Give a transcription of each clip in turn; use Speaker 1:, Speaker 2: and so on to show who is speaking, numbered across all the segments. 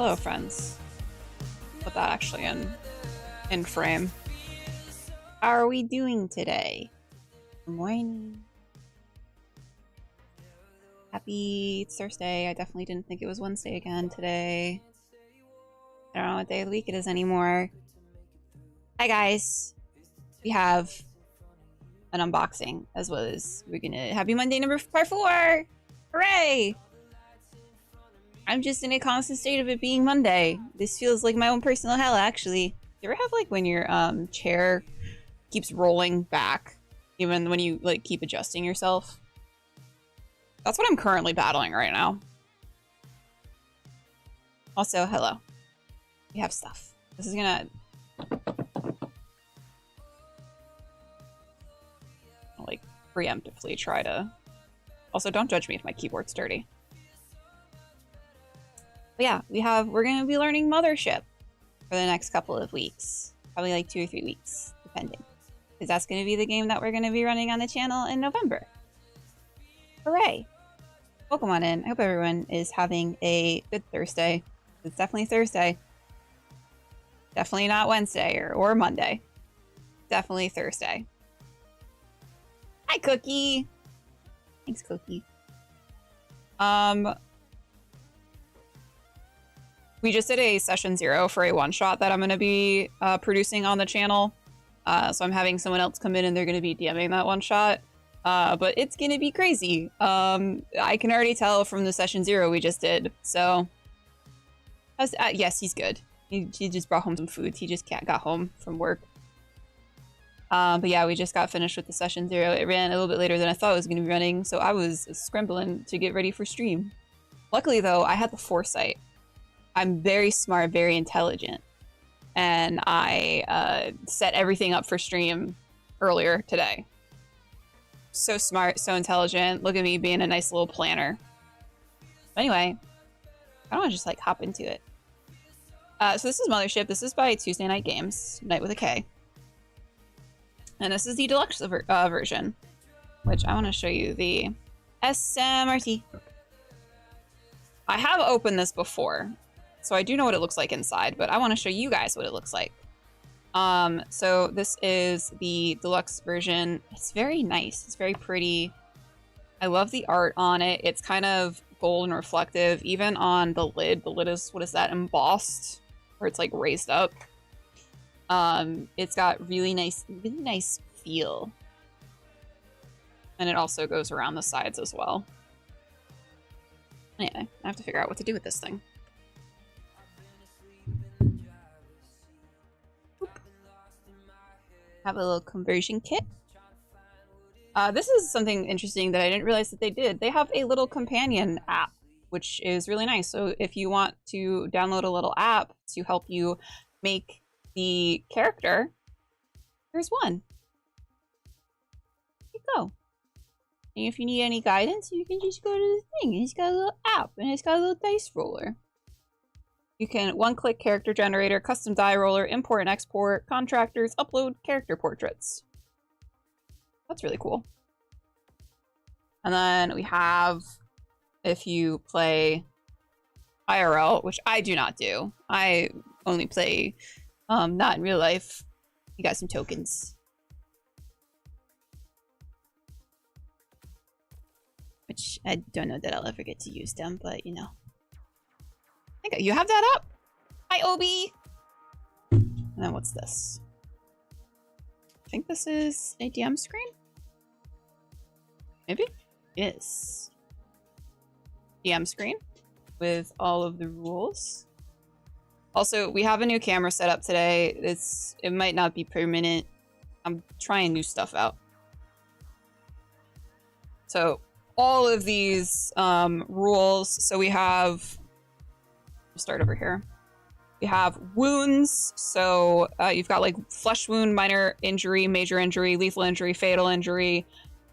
Speaker 1: Hello, friends. Put that actually in frame. How are we doing today? Good morning. Happy Thursday. I definitely didn't think it was Wednesday again today. I don't know what day of the week it is anymore. Hi guys. We have an unboxing as well as we're gonna happy Monday part 4. Hooray! I'm just in a constant state of it being Monday. This feels like my own personal hell, actually. You ever have, like, when your chair keeps rolling back, even when you, like, keep adjusting yourself? That's what I'm currently battling right now. Also, hello. We have stuff. This is gonna... like, preemptively try to... Also, don't judge me if my keyboard's dirty. But yeah, we're gonna be learning Mothership for the next couple of weeks. Probably like 2 or 3 weeks, depending. Because that's gonna be the game that we're gonna be running on the channel in November. Hooray! Welcome on in. I hope everyone is having a good Thursday. It's definitely Thursday. Definitely not Wednesday or Monday. Definitely Thursday. Hi, Cookie! Thanks, Cookie. We just did a session 0 for a one-shot that I'm going to be producing on the channel. So I'm having someone else come in and they're going to be DMing that one-shot. But it's going to be crazy. I can already tell from the session 0 we just did. So, yes, he's good. He just brought home some food. He just got home from work. But yeah, we just got finished with the session 0. It ran a little bit later than I thought it was going to be running. So I was scrambling to get ready for stream. Luckily, though, I had the foresight. I'm very smart, very intelligent, and I set everything up for stream earlier today. So smart, so intelligent. Look at me being a nice little planner. Anyway, I don't want to just like hop into it. So this is Mothership. This is by Tuesday Night Games, Night with a K. And this is the deluxe version, which I want to show you the SMRT. I have opened this before. So I do know what it looks like inside, but I want to show you guys what it looks like. So this is the deluxe version. It's very nice. It's very pretty. I love the art on it. It's kind of gold and reflective. Even on the lid. The lid is, what is that, embossed? Where it's like raised up. It's got really nice feel. And it also goes around the sides as well. Anyway, I have to figure out what to do with this thing. Have a little conversion kit. This is something interesting that I didn't realize that they did. They have a little companion app, which is really nice. So if you want to download a little app to help you make the character, here's one. There you go. And if you need any guidance, you can just go to the thing. It's got a little app, and it's got a little dice roller. You can one-click character generator, custom die roller, import and export, contractors, upload character portraits. That's really cool. And then we have, if you play IRL, which I do not do. I only play not in real life. You got some tokens. Which I don't know that I'll ever get to use them, but you know. Okay, you have that up. Hi, Obi. And then what's this? I think this is a DM screen. Maybe? Yes. DM screen with all of the rules. Also, we have a new camera set up today. It might not be permanent. I'm trying new stuff out. So all of these rules. So we have. Start over here. We have wounds, so you've got like flesh wound, minor injury, major injury, lethal injury, fatal injury.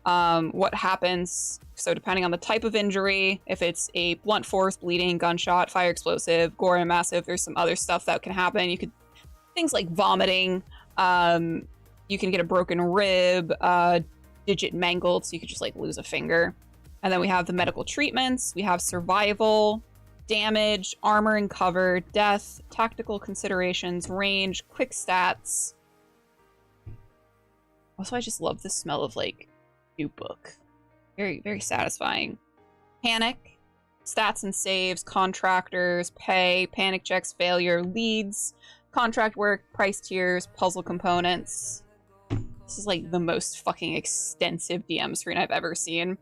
Speaker 1: What happens, so depending on the type of injury, if it's a blunt force, bleeding, gunshot, fire explosive, gore and massive, there's some other stuff that can happen. You could, things like vomiting, you can get a broken rib, digit mangled, so you could just like lose a finger. And then we have the medical treatments, we have survival, damage, armor and cover, death, tactical considerations, range, quick stats. Also, I just love the smell of, like, new book. Very, very satisfying. Panic, stats and saves, contractors, pay, panic checks, failure, leads, contract work, price tiers, puzzle components. This is, like, the most fucking extensive DM screen I've ever seen.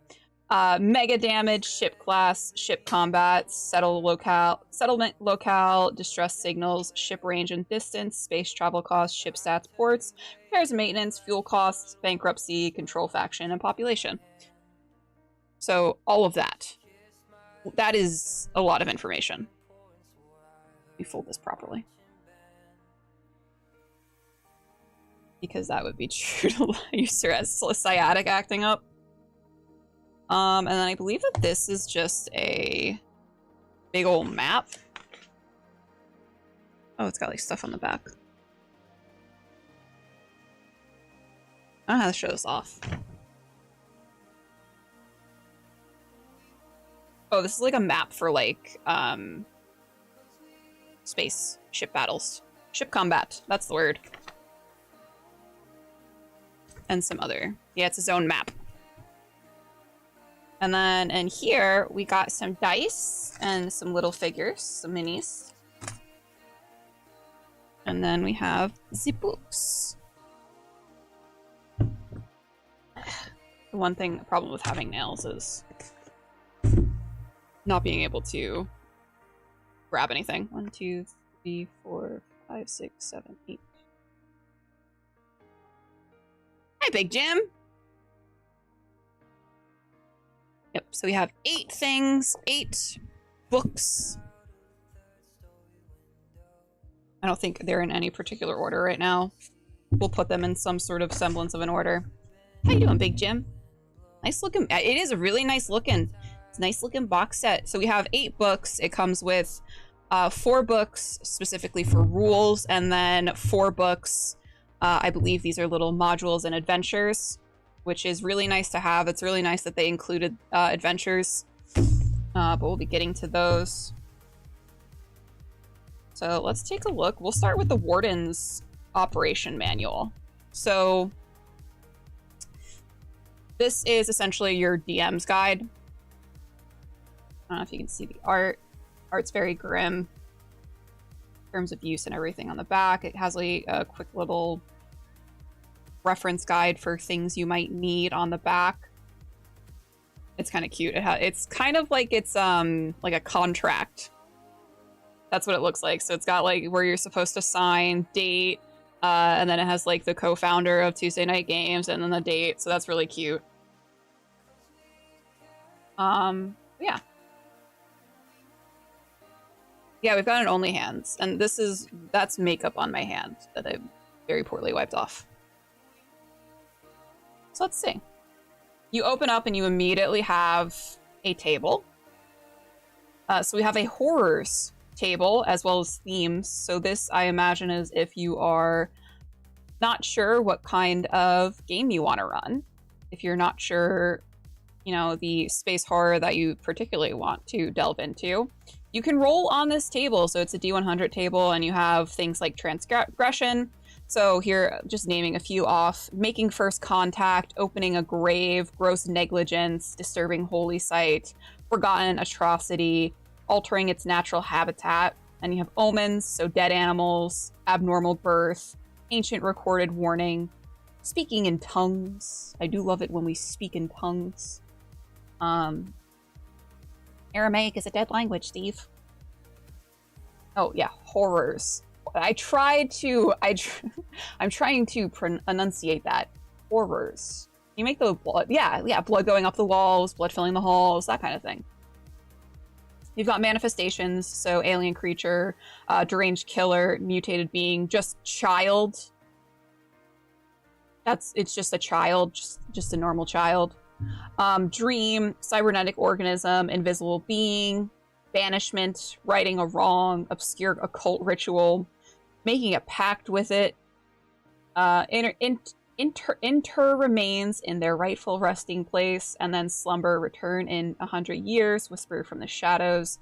Speaker 1: Mega damage, ship class, ship combat, settlement locale, distress signals, ship range and distance, space travel costs, ship stats, ports, repairs and maintenance, fuel costs, bankruptcy, control faction, and population. So all of that. That is a lot of information. Let me fold this properly. Because that would be true to user as sciatic acting up. And then I believe that this is just a big old map. Oh, it's got like stuff on the back. I don't know how to show this off. Oh, this is like a map for like space ship battles. Ship combat, that's the word. And some other. Yeah, it's a zone map. And then in here, we got some dice and some little figures, some minis. And then we have the books. The one thing, problem with having nails is not being able to grab anything. 1, 2, 3, 4, 5, 6, 7, 8. Hi, Big Jim. Yep, so we have 8 things, 8 books. I don't think they're in any particular order right now. We'll put them in some sort of semblance of an order. How you doing, Big Jim? Nice looking. It is a really nice looking. It's a nice looking box set. So we have 8 books. It comes with 4 books specifically for rules, and then 4 books. I believe these are little modules and adventures, which is really nice to have. It's really nice that they included adventures, but we'll be getting to those. So let's take a look. We'll start with the Warden's Operation Manual. So this is essentially your DM's guide. I don't know if you can see the art. Art's very grim in terms of use and everything on the back. It has like a quick little reference guide for things you might need on the back. It's kind of cute. It's kind of like it's like a contract. That's what it looks like. So it's got like where you're supposed to sign, date, and then it has like the co-founder of Tuesday Night Games and then the date. So that's really cute. Yeah. Yeah, we've got an only hands, and that's makeup on my hand that I very poorly wiped off. So let's see. You open up and you immediately have a table. So we have a horrors table as well as themes. So this, I imagine, is if you are not sure what kind of game you want to run. If you're not sure, you know, the space horror that you particularly want to delve into, you can roll on this table. So it's a D100 table, and you have things like transgression. So here, just naming a few off: making first contact, opening a grave, gross negligence, disturbing holy site, forgotten atrocity, altering its natural habitat. And you have omens, so dead animals, abnormal birth, ancient recorded warning, speaking in tongues. I do love it when we speak in tongues. Aramaic is a dead language, Steve. Oh yeah, horrors. I'm trying to enunciate that. Horrors. You make the blood, yeah, blood going up the walls, blood filling the halls, that kind of thing. You've got manifestations, so alien creature, deranged killer, mutated being, just child. It's just a child, just a normal child. Dream, cybernetic organism, invisible being, banishment, righting a wrong, obscure occult ritual, making a pact with it, inter remains in their rightful resting place, and then slumber, return in 100 years, whisper from the shadows,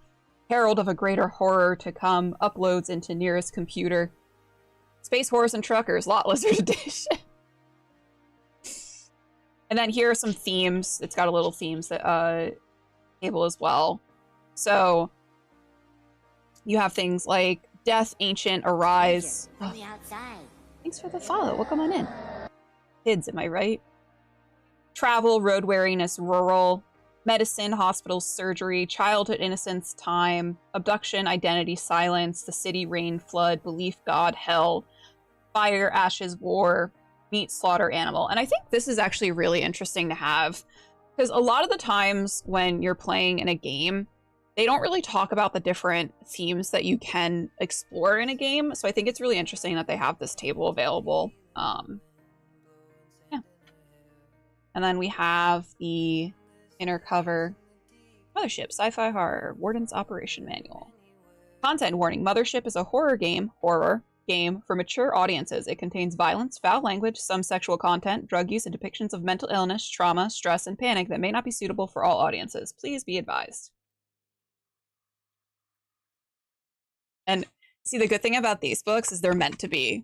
Speaker 1: Herald of a greater horror to come, uploads into nearest computer. Space Horse and Truckers, Lot Lizard Edition. And then here are some themes. It's got a little themes that table as well. So you have things like Death, Ancient, Arise.
Speaker 2: From the outside.
Speaker 1: Thanks for the follow. Welcome on in. Kids, am I right? Travel, Road Weariness, Rural, Medicine, Hospital, Surgery, Childhood, Innocence, Time, Abduction, Identity, Silence, The City, Rain, Flood, Belief, God, Hell, Fire, Ashes, War, Meat, Slaughter, Animal. And I think this is actually really interesting to have, because a lot of the times when you're playing in a game, they don't really talk about the different themes that you can explore in a game. So I think it's really interesting that they have this table available. Yeah. And then we have the inner cover. Mothership, sci-fi horror, Warden's Operation Manual. Content warning. Mothership is a horror game for mature audiences. It contains violence, foul language, some sexual content, drug use, and depictions of mental illness, trauma, stress, and panic that may not be suitable for all audiences. Please be advised. And see, the good thing about these books is they're meant to be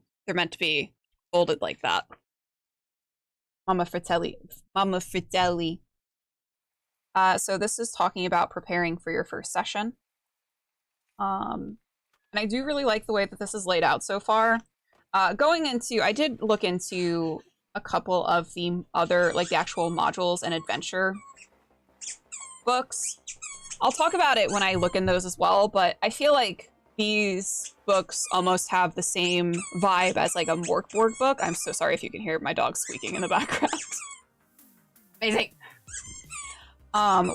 Speaker 1: folded like that. Mama Fratelli. So this is talking about preparing for your first session. And I do really like the way that this is laid out so far. I did look into a couple of the other, like the actual modules and adventure books. I'll talk about it when I look in those as well, but I feel like these books almost have the same vibe as like a Morkborg book. I'm so sorry if you can hear my dog squeaking in the background. Amazing.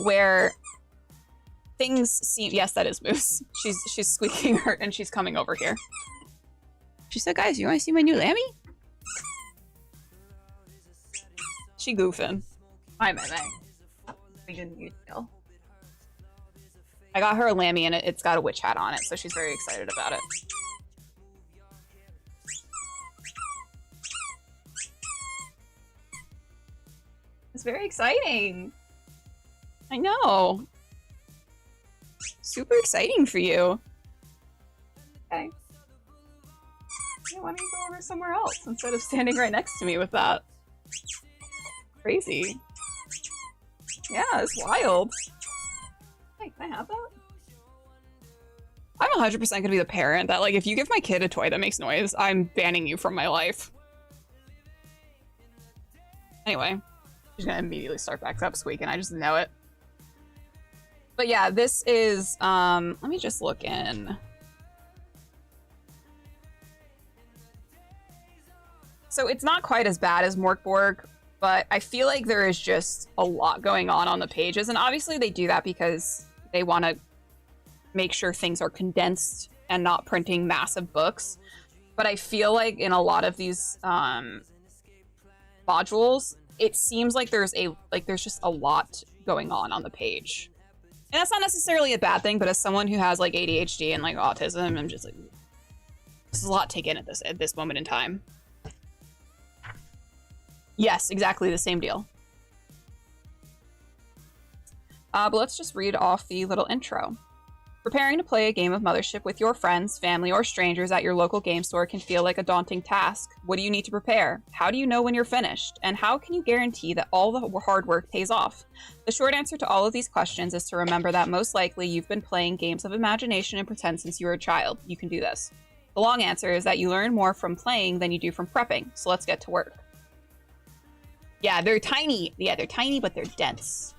Speaker 1: Where things seem, yes, that is Moose. She's squeaking her and she's coming over here. She said, guys, you want to see my new Lammy? She goofing. Hi, Meme. We didn't use still. I got her a Lammy and it's got a witch hat on it, so she's very excited about it. It's very exciting. I know. Super exciting for you. Okay. Yeah, why don't you go over somewhere else instead of standing right next to me with that? Crazy. Yeah, it's wild. Hey, can I have that? I'm 100% gonna be the parent that, like, if you give my kid a toy that makes noise, I'm banning you from my life. Anyway, she's gonna immediately start back up squeaking. I just know it. But yeah, this is, let me just look in. So it's not quite as bad as Morkborg, but I feel like there is just a lot going on the pages. And obviously they do that because they want to make sure things are condensed and not printing massive books. But I feel like in a lot of these modules, it seems like there's just a lot going on the page. And that's not necessarily a bad thing, but as someone who has like ADHD and like autism, I'm just like, this is a lot to take in at this moment in time. Yes, exactly the same deal. But let's just read off the little intro. Preparing to play a game of Mothership with your friends, family, or strangers at your local game store can feel like a daunting task. What do you need to prepare? How do you know when you're finished? And how can you guarantee that all the hard work pays off? The short answer to all of these questions is to remember that most likely you've been playing games of imagination and pretend since you were a child. You can do this. The long answer is that you learn more from playing than you do from prepping, so let's get to work. Yeah, they're tiny. Yeah, they're tiny, but they're dense.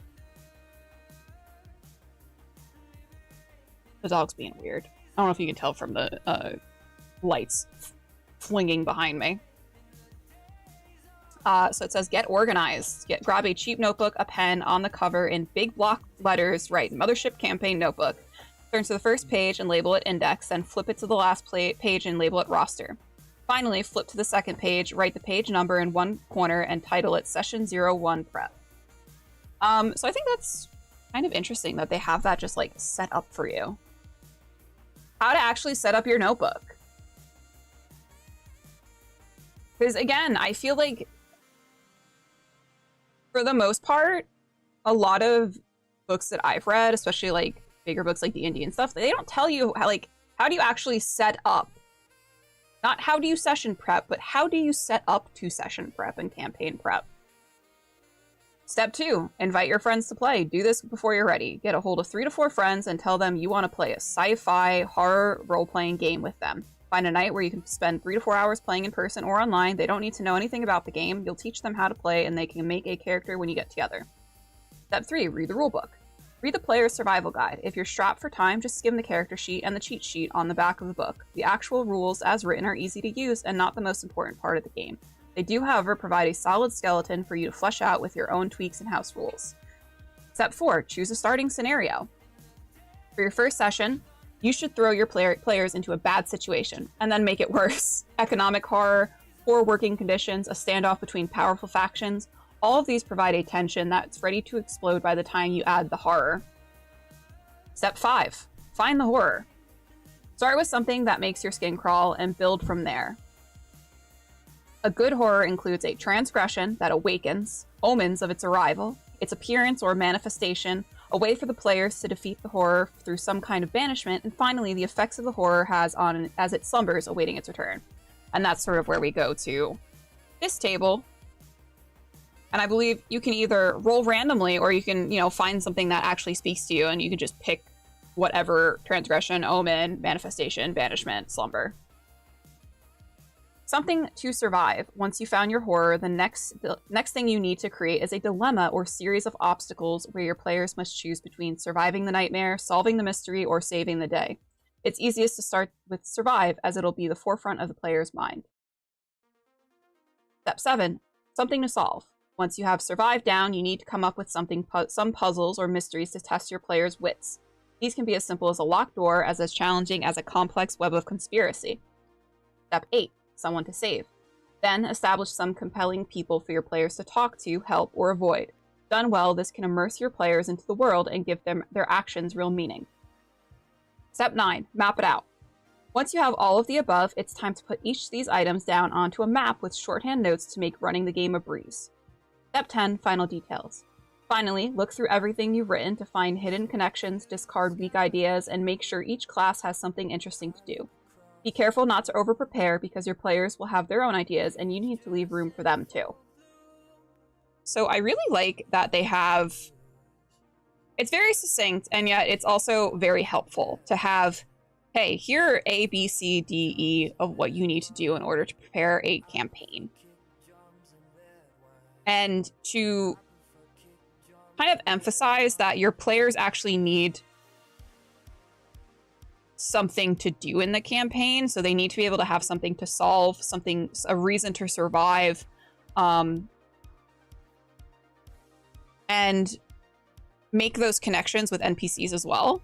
Speaker 1: The dog's being weird. I don't know if you can tell from the lights flinging behind me. So it says, get organized. Grab a cheap notebook, a pen, on the cover in big block letters, write Mothership Campaign Notebook. Turn to the first page and label it Index, then flip it to the last page and label it Roster. Finally, flip to the second page, write the page number in one corner, and title it Session 01 Prep. So I think that's kind of interesting that they have that just like set up for you. How to actually set up your notebook. Because again, I feel like for the most part, a lot of books that I've read, especially like bigger books like D&D and stuff, they don't tell you how do you actually set up. Not how do you session prep, but how do you set up to session prep and campaign prep. Step 2, invite your friends to play. Do this before you're ready. Get a hold of 3 to 4 friends and tell them you want to play a sci-fi horror role-playing game with them. Find a night where you can spend 3 to 4 hours playing in person or online. They don't need to know anything about the game. You'll teach them how to play and they can make a character when you get together. Step 3, read the rulebook. Read the player's survival guide. If you're strapped for time, just skim the character sheet and the cheat sheet on the back of the book. The actual rules as written are easy to use and not the most important part of the game. They do, however, provide a solid skeleton for you to flesh out with your own tweaks and house rules. Step 4, choose a starting scenario. For your first session, you should throw your players into a bad situation and then make it worse. Economic horror, poor working conditions, a standoff between powerful factions, all of these provide a tension that's ready to explode by the time you add the horror. Step 5, find the horror. Start with something that makes your skin crawl and build from there. A good horror includes a transgression that awakens, omens of its arrival, its appearance or manifestation, a way for the players to defeat the horror through some kind of banishment, and finally the effects of the horror has on as it slumbers awaiting its return. And that's sort of where we go to this table. And I believe you can either roll randomly or you can, find something that actually speaks to you and you can just pick whatever transgression, omen, manifestation, banishment, slumber. Something to survive. Once you found your horror, the next thing you need to create is a dilemma or series of obstacles where your players must choose between surviving the nightmare, solving the mystery, or saving the day. It's easiest to start with survive, as it'll be the forefront of the player's mind. Step 7, something to solve. Once you have survived down, you need to come up with some puzzles or mysteries to test your players' wits. These can be as simple as a locked door as challenging as a complex web of conspiracy. Step 8, someone to save. Then establish some compelling people for your players to talk to, help, or avoid. Done well, this can immerse your players into the world and give them their actions real meaning. Step 9, map it out. Once you have all of the above, it's time to put each of these items down onto a map with shorthand notes to make running the game a breeze. Step 10, final details. Finally, look through everything you've written to find hidden connections, discard weak ideas, and make sure each class has something interesting to do. Be careful not to over-prepare because your players will have their own ideas and you need to leave room for them too. So I really like that they have... It's very succinct and yet it's also very helpful to have, hey, here are A, B, C, D, E of what you need to do in order to prepare a campaign. And to kind of emphasize that your players actually need something to do in the campaign, so they need to be able to have something to solve, a reason to survive, and make those connections with NPCs as well.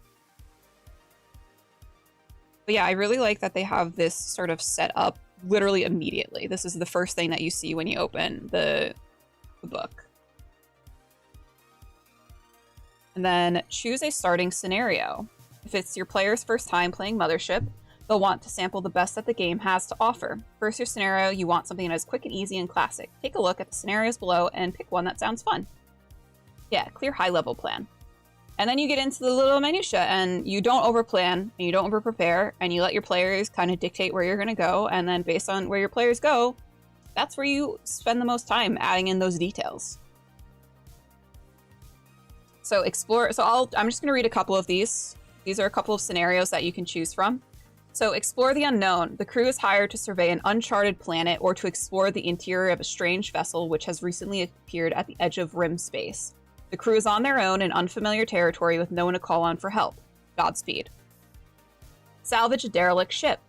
Speaker 1: But yeah, I really like that they have this sort of set up literally immediately. This is the first thing that you see when you open the book. And then choose a starting scenario. If it's your player's first time playing Mothership, they'll want to sample the best that the game has to offer. First, your scenario, you want something that is quick and easy and classic. Take a look at the scenarios below and pick one that sounds fun. Yeah, clear high-level plan. And then you get into the little minutia, and you don't overplan, and you don't overprepare, and you let your players kind of dictate where you're going to go, and then based on where your players go, that's where you spend the most time adding in those details. So explore. So I'm just going to read a couple of these. These are a couple of scenarios that you can choose from. So explore the unknown. The crew is hired to survey an uncharted planet or to explore the interior of a strange vessel which has recently appeared at the edge of rim space. The crew is on their own in unfamiliar territory with no one to call on for help. Godspeed. Salvage a derelict ship.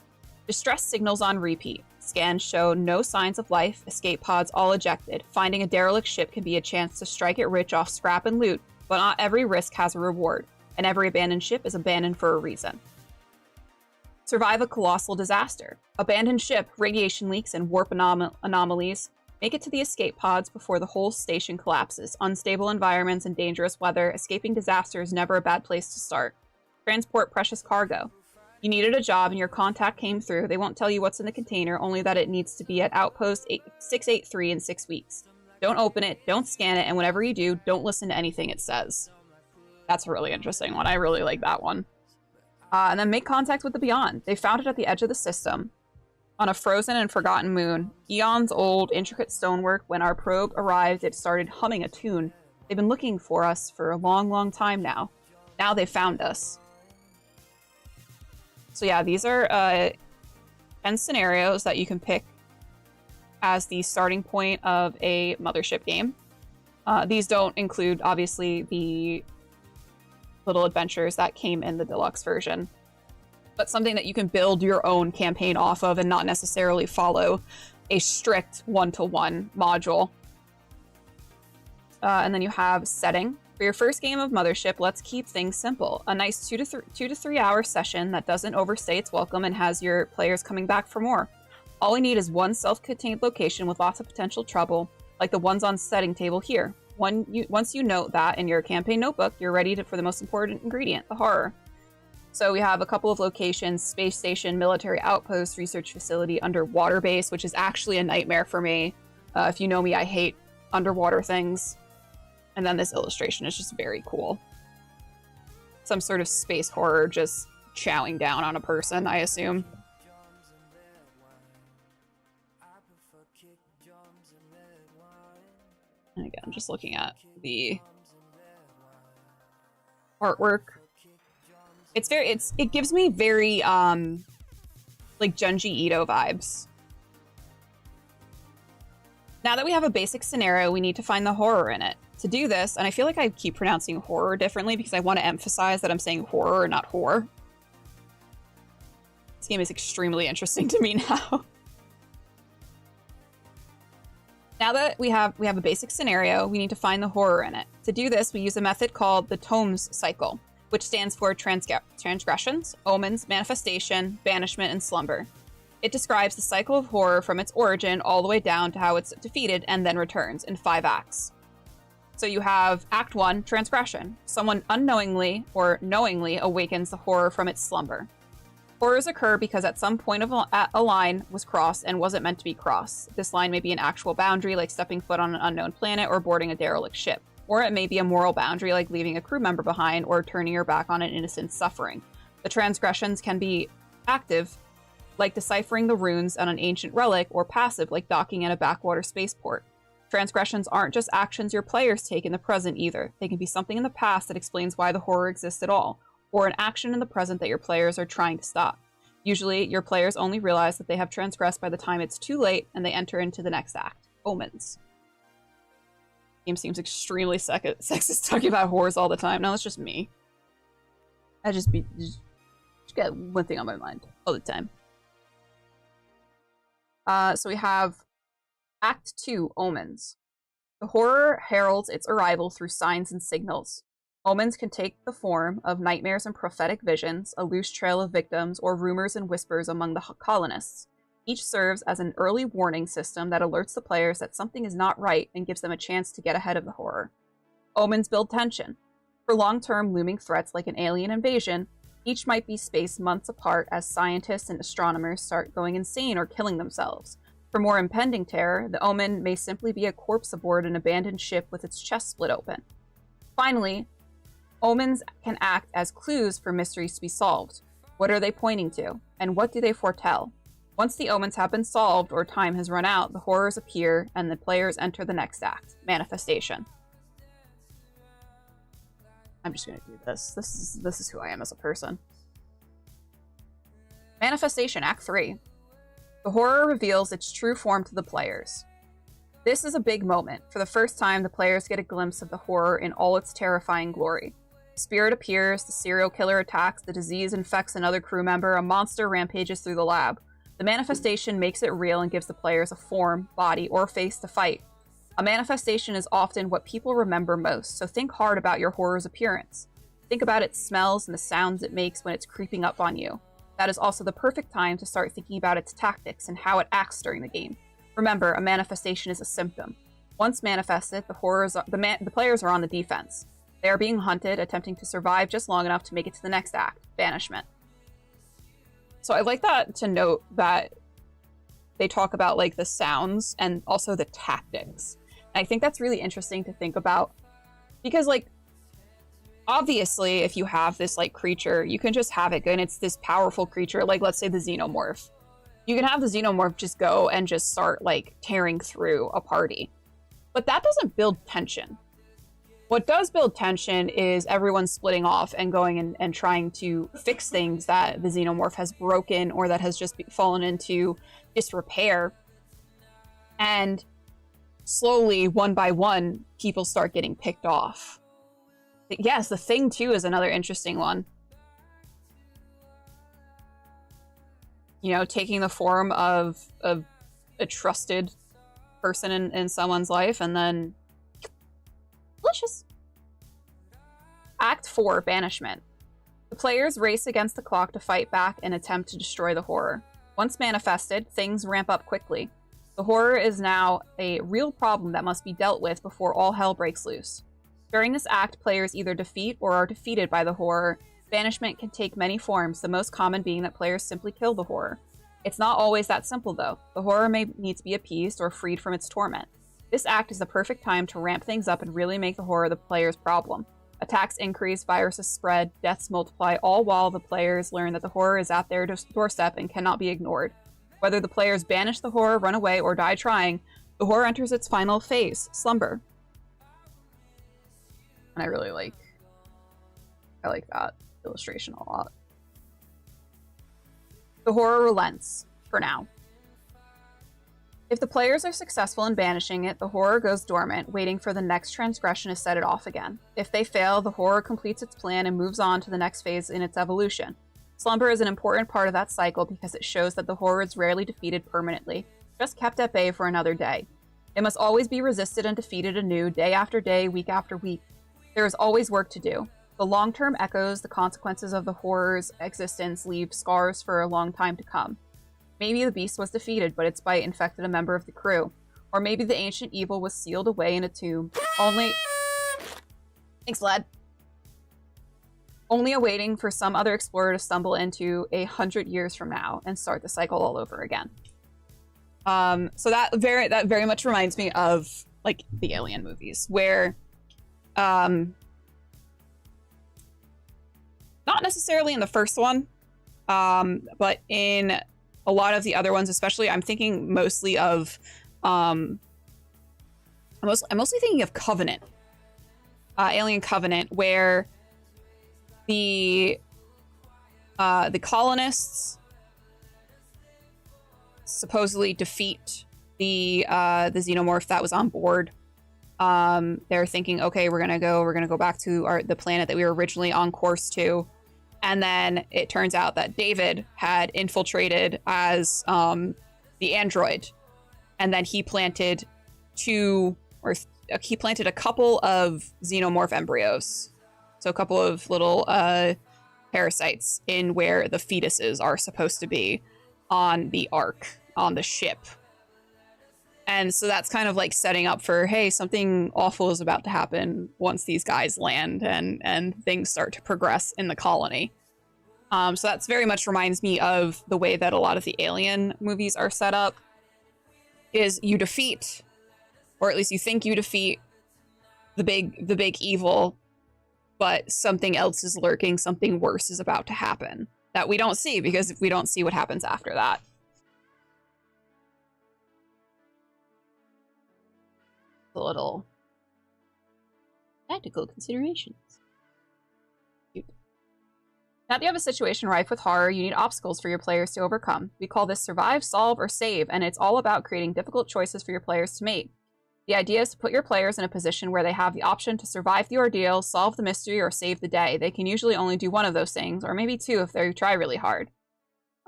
Speaker 1: Distress signals on repeat. Scans show no signs of life. Escape pods all ejected. Finding a derelict ship can be a chance to strike it rich off scrap and loot, but not every risk has a reward, and every abandoned ship is abandoned for a reason. Survive a colossal disaster. Abandoned ship, radiation leaks, and warp anomalies. Make it to the escape pods before the whole station collapses. Unstable environments and dangerous weather. Escaping disaster is never a bad place to start. Transport precious cargo. You needed a job and your contact came through. They won't tell you what's in the container, only that it needs to be at Outpost 683 in 6 weeks. Don't open it, don't scan it, and whenever you do, don't listen to anything it says. That's a really interesting one. I really like that one. And then make contact with the beyond. They found it at the edge of the system, on a frozen and forgotten moon. Eons old, intricate stonework. When our probe arrived, it started humming a tune. They've been looking for us for a long, long time now. Now they found us. So yeah, these are 10 scenarios that you can pick as the starting point of a Mothership game. These don't include, obviously, the little adventures that came in the deluxe version, but something that you can build your own campaign off of and not necessarily follow a strict one-to-one module. And then you have setting. For your first game of Mothership, let's keep things simple. A nice 2 to 3 hour session that doesn't overstay its welcome and has your players coming back for more. All we need is one self-contained location with lots of potential trouble, like the ones on setting table here. Once you note that in your campaign notebook, you're ready for the most important ingredient, the horror. So we have a couple of locations: space station, military outpost, research facility, underwater base, which is actually a nightmare for me. If you know me, I hate underwater things. And then this illustration is just very cool. Some sort of space horror just chowing down on a person, I assume. And again, I'm just looking at the artwork. It gives me very like Junji Ito vibes. Now that we have a basic scenario, we need to find the horror in it. To do this, and I feel like I keep pronouncing horror differently because I want to emphasize that I'm saying horror, not whore. This game is extremely interesting to me now. Now that we have a basic scenario, we need to find the horror in it. To do this, we use a method called the tomes cycle, which stands for transgressions, omens, manifestation, banishment, and slumber. It describes the cycle of horror from its origin all the way down to how it's defeated and then returns in 5 acts. So you have Act 1, transgression. Someone unknowingly or knowingly awakens the horror from its slumber. Horrors occur because at some point a line was crossed and wasn't meant to be crossed. This line may be an actual boundary, like stepping foot on an unknown planet or boarding a derelict ship. Or it may be a moral boundary, like leaving a crew member behind or turning your back on an innocent suffering. The transgressions can be active, like deciphering the runes on an ancient relic, or passive, like docking at a backwater spaceport. Transgressions aren't just actions your players take in the present either. They can be something in the past that explains why the horror exists at all, or an action in the present that your players are trying to stop. Usually, your players only realize that they have transgressed by the time it's too late and they enter into the next act. Omens. Game seems extremely sexist, talking about horrors all the time. No, it's just me. I just got one thing on my mind all the time. So we have Act 2, Omens. The horror heralds its arrival through signs and signals. Omens can take the form of nightmares and prophetic visions, a loose trail of victims, or rumors and whispers among the colonists. Each serves as an early warning system that alerts the players that something is not right and gives them a chance to get ahead of the horror. Omens build tension. For long-term looming threats like an alien invasion, each might be spaced months apart as scientists and astronomers start going insane or killing themselves. For more impending terror, the omen may simply be a corpse aboard an abandoned ship with its chest split open. Finally, omens can act as clues for mysteries to be solved. What are they pointing to? And what do they foretell? Once the omens have been solved or time has run out, the horrors appear and the players enter the next act, manifestation. I'm just going to do this. This is who I am as a person. Manifestation, Act 3. The horror reveals its true form to the players. This is a big moment. For the first time, the players get a glimpse of the horror in all its terrifying glory. The spirit appears, the serial killer attacks, the disease infects another crew member, a monster rampages through the lab. The manifestation makes it real and gives the players a form, body, or face to fight. A manifestation is often what people remember most, so think hard about your horror's appearance. Think about its smells and the sounds it makes when it's creeping up on you. That is also the perfect time to start thinking about its tactics and how it acts during the game. Remember, a manifestation is a symptom. Once manifested, the players are on the defense. They are being hunted, attempting to survive just long enough to make it to the next act, banishment. So I like that to note that they talk about like the sounds and also the tactics. And I think that's really interesting to think about because like obviously, if you have this like creature, you can just have it go, and it's this powerful creature, like let's say the xenomorph. You can have the xenomorph just go and just start like tearing through a party. But that doesn't build tension. What does build tension is everyone splitting off and going and trying to fix things that the xenomorph has broken or that has just fallen into disrepair. And slowly, one by one, people start getting picked off. Yes, the Thing too is another interesting one. You know, taking the form of a trusted person in someone's life, and then delicious. Act 4, Banishment. The players race against the clock to fight back and attempt to destroy the horror. Once manifested, things ramp up quickly. The horror is now a real problem that must be dealt with before all hell breaks loose. During this act, players either defeat or are defeated by the horror. Banishment can take many forms, the most common being that players simply kill the horror. It's not always that simple, though. The horror may need to be appeased or freed from its torment. This act is the perfect time to ramp things up and really make the horror the player's problem. Attacks increase, viruses spread, deaths multiply, all while the players learn that the horror is at their doorstep and cannot be ignored. Whether the players banish the horror, run away, or die trying, the horror enters its final phase, slumber. And I like that illustration a lot. The horror relents, for now. If the players are successful in banishing it, the horror goes dormant, waiting for the next transgression to set it off again. If they fail, the horror completes its plan and moves on to the next phase in its evolution. Slumber is an important part of that cycle because it shows that the horror is rarely defeated permanently, just kept at bay for another day. It must always be resisted and defeated anew, day after day, week after week. There is always work to do. The long-term echoes, the consequences of the horror's existence leave scars for a long time to come. Maybe the beast was defeated, but its bite infected a member of the crew. Or maybe the ancient evil was sealed away in a tomb, Thanks, lad. Only awaiting for some other explorer to stumble into 100 years from now and start the cycle all over again. So that very much reminds me of like the Alien movies, where not necessarily in the first one, but in a lot of the other ones, especially, I'm thinking mostly of, I'm mostly thinking of Covenant, Alien Covenant, where the colonists supposedly defeat the xenomorph that was on board. They're thinking, okay, we're gonna go back to the planet that we were originally on course to. And then it turns out that David had infiltrated as the android, and then he planted a couple of xenomorph embryos, so a couple of little parasites in where the fetuses are supposed to be on the Ark, on the ship. And so that's kind of like setting up for, hey, something awful is about to happen once these guys land and things start to progress in the colony. So that's very much reminds me of the way that a lot of the Alien movies are set up, is you defeat, or at least you think you defeat the big evil, but something else is lurking, something worse is about to happen that we don't see because we don't see what happens after that. A little tactical considerations. Now that you have a situation rife with horror, you need obstacles for your players to overcome. We call this survive, solve, or save, and it's all about creating difficult choices for your players to make. The idea is to put your players in a position where they have the option to survive the ordeal, solve the mystery, or save the day. They can usually only do one of those things, or maybe two if they try really hard.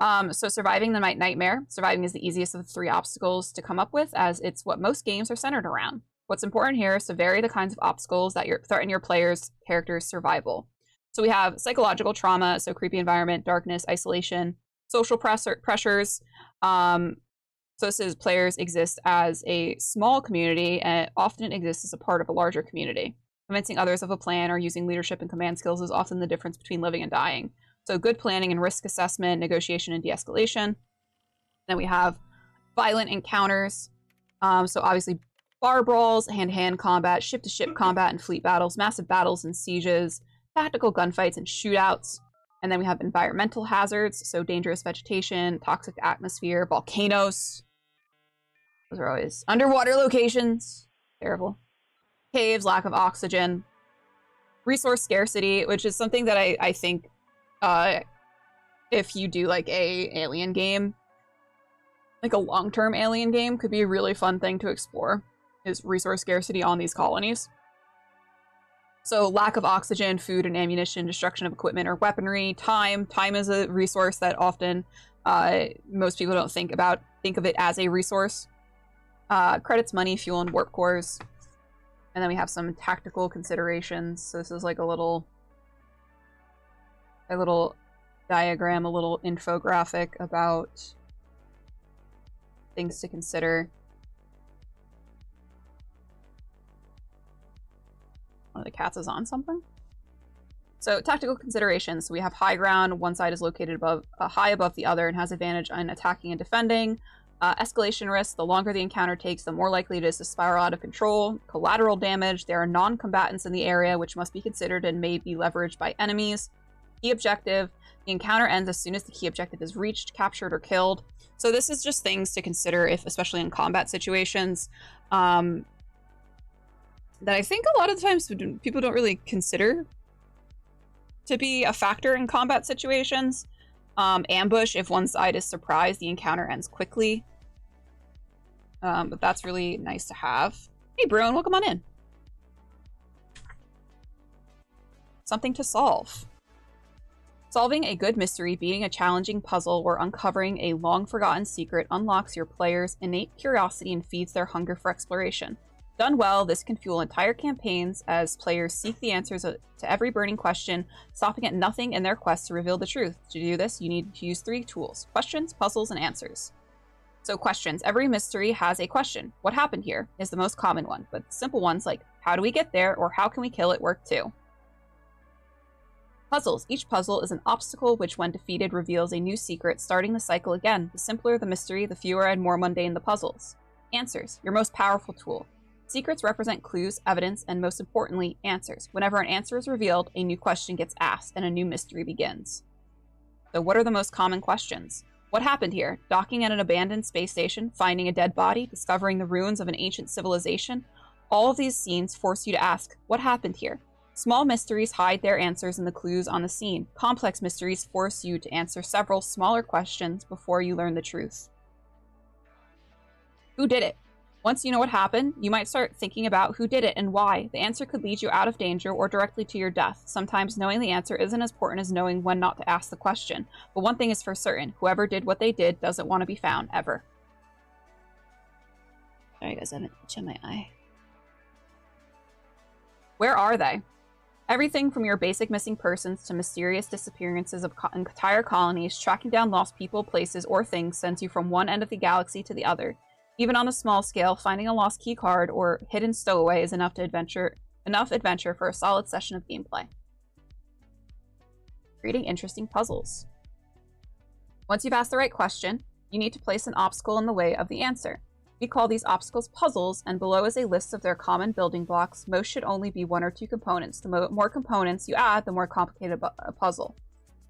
Speaker 1: So surviving the nightmare. Surviving is the easiest of the three obstacles to come up with, as it's what most games are centered around. What's important here is to vary the kinds of obstacles that threaten your players' character's survival. So we have psychological trauma, so creepy environment, darkness, isolation, social pressures. So this is players exist as a small community and often exists as a part of a larger community. Convincing others of a plan or using leadership and command skills is often the difference between living and dying. So good planning and risk assessment, negotiation and de-escalation. Then we have violent encounters. So obviously bar brawls, hand-to-hand combat, ship-to-ship combat and fleet battles, massive battles and sieges, tactical gunfights and shootouts. And then we have environmental hazards, so dangerous vegetation, toxic atmosphere, volcanoes. Those are always underwater locations. Terrible. Caves, lack of oxygen. Resource scarcity, which is something that I think if you do like a alien game, like a long-term alien game, could be a really fun thing to explore, is resource scarcity on these colonies. So lack of oxygen, food and ammunition, destruction of equipment or weaponry, time. Time is a resource that often most people don't think of it as a resource. Credits, money, fuel, and warp cores. And then we have some tactical considerations. So this is like a little diagram, a little infographic about things to consider. One of the cats is on something. So tactical considerations. So we have high ground. One side is located high above the other and has advantage on attacking and defending. Escalation risk. The longer the encounter takes, the more likely it is to spiral out of control. Collateral damage. There are non-combatants in the area which must be considered and may be leveraged by enemies. Key objective. The encounter ends as soon as the key objective is reached, captured, or killed. So this is just things to consider, if especially in combat situations, that I think a lot of the times people don't really consider to be a factor in combat situations. Ambush. If one side is surprised, the encounter ends quickly. But that's really nice to have. Hey, Bruin, welcome on in. Something to solve. Solving a good mystery, beating a challenging puzzle, or uncovering a long-forgotten secret unlocks your players' innate curiosity and feeds their hunger for exploration. Done well, this can fuel entire campaigns as players seek the answers to every burning question, stopping at nothing in their quest to reveal the truth. To do this, you need to use 3 tools: questions, puzzles, and answers. So questions. Every mystery has a question. What happened here is the most common one, but simple ones like, how do we get there, or how can we kill it, work too. Puzzles. Each puzzle is an obstacle which, when defeated, reveals a new secret, starting the cycle again. The simpler the mystery, the fewer and more mundane the puzzles. Answers. Your most powerful tool. Secrets represent clues, evidence, and most importantly, answers. Whenever an answer is revealed, a new question gets asked, and a new mystery begins. So what are the most common questions? What happened here? Docking at an abandoned space station, finding a dead body, discovering the ruins of an ancient civilization? All of these scenes force you to ask, what happened here? Small mysteries hide their answers in the clues on the scene. Complex mysteries force you to answer several smaller questions before you learn the truth. Who did it? Once you know what happened, you might start thinking about who did it and why. The answer could lead you out of danger or directly to your death. Sometimes knowing the answer isn't as important as knowing when not to ask the question. But one thing is for certain, whoever did what they did doesn't want to be found, ever. Sorry guys, I haven't itched my eye. Where are they? Everything from your basic missing persons to mysterious disappearances of entire colonies, tracking down lost people, places, or things sends you from one end of the galaxy to the other. Even on a small scale, finding a lost key card or hidden stowaway is enough adventure for a solid session of gameplay. Creating interesting puzzles. Once you've asked the right question, you need to place an obstacle in the way of the answer. We call these obstacles puzzles, and below is a list of their common building blocks. Most should only be 1 or 2 components. The more components you add, the more complicated a puzzle.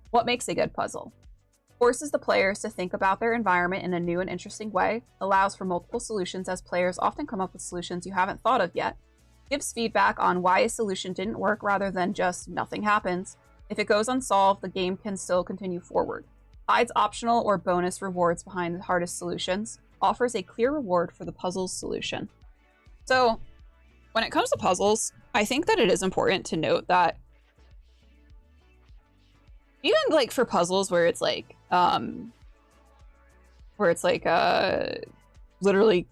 Speaker 1: What makes a good puzzle? Forces the players to think about their environment in a new and interesting way, allows for multiple solutions as players often come up with solutions you haven't thought of yet, gives feedback on why a solution didn't work rather than just nothing happens. If it goes unsolved, the game can still continue forward. Hides optional or bonus rewards behind the hardest solutions, offers a clear reward for the puzzle's solution. So, when it comes to puzzles, I think that it is important to note that even like for puzzles where it's like literally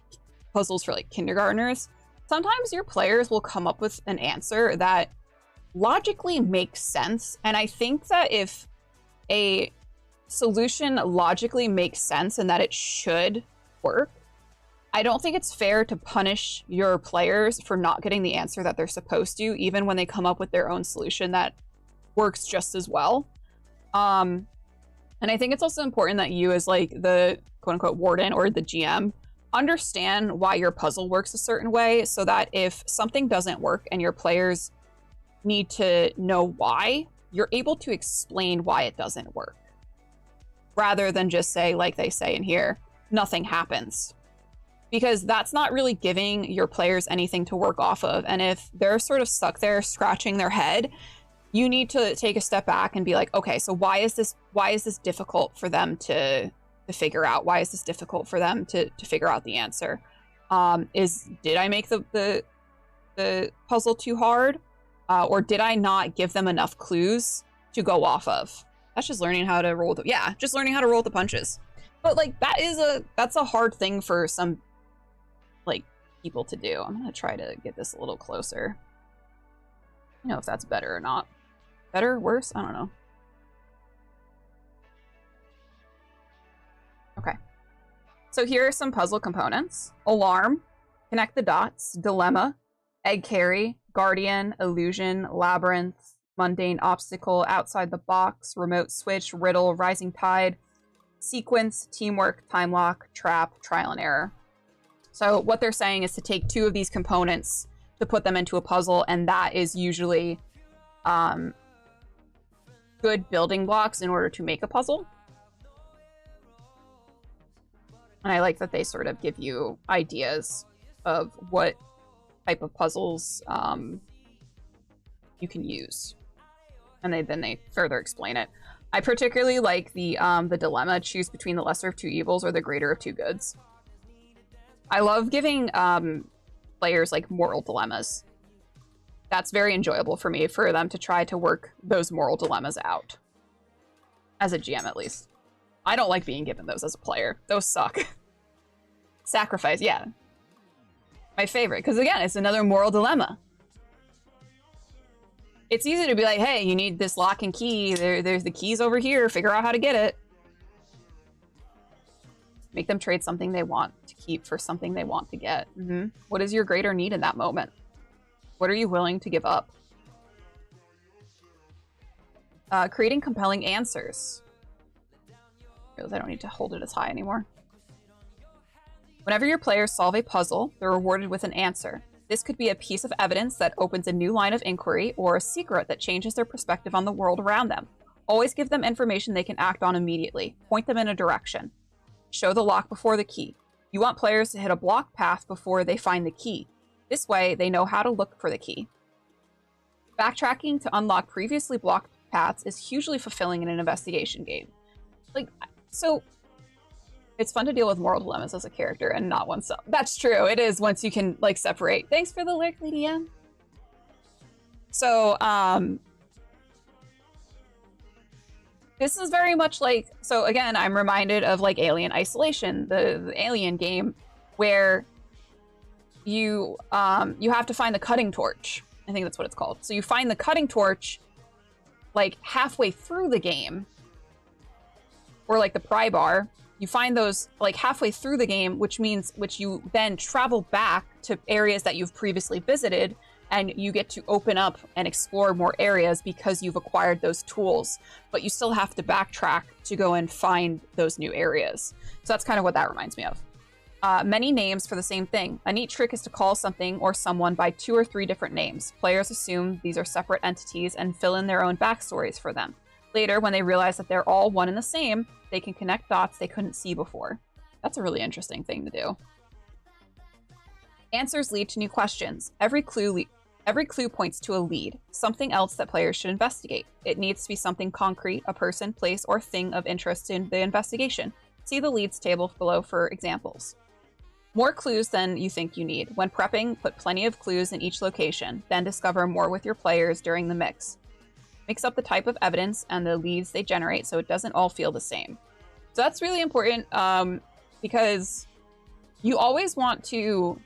Speaker 1: puzzles for like kindergartners, sometimes your players will come up with an answer that logically makes sense. And I think that if a solution logically makes sense and that it should work, I don't think it's fair to punish your players for not getting the answer that they're supposed to, even when they come up with their own solution that works just as well. And I think it's also important that you, as like the quote-unquote warden or the GM, understand why your puzzle works a certain way, so that if something doesn't work and your players need to know why, you're able to explain why it doesn't work. Rather than just say, like they say in here, nothing happens. Because that's not really giving your players anything to work off of. And if they're sort of stuck there scratching their head, you need to take a step back and be like, okay, so why is this difficult for them to figure out? Why is this difficult for them to figure out the answer? Did I make the puzzle too hard? Or did I not give them enough clues to go off of? That's just learning how to roll just learning how to roll the punches. But like that's a hard thing for some like people to do. I'm gonna try to get this a little closer. You know if that's better or not. Better, worse? I don't know. Okay. So here are some puzzle components. Alarm, connect the dots, dilemma, egg carry, guardian, illusion, labyrinth, mundane obstacle, outside the box, remote switch, riddle, rising tide, sequence, teamwork, time lock, trap, trial and error. So what they're saying is to take 2 of these components to put them into a puzzle, and that is usually good building blocks in order to make a puzzle. And I like that they sort of give you ideas of what type of puzzles you can use. And then they further explain it. I particularly like the dilemma, choose between the lesser of 2 evils or the greater of 2 goods. I love giving players like moral dilemmas. That's very enjoyable for me, for them to try to work those moral dilemmas out. As a GM, at least. I don't like being given those as a player. Those suck. Sacrifice, yeah. My favorite, because again, it's another moral dilemma. It's easy to be like, hey, you need this lock and key. There's the keys over here. Figure out how to get it. Make them trade something they want to keep for something they want to get. What is your greater need in that moment? What are you willing to give up? Creating compelling answers. I realize I don't need to hold it as high anymore. Whenever your players solve a puzzle, they're rewarded with an answer. This could be a piece of evidence that opens a new line of inquiry, or a secret that changes their perspective on the world around them. Always give them information they can act on immediately. Point them in a direction. Show the lock before the key. You want players to hit a block path before they find the key. This way, they know how to look for the key. Backtracking to unlock previously blocked paths is hugely fulfilling in an investigation game. Like, so it's fun to deal with moral dilemmas as a character and not oneself. That's true. It is once you can like separate. Thanks for the lurk, Lady M. So, this is very much like, so again, I'm reminded of like Alien Isolation, the Alien game, where you have to find the cutting torch. I think that's what it's called. So you find the cutting torch like halfway through the game, or like the pry bar. You find those like halfway through the game, which you then travel back to areas that you've previously visited, and you get to open up and explore more areas because you've acquired those tools, but you still have to backtrack to go and find those new areas. So that's kind of what that reminds me of. Many names for the same thing. A neat trick is to call something or someone by 2 or 3 different names. Players assume these are separate entities and fill in their own backstories for them. Later, when they realize that they're all one and the same, they can connect dots they couldn't see before. That's a really interesting thing to do. Answers lead to new questions. Every clue points to a lead, something else that players should investigate. It needs to be something concrete, a person, place, or thing of interest in the investigation. See the leads table below for examples. More clues than you think you need. When prepping, put plenty of clues in each location, then discover more with your players during the mix. Mix up the type of evidence and the leads they generate so it doesn't all feel the same. So that's really important, because you always want to,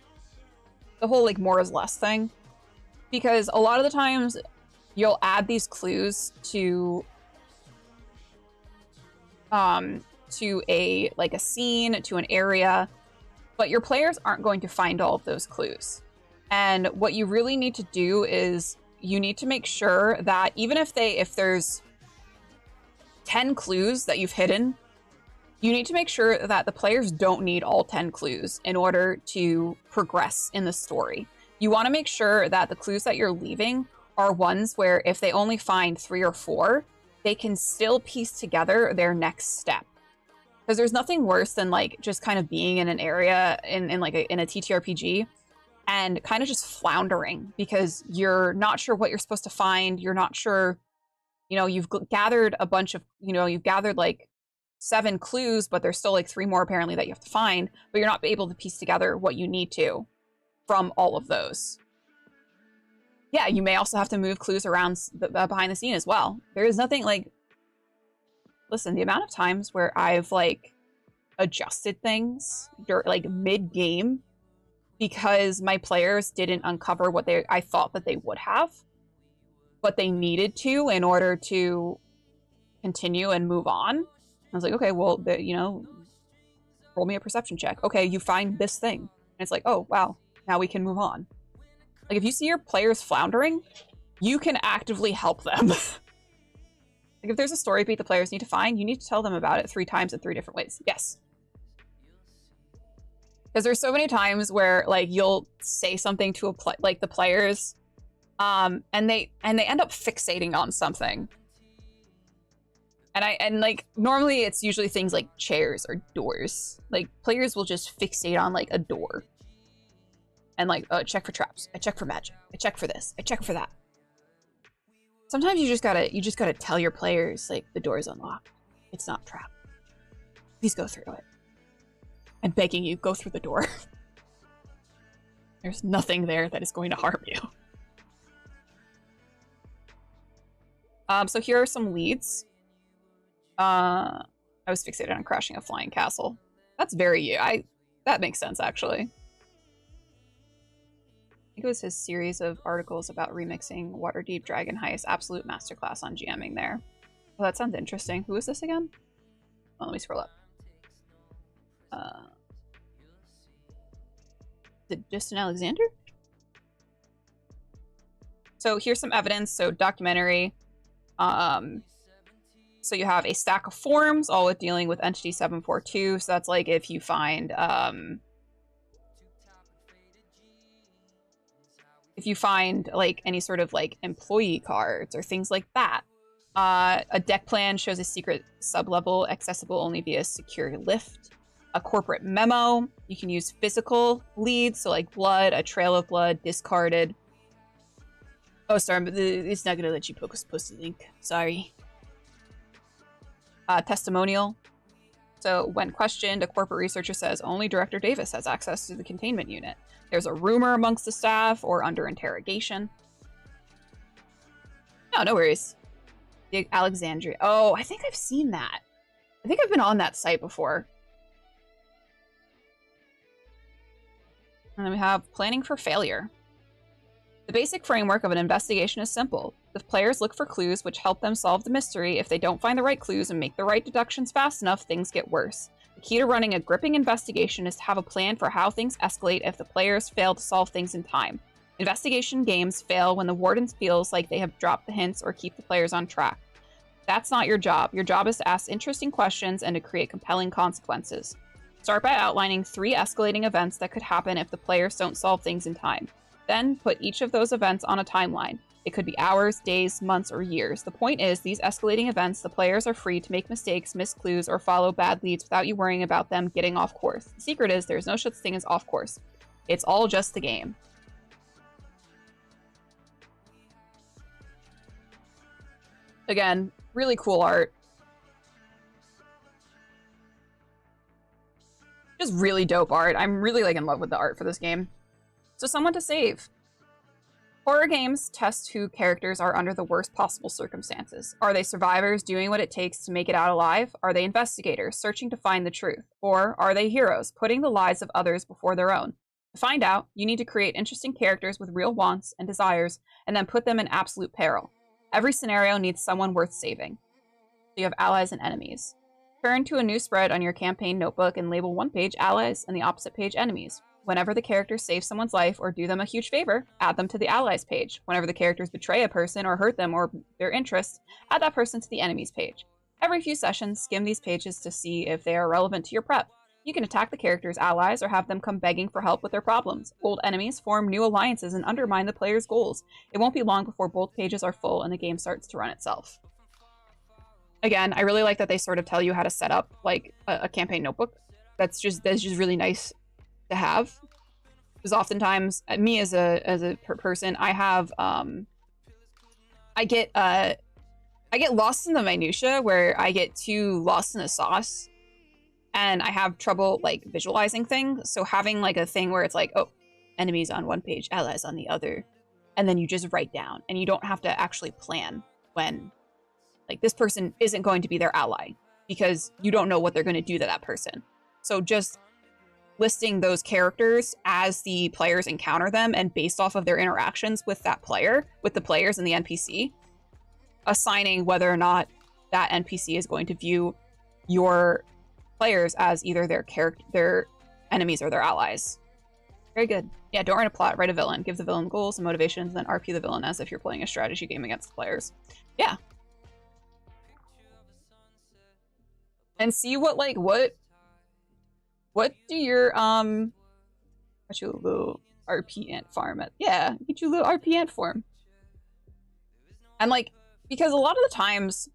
Speaker 1: the whole like more is less thing, because a lot of the times you'll add these clues to a scene, to an area, but your players aren't going to find all of those clues. And what you really need to do is you need to make sure that even if there's 10 clues that you've hidden, you need to make sure that the players don't need all 10 clues in order to progress in the story. You want to make sure that the clues that you're leaving are ones where if they only find 3 or 4, they can still piece together their next step. Because there's nothing worse than like just kind of being in an area in a TTRPG and kind of just floundering because you're not sure what you're supposed to find. You're not sure, you've gathered a bunch of, you've gathered like 7 clues, but there's still like 3 more apparently that you have to find, but you're not able to piece together what you need to from all of those. Yeah, you may also have to move clues around behind the scene as well. There is nothing like, listen, the amount of times where I've like adjusted things like mid-game because my players didn't uncover what I thought that they would have, but they needed to in order to continue and move on. I was like, okay, well, roll me a perception check. Okay, you find this thing. And it's like, oh, wow, now we can move on. Like, if you see your players floundering, you can actively help them. Like, if there's a story beat the players need to find, you need to tell them about it 3 times in 3 different ways. Yes. Because there's so many times where, like, you'll say something to the players, and they end up fixating on something. And like, normally it's usually things like chairs or doors. Like, players will just fixate on, like, a door. And like, oh, I check for traps. I check for magic. I check for this. I check for that. Sometimes you just gotta tell your players, like, the door is unlocked. It's not trapped. Please go through it. I'm begging you, go through the door. There's nothing there that is going to harm you. So here are some leads. I was fixated on crashing a flying castle. That's very you. That makes sense, actually. I think it was his series of articles about remixing Waterdeep Dragon Heist Absolute Masterclass on GMing there. Oh, that sounds interesting. Who is this again? Oh, let me scroll up. Is it Justin Alexander? So here's some evidence. So documentary. So you have a stack of forms, all with dealing with Entity 742. So that's like if you find like any sort of like employee cards or things like that. A deck plan shows a secret sublevel accessible only via secure lift. A corporate memo. You can use physical leads, so like blood, a trail of blood, discarded. Oh, sorry, but it's not gonna let you post a link. Sorry. Testimonial. So when questioned, a corporate researcher says only Director Davis has access to the containment unit. There's a rumor amongst the staff or under interrogation. No worries. The Alexandria. Oh, I think I've seen that. I think I've been on that site before. And then we have planning for failure. The basic framework of an investigation is simple. The players look for clues which help them solve the mystery. If they don't find the right clues and make the right deductions fast enough, things get worse. The key to running a gripping investigation is to have a plan for how things escalate if the players fail to solve things in time. Investigation games fail when the warden feels like they have dropped the hints or keep the players on track. That's not your job. Your job is to ask interesting questions and to create compelling consequences. Start by outlining 3 escalating events that could happen if the players don't solve things in time. Then put each of those events on a timeline. It could be hours, days, months, or years. The point is, these escalating events, the players are free to make mistakes, miss clues, or follow bad leads without you worrying about them getting off course. The secret is there's no such thing as off course. It's all just the game. Again, really cool art. Just really dope art. I'm really like in love with the art for this game. So someone to save. Horror games test who characters are under the worst possible circumstances. Are they survivors doing what it takes to make it out alive? Are they investigators searching to find the truth? Or are they heroes putting the lives of others before their own? To find out, you need to create interesting characters with real wants and desires and then put them in absolute peril. Every scenario needs someone worth saving. So you have allies and enemies. Turn to a new spread on your campaign notebook and label one page allies and the opposite page enemies. Whenever the characters save someone's life or do them a huge favor, add them to the allies page. Whenever the characters betray a person or hurt them or their interests, add that person to the enemies page. Every few sessions, skim these pages to see if they are relevant to your prep. You can attack the character's allies or have them come begging for help with their problems. Old enemies form new alliances and undermine the player's goals. It won't be long before both pages are full and the game starts to run itself. Again, I really like that they sort of tell you how to set up like a campaign notebook. That's just really nice to have. Because oftentimes, me as a person, I have I get lost in the minutia where I get too lost in the sauce, and I have trouble like visualizing things. So having like a thing where it's like, oh, enemies on one page, allies on the other, and then you just write down, and you don't have to actually plan when like this person isn't going to be their ally because you don't know what they're going to do to that person. So just listing those characters as the players encounter them and based off of their interactions with that player, with the players and the NPC, assigning whether or not that NPC is going to view your players as either their enemies or their allies. Very good. Yeah, don't write a plot, write a villain. Give the villain goals and motivations, and then RP the villain as if you're playing a strategy game against the players. Yeah. And see what do your get you a little RP ant farm at, yeah, get you a little RP ant farm. And like, because a lot of the times,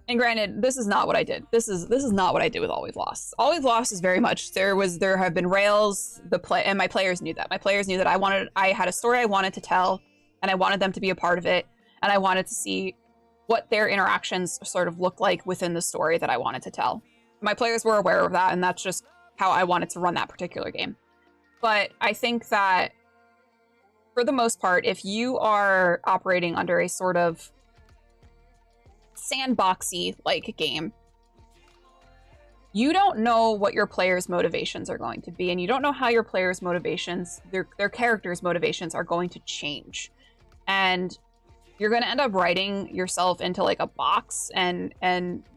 Speaker 1: and granted, this is not what I did. This is not what I did with All We've Lost. All We've Lost is very much there have been rails, and my players knew that. My players knew that I had a story I wanted to tell, and I wanted them to be a part of it, and I wanted to see what their interactions sort of looked like within the story that I wanted to tell. My players were aware of that, and that's just how I wanted to run that particular game. But I think that for the most part, if you are operating under a sort of sandboxy like game, you don't know what your players' motivations are going to be, and you don't know how your players' motivations, their characters' motivations are going to change. And you're going to end up writing yourself into like a box and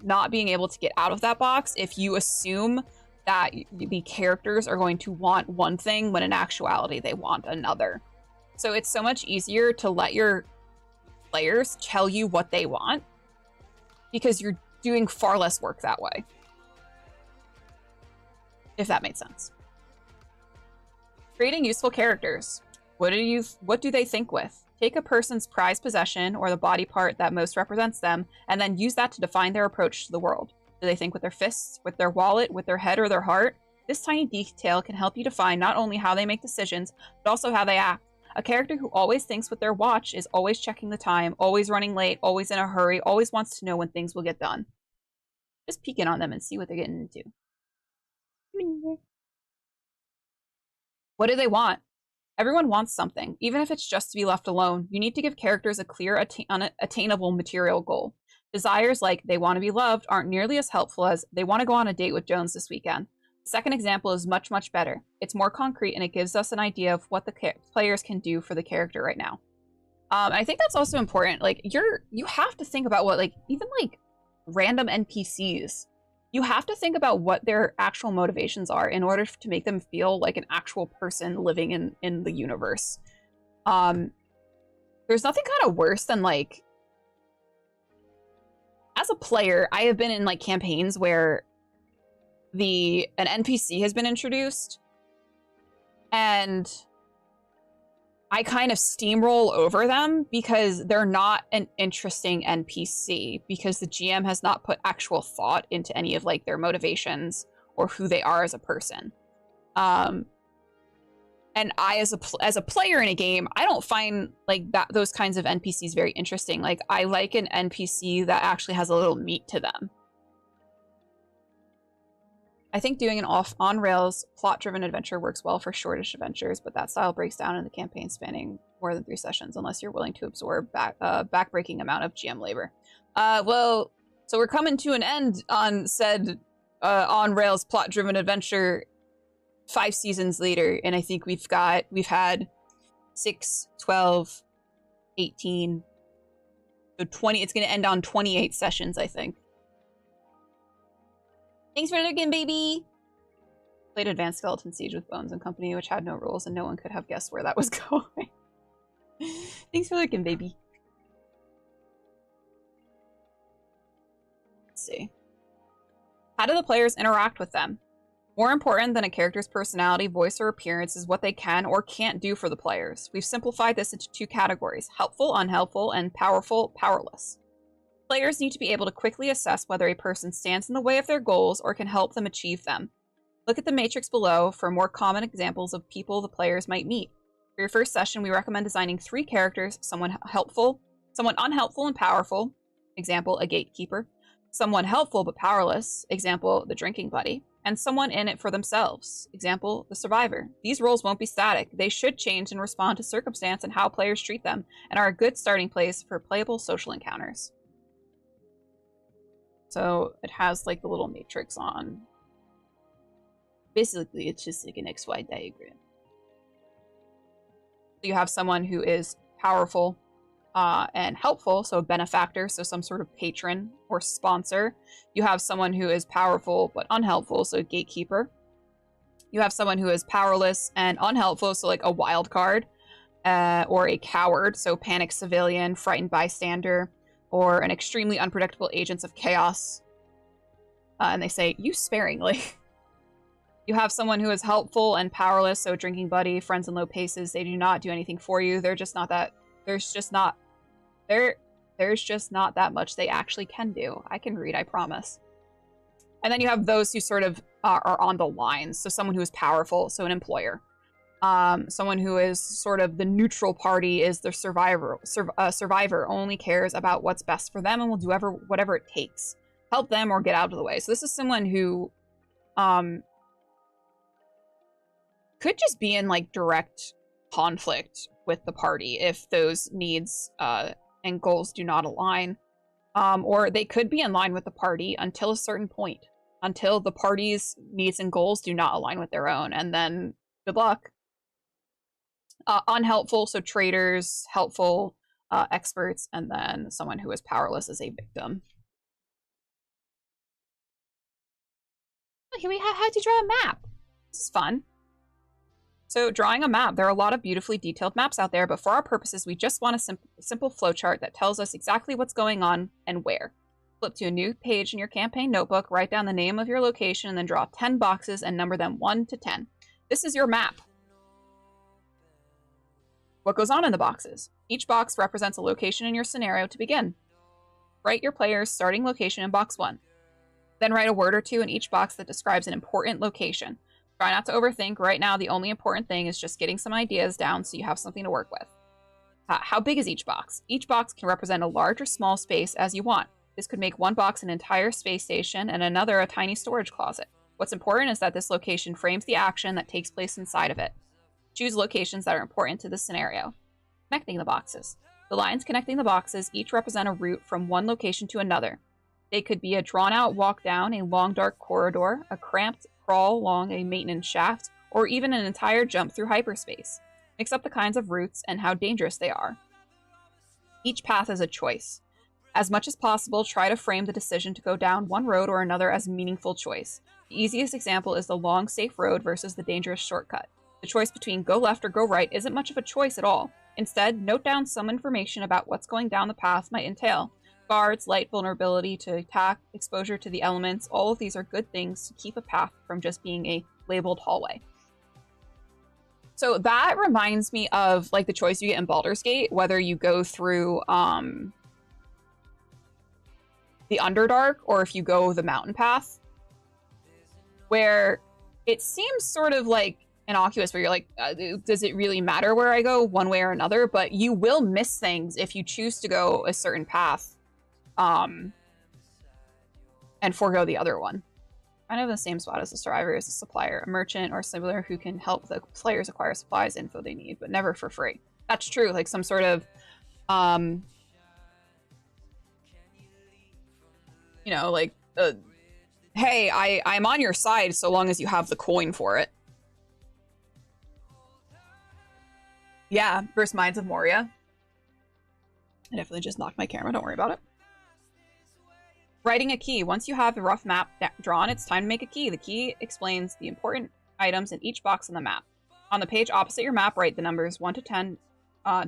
Speaker 1: not being able to get out of that box if you assume that the characters are going to want one thing when in actuality they want another. So it's so much easier to let your players tell you what they want because you're doing far less work that way. If that made sense. Creating useful characters. What do they think with? Take a person's prized possession or the body part that most represents them, and then use that to define their approach to the world. Do they think with their fists, with their wallet, with their head, or their heart? This tiny detail can help you define not only how they make decisions, but also how they act. A character who always thinks with their watch is always checking the time, always running late, always in a hurry, always wants to know when things will get done. Just peek in on them and see what they're getting into. What do they want? Everyone wants something, even if it's just to be left alone. You need to give characters a clear, attainable material goal. Desires like they want to be loved aren't nearly as helpful as they want to go on a date with Jones this weekend. The second example is much, much better. It's more concrete and it gives us an idea of what the players can do for the character right now. I think that's also important. Like you have to think about what even random NPCs. You have to think about what their actual motivations are in order to make them feel like an actual person living in the universe. There's nothing kind of worse than as a player, I have been in campaigns where an NPC has been introduced and I kind of steamroll over them because they're not an interesting NPC, because the GM has not put actual thought into any of their motivations or who they are as a person. And I, as a player in a game, I don't find those kinds of NPCs very interesting. I like an NPC that actually has a little meat to them. I think doing an on-rails, plot-driven adventure works well for shortish adventures, but that style breaks down in the campaign spanning more than 3 sessions unless you're willing to absorb backbreaking amount of GM labor. Well, so we're coming to an end on said on-rails, plot-driven adventure 5 seasons later, and I think we've had 6, 12, 18, so 20. It's going to end on 28 sessions, I think. Thanks for looking, baby! Played Advanced Skeleton Siege with Bones and Company, which had no rules, and no one could have guessed where that was going. Thanks for looking, baby. Let's see. How do the players interact with them? More important than a character's personality, voice, or appearance is what they can or can't do for the players. We've simplified this into 2 categories: helpful, unhelpful, and powerful, powerless. Players need to be able to quickly assess whether a person stands in the way of their goals or can help them achieve them. Look at the matrix below for more common examples of people the players might meet. For your first session, we recommend designing 3 characters: someone helpful, someone unhelpful and powerful, example, a gatekeeper, someone helpful but powerless, example, the drinking buddy, and someone in it for themselves, example, the survivor. These roles won't be static. They should change and respond to circumstance and how players treat them, and are a good starting place for playable social encounters. So it has like the little matrix on. Basically, it's just like an XY diagram. You have someone who is powerful and helpful, so a benefactor, so some sort of patron or sponsor. You have someone who is powerful but unhelpful, so a gatekeeper. You have someone who is powerless and unhelpful, so like a wild card, or a coward, so panicked civilian, frightened bystander, or an extremely unpredictable agents of chaos. And they say, use sparingly. You have someone who is helpful and powerless, so drinking buddy, friends in low paces. They do not do anything for you. They're just not that. There's just not that much they actually can do. I can read, I promise. And then you have those who sort of are on the lines. So someone who is powerful, so an employer. Someone who is sort of the neutral party is the survivor. Survivor only cares about what's best for them and will do whatever it takes. Help them or get out of the way. So this is someone who could just be in like direct conflict with the party if those needs and goals do not align. Or they could be in line with the party until a certain point, until the party's needs and goals do not align with their own, and then good luck. Unhelpful, so traitors, helpful, experts, and then someone who is powerless as a victim. Here we have how to draw a map. This is fun. So drawing a map, there are a lot of beautifully detailed maps out there, but for our purposes, we just want a simple flowchart that tells us exactly what's going on and where. Flip to a new page in your campaign notebook, write down the name of your location, and then draw 10 boxes and number them 1 to 10. This is your map. What goes on in the boxes? Each box represents a location in your scenario to begin. Write your player's starting location in box 1. Then write a word or 2 in each box that describes an important location. Try not to overthink. Right now, the only important thing is just getting some ideas down so you have something to work with. How big is each box? Each box can represent a large or small space as you want. This could make one box an entire space station and another a tiny storage closet. What's important is that this location frames the action that takes place inside of it. Choose locations that are important to the scenario. Connecting the boxes. The lines connecting the boxes each represent a route from one location to another. They could be a drawn-out walk down a long, dark corridor, a cramped crawl along a maintenance shaft, or even an entire jump through hyperspace. Mix up the kinds of routes and how dangerous they are. Each path is a choice. As much as possible, try to frame the decision to go down one road or another as a meaningful choice. The easiest example is the long, safe road versus the dangerous shortcut. The choice between go left or go right isn't much of a choice at all. Instead, note down some information about what's going down the path might entail. Guards, light vulnerability to attack, exposure to the elements, all of these are good things to keep a path from just being a labeled hallway. So that reminds me of like the choice you get in Baldur's Gate, whether you go through the Underdark or if you go the mountain path, where it seems sort of like innocuous, where you're like, does it really matter where I go one way or another? But you will miss things if you choose to go a certain path and forego the other one. Kind of in the same spot as the survivor is a supplier, a merchant or similar who can help the players acquire supplies, info they need, but never for free. That's true, like some sort of, you know, like, hey, I'm on your side so long as you have the coin for it. Yeah, versus Mines of Moria. I definitely just knocked my camera, don't worry about it. Writing a key. Once you have the rough map drawn, it's time to make a key. The key explains the important items in each box on the map. On the page opposite your map, write the numbers 1 to 10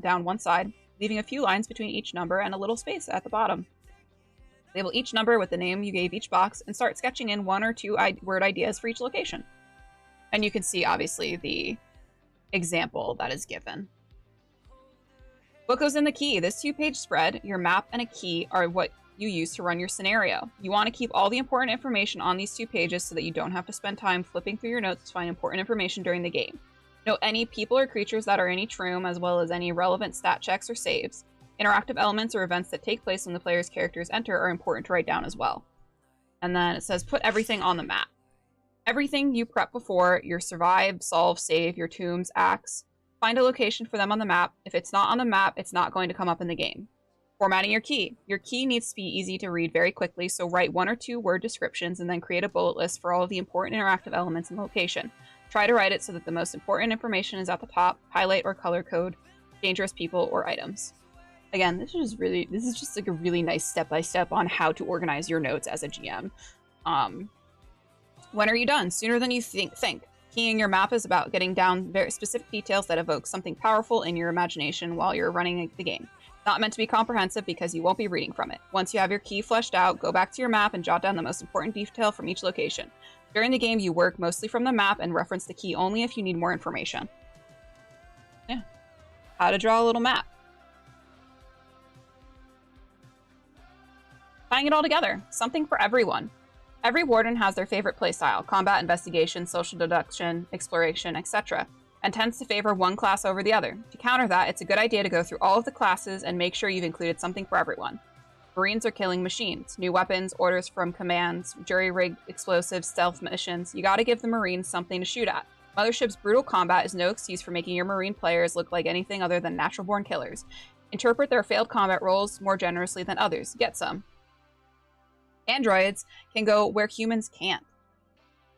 Speaker 1: down one side, leaving a few lines between each number and a little space at the bottom. Label each number with the name you gave each box and start sketching in 1 or 2 word ideas for each location. And you can see, obviously, the example that is given. What goes in the key? This 2-page spread, your map, and a key are what you use to run your scenario. You want to keep all the important information on these 2 pages so that you don't have to spend time flipping through your notes to find important information during the game. Note any people or creatures that are in each room, as well as any relevant stat checks or saves. Interactive elements or events that take place when the player's characters enter are important to write down as well. And then it says put everything on the map. Everything you prep before, your survive, solve, save, your tombs, acts, find a location for them on the map. If it's not on the map, it's not going to come up in the game. Formatting your key. Your key needs to be easy to read very quickly, so write 1 or 2 word descriptions and then create a bullet list for all of the important interactive elements in the location. Try to write it so that the most important information is at the top, highlight or color code dangerous people or items. Again, this is just like a really nice step-by-step on how to organize your notes as a GM. When are you done? Sooner than you think. Keying your map is about getting down very specific details that evoke something powerful in your imagination while you're running the game. Not meant to be comprehensive because you won't be reading from it. Once you have your key fleshed out, go back to your map and jot down the most important detail from each location. During the game, you work mostly from the map and reference the key only if you need more information. Yeah. How to draw a little map. Tying it all together. Something for everyone. Every warden has their favorite playstyle: combat, investigation, social deduction, exploration, etc., and tends to favor one class over the other. To counter that, it's a good idea to go through all of the classes and make sure you've included something for everyone. Marines are killing machines, new weapons, orders from commands, jury-rigged explosives, stealth missions. You gotta give the Marines something to shoot at. Mothership's brutal combat is no excuse for making your Marine players look like anything other than natural-born killers. Interpret their failed combat roles more generously than others. Get some. Androids can go where humans can't.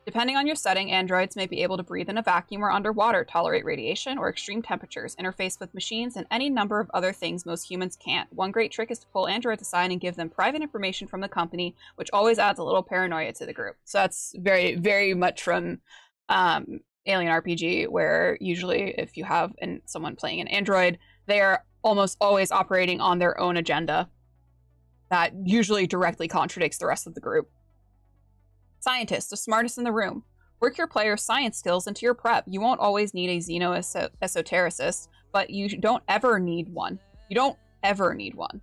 Speaker 1: Depending on your setting, androids may be able to breathe in a vacuum or underwater, tolerate radiation or extreme temperatures, interface with machines, and any number of other things most humans can't. One great trick is to pull androids aside and give them private information from the company, which always adds a little paranoia to the group. So that's very, very much from Alien RPG, where usually if you have someone playing an android, they are almost always operating on their own agenda that usually directly contradicts the rest of the group. Scientist, the smartest in the room. Work your player's science skills into your prep. You won't always need a xeno-esotericist, but you don't ever need one. You don't ever need one.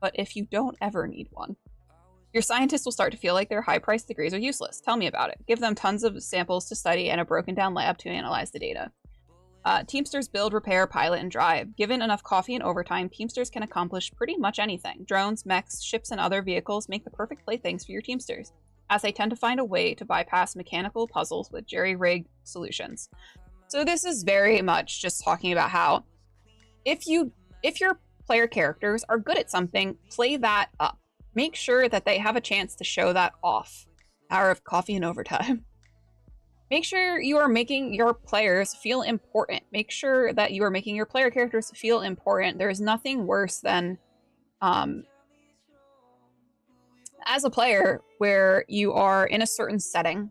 Speaker 1: But if you don't ever need one, your scientists will start to feel like their high-priced degrees are useless. Tell me about it. Give them tons of samples to study and a broken-down lab to analyze the data. Teamsters build, repair, pilot, and drive. Given enough coffee and overtime, Teamsters can accomplish pretty much anything. Drones, mechs, ships, and other vehicles make the perfect playthings for your Teamsters, as they tend to find a way to bypass mechanical puzzles with jerry-rigged solutions. So this is very much just talking about how if your player characters are good at something, play that up. Make sure that they have a chance to show that off. Power of coffee and overtime. Make sure you are making your players feel important. Make sure that you are making your player characters feel important. There is nothing worse than as a player where you are in a certain setting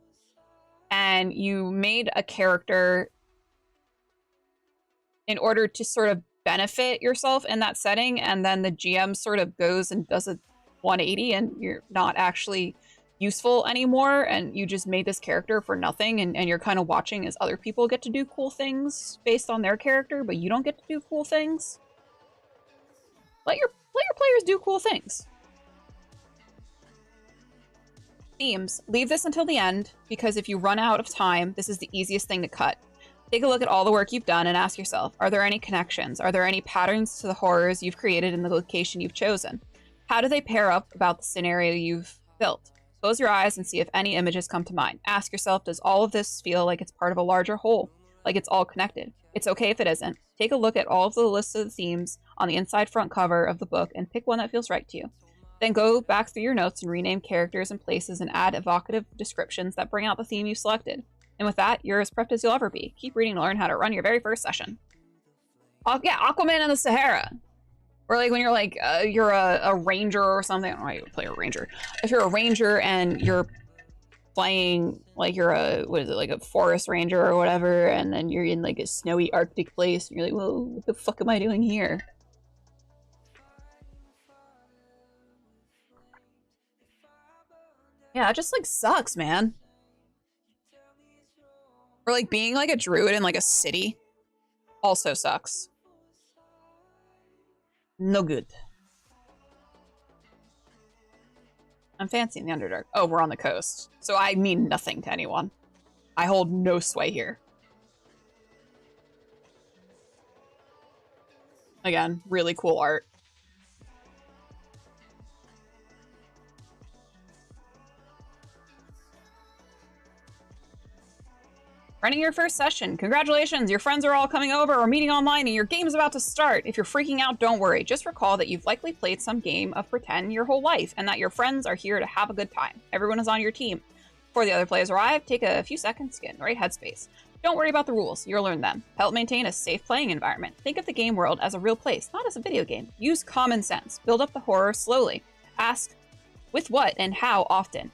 Speaker 1: and you made a character in order to sort of benefit yourself in that setting, and then the GM sort of goes and does a 180 and you're not actually useful anymore, and you just made this character for nothing, and you're kind of watching as other people get to do cool things based on their character, but you don't get to do cool things. Let your players do cool things. Themes. Leave this until the end, because if you run out of time, this is the easiest thing to cut. Take a look at all the work you've done and ask yourself, are there any connections? Are there any patterns to the horrors you've created in the location you've chosen? How do they pair up about the scenario you've built? Close your eyes and see if any images come to mind. Ask yourself, does all of this feel like it's part of a larger whole? Like it's all connected? It's okay if it isn't. Take a look at all of the lists of themes on the inside front cover of the book and pick one that feels right to you. Then go back through your notes and rename characters and places and add evocative descriptions that bring out the theme you selected. And with that, you're as prepped as you'll ever be. Keep reading to learn how to run your very first session. Yeah, Aquaman in the Sahara. Or like when you're like, you're a ranger or something. I don't know why you would play a ranger. If you're a ranger and you're playing, like you're like a forest ranger or whatever, and then you're in like a snowy Arctic place, and you're like, whoa, what the fuck am I doing here? Yeah, it just like sucks, man. Or like being like a druid in like a city also sucks. No good. I'm fancying the Underdark. Oh, we're on the coast. So I mean nothing to anyone. I hold no sway here. Again, really cool art. Running your first session. Congratulations, your friends are all coming over or meeting online and your game's about to start. If you're freaking out, don't worry. Just recall that you've likely played some game of pretend your whole life and that your friends are here to have a good time. Everyone is on your team. Before the other players arrive, take a few seconds to get in the right headspace. Don't worry about the rules, you'll learn them. Help maintain a safe playing environment. Think of the game world as a real place, not as a video game. Use common sense. Build up the horror slowly. Ask with what and how often.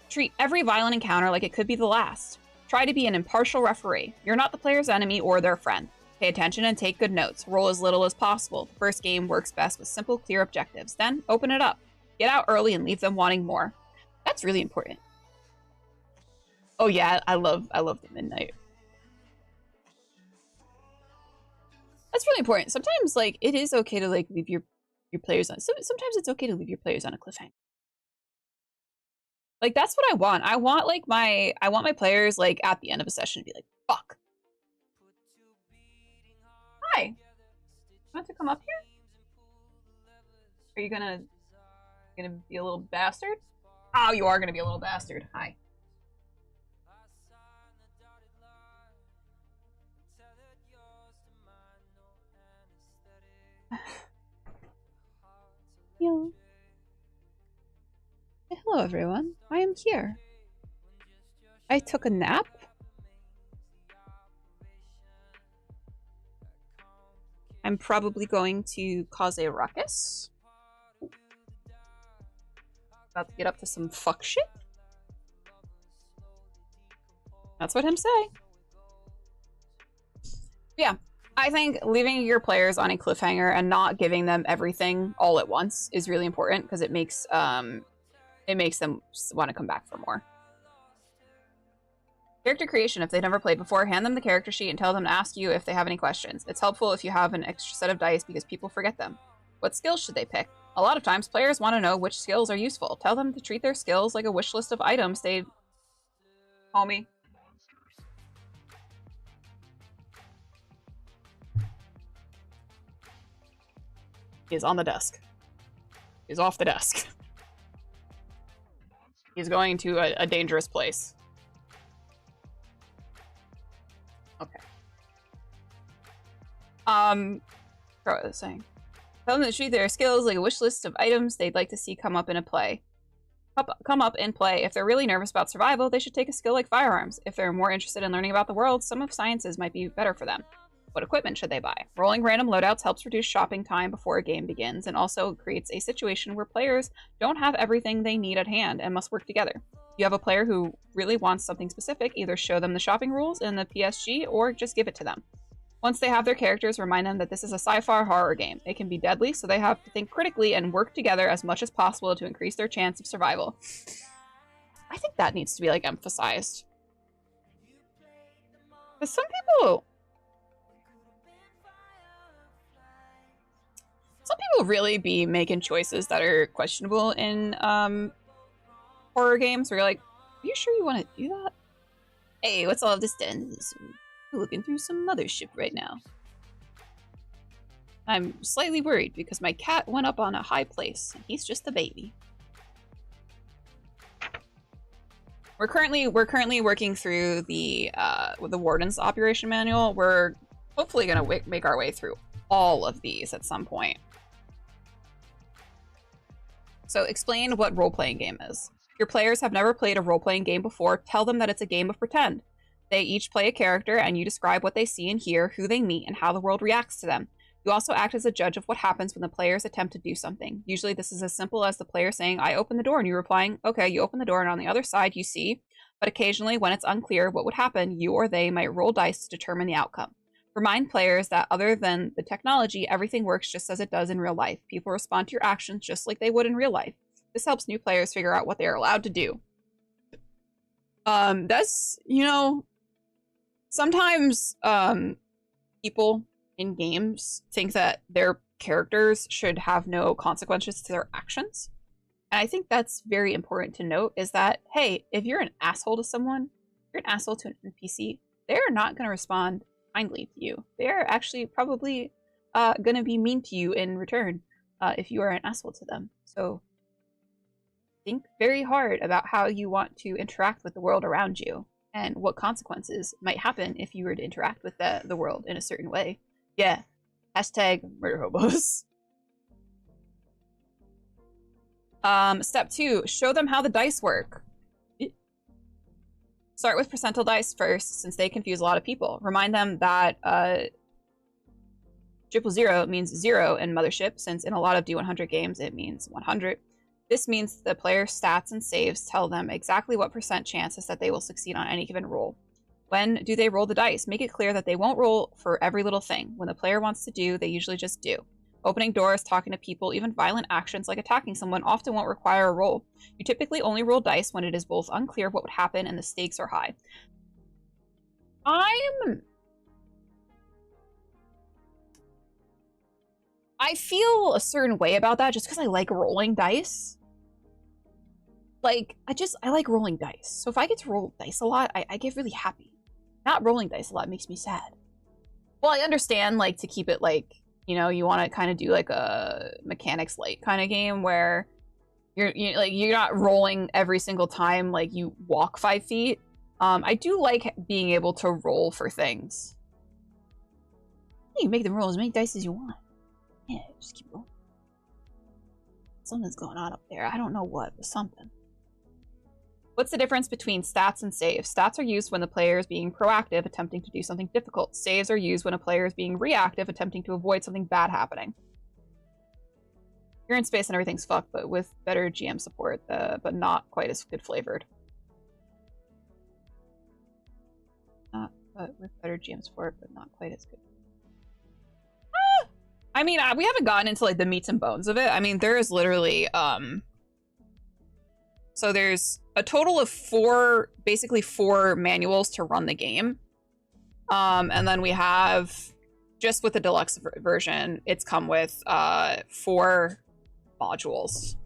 Speaker 1: Treat every violent encounter like it could be the last. Try to be an impartial referee. You're not the player's enemy or their friend. Pay attention and take good notes. Roll as little as possible. The first game works best with simple, clear objectives. Then, open it up. Get out early and leave them wanting more. That's really important. Oh yeah, I love the midnight. That's really important. Sometimes, like, it is okay to, like, leave your players on... Sometimes it's okay to leave your players on a cliffhanger. Like, that's what I want. I want, like, I want my players, like, at the end of a session to be like, fuck. Hi. You want to come up here? Are you gonna be a little bastard? Oh, you are gonna be a little bastard. Hi. Yeah. Hello, everyone. I am here. I took a nap. I'm probably going to cause a ruckus. About to get up to some fuck shit. That's what him say. Yeah, I think leaving your players on a cliffhanger and not giving them everything all at once is really important because it makes them want to come back for more. Character creation. If they've never played before, hand them the character sheet and tell them to ask you if they have any questions. It's helpful if you have an extra set of dice because people forget them. What skills should they pick? A lot of times, players want to know which skills are useful. Tell them to treat their skills like a wish list of items they'd... Homie. He's on the desk. He's off the desk. He's going to a dangerous place. Okay. What was I saying? Tell them to treat their skills like a wish list of items they'd like to see come up in a play. Come up and play. If they're really nervous about survival, they should take a skill like firearms. If they're more interested in learning about the world, some of sciences might be better for them. What equipment should they buy? Rolling random loadouts helps reduce shopping time before a game begins and also creates a situation where players don't have everything they need at hand and must work together. If you have a player who really wants something specific, either show them the shopping rules in the PSG or just give it to them. Once they have their characters, remind them that this is a sci-fi horror game. It can be deadly, so they have to think critically and work together as much as possible to increase their chance of survival. I think that needs to be, like, emphasized. Because some people really be making choices that are questionable in horror games where you're like, are you sure you want to do that? Hey, what's all of this then? Looking through some Mothership right now. I'm slightly worried because my cat went up on a high place and he's just a baby. We're currently working through the with the Warden's operation manual. We're hopefully gonna make our way through all of these at some point. So explain what role-playing game is. If your players have never played a role-playing game before, tell them that it's a game of pretend. They each play a character, and you describe what they see and hear, who they meet, and how the world reacts to them. You also act as a judge of what happens when the players attempt to do something. Usually this is as simple as the player saying, I open the door, and you replying, okay, you open the door, and on the other side you see. But occasionally, when it's unclear what would happen, you or they might roll dice to determine the outcome. Remind players that other than the technology, everything works just as it does in real life. People respond to your actions just like they would in real life. This helps new players figure out what they are allowed to do. That's, you know, sometimes people in games think that their characters should have no consequences to their actions. And I think that's very important to note, is that, hey, if you're an asshole to someone, you're an asshole to an NPC, they're not going to respond kindly to you. They're actually probably going to be mean to you in return if you are an asshole to them. So think very hard about how you want to interact with the world around you and what consequences might happen if you were to interact with the world in a certain way. Yeah. Hashtag murder hobos. Step 2, show them how the dice work. Start with percentile dice first, since they confuse a lot of people. Remind them that 000 means 0 in Mothership, since in a lot of D100 games it means 100. This means the player's stats and saves tell them exactly what % chances that they will succeed on any given roll. When do they roll the dice? Make it clear that they won't roll for every little thing. When the player wants to do, they usually just do. Opening doors, talking to people, even violent actions like attacking someone often won't require a roll. You typically only roll dice when it is both unclear what would happen and the stakes are high. I feel a certain way about that just because I like rolling dice. Like, I like rolling dice. So if I get to roll dice a lot, I get really happy. Not rolling dice a lot makes me sad. Well, I understand, like, to keep it, like, you know, you want to kind of do, like, a mechanics light kind of game where you're not rolling every single time, like, you walk 5 feet. I do like being able to roll for things. You can make them roll as many dice as you want. Yeah, just keep rolling. Something's going on up there. I don't know what, but something. What's the difference between stats and saves? Stats are used when the player is being proactive, attempting to do something difficult. Saves are used when a player is being reactive, attempting to avoid something bad happening. You're in space and everything's fucked, but with better GM support, but not quite as good flavored. But with better GM support, but not quite as good. I mean, we haven't gotten into, like, the meats and bones of it. I mean, there is literally, so there's a total of 4 manuals to run the game. And then we have, just with the deluxe version, it's come with 4 modules.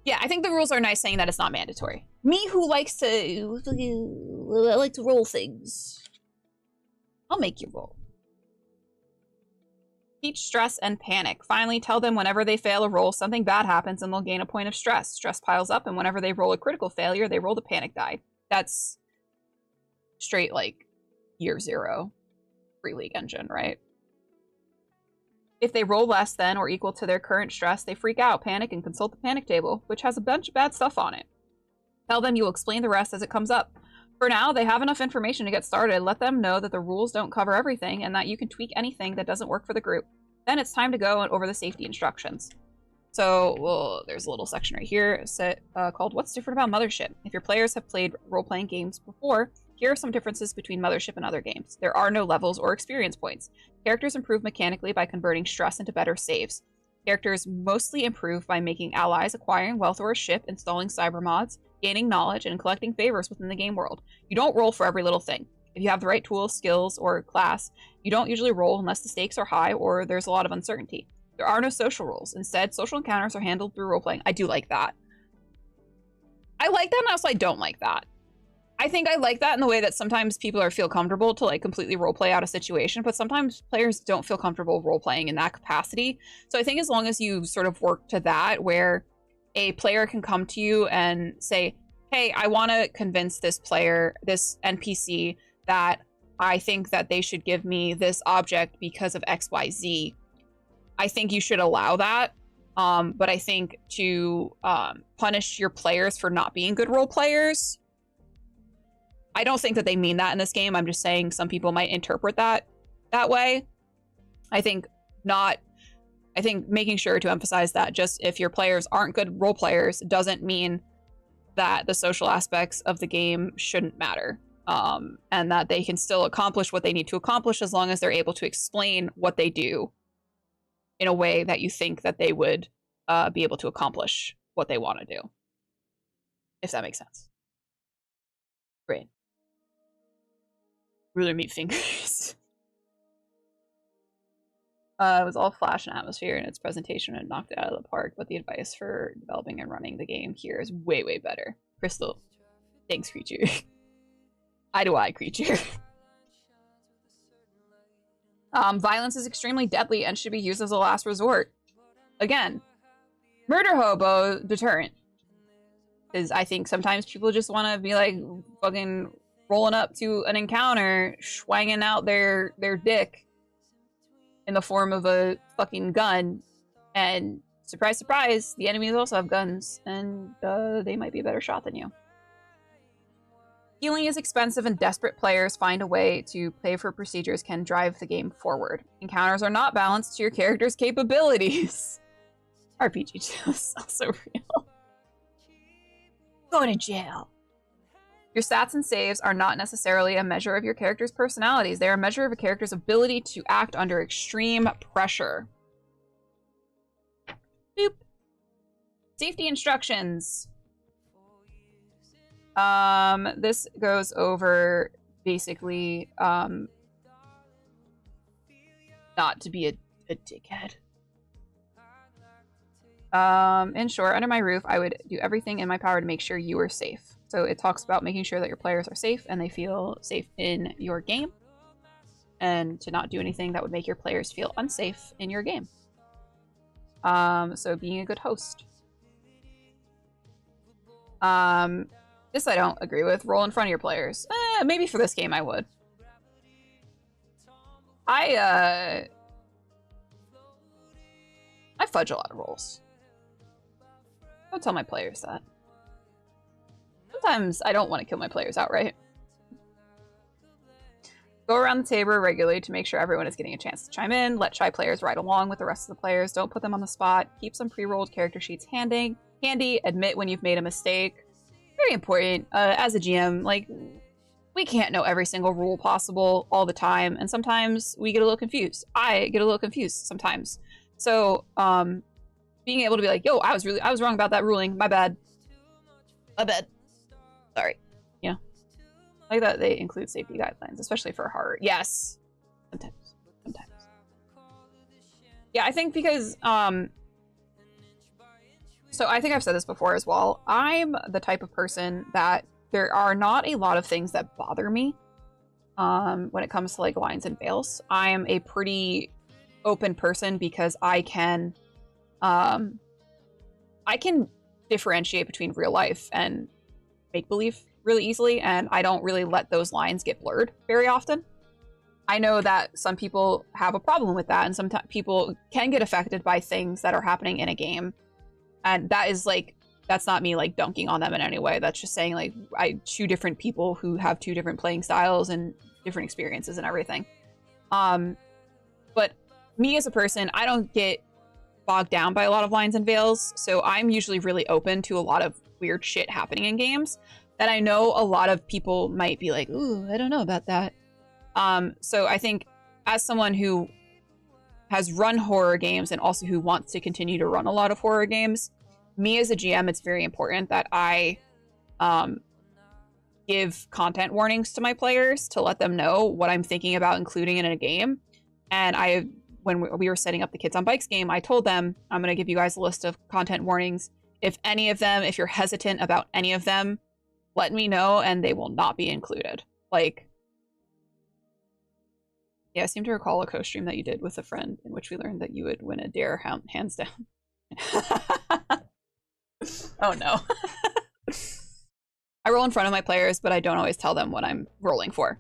Speaker 1: Yeah, I think the rules are nice saying that it's not mandatory. Me who likes to, I like to roll things. I'll make you roll. Teach stress and panic. Finally, tell them whenever they fail a roll, something bad happens and they'll gain a point of stress. Stress piles up, and whenever they roll a critical failure, they roll the panic die. That's straight, like, year 0 free league engine, right? If they roll less than or equal to their current stress, they freak out, panic, and consult the panic table, which has a bunch of bad stuff on it. Tell them you will explain the rest as it comes up. For now, they have enough information to get started. Let them know that the rules don't cover everything and that you can tweak anything that doesn't work for the group. Then it's time to go over the safety instructions. So, well, there's a little section right here called What's Different About Mothership? If your players have played role-playing games before, here are some differences between Mothership and other games. There are no levels or experience points. Characters improve mechanically by converting stress into better saves. Characters mostly improve by making allies, acquiring wealth or a ship, installing cyber mods, gaining knowledge, and collecting favors within the game world. You don't roll for every little thing. If you have the right tools, skills, or class, you don't usually roll unless the stakes are high or there's a lot of uncertainty. There are no social roles. Instead, social encounters are handled through role-playing. I do like that. I like that, and also I don't like that. I think I like that in the way that sometimes people feel comfortable to, like, completely roleplay out a situation, but sometimes players don't feel comfortable roleplaying in that capacity. So I think as long as you sort of work to that, where a player can come to you and say, hey, I want to convince this player, this NPC, that I think that they should give me this object because of XYZ. I think you should allow that. But I think to punish your players for not being good role players, I don't think that they mean that in this game. I'm just saying some people might interpret that way. I think making sure to emphasize that just if your players aren't good role players doesn't mean that the social aspects of the game shouldn't matter. And that they can still accomplish what they need to accomplish as long as they're able to explain what they do in a way that you think that they would be able to accomplish what they want to do. If that makes sense. Great. Ruler meat fingers. It was all flash and atmosphere in its presentation and knocked it out of the park, but the advice for developing and running the game here is way, way better. Crystal. Thanks, creature. Eye to eye, creature. Violence is extremely deadly and should be used as a last resort. Again, murder hobo deterrent. Because I think sometimes people just want to be like fucking rolling up to an encounter, swanging out their dick in the form of a fucking gun, and surprise, surprise, the enemies also have guns, and they might be a better shot than you. Healing is expensive, and desperate players find a way to play for procedures can drive the game forward. Encounters are not balanced to your character's capabilities. RPG jail is also real. Going to jail. Your stats and saves are not necessarily a measure of your character's personalities. They are a measure of a character's ability to act under extreme pressure. Boop. Safety instructions. This goes over basically not to be a dickhead. In short, under my roof, I would do everything in my power to make sure you are safe. So it talks about making sure that your players are safe and they feel safe in your game, and to not do anything that would make your players feel unsafe in your game. So being a good host. This I don't agree with. Roll in front of your players. Maybe for this game I would. I fudge a lot of rolls. Don't tell my players that. Sometimes I don't want to kill my players outright. Go around the table regularly to make sure everyone is getting a chance to chime in. Let shy players ride along with the rest of the players. Don't put them on the spot. Keep some pre-rolled character sheets handy. Admit when you've made a mistake. Very important. As a GM, like, we can't know every single rule possible all the time, and sometimes we get a little confused. I get a little confused sometimes. So, being able to be like, yo, I was wrong about that ruling. My bad. My bad. Sorry. Yeah. Like that they include safety guidelines, especially for horror. Yes. Sometimes. Yeah, I think because, so I think I've said this before as well. I'm the type of person that there are not a lot of things that bother me when it comes to like lines and veils. I am a pretty open person because I can differentiate between real life and make-believe really easily, and I don't really let those lines get blurred very often. I know that some people have a problem with that, and sometimes people can get affected by things that are happening in a game. And that is like, that's not me like dunking on them in any way. That's just saying like, two different people who have two different playing styles and different experiences and everything. But me as a person, I don't get bogged down by a lot of lines and veils. So I'm usually really open to a lot of weird shit happening in games that I know a lot of people might be like, ooh, I don't know about that. So I think as someone who has run horror games and also who wants to continue to run a lot of horror games, me as a GM, it's very important that I give content warnings to my players to let them know what I'm thinking about including in a game. And when we were setting up the Kids on Bikes game, I told them, I'm going to give you guys a list of content warnings. If you're hesitant about any of them, let me know and they will not be included. Like, yeah, I seem to recall a co-stream that you did with a friend in which we learned that you would win a dare hands down. Oh no. I roll in front of my players, but I don't always tell them what I'm rolling for.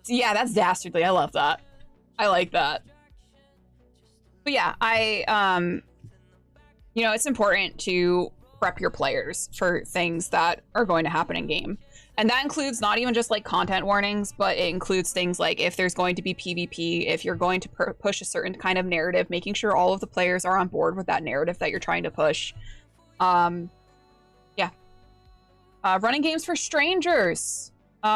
Speaker 1: So yeah, that's dastardly. I love that. I like that. But yeah, you know, it's important to prep your players for things that are going to happen in game. And that includes not even just like content warnings, but it includes things like if there's going to be PvP, if you're going to push a certain kind of narrative, making sure all of the players are on board with that narrative that you're trying to push. Yeah. Running games for strangers.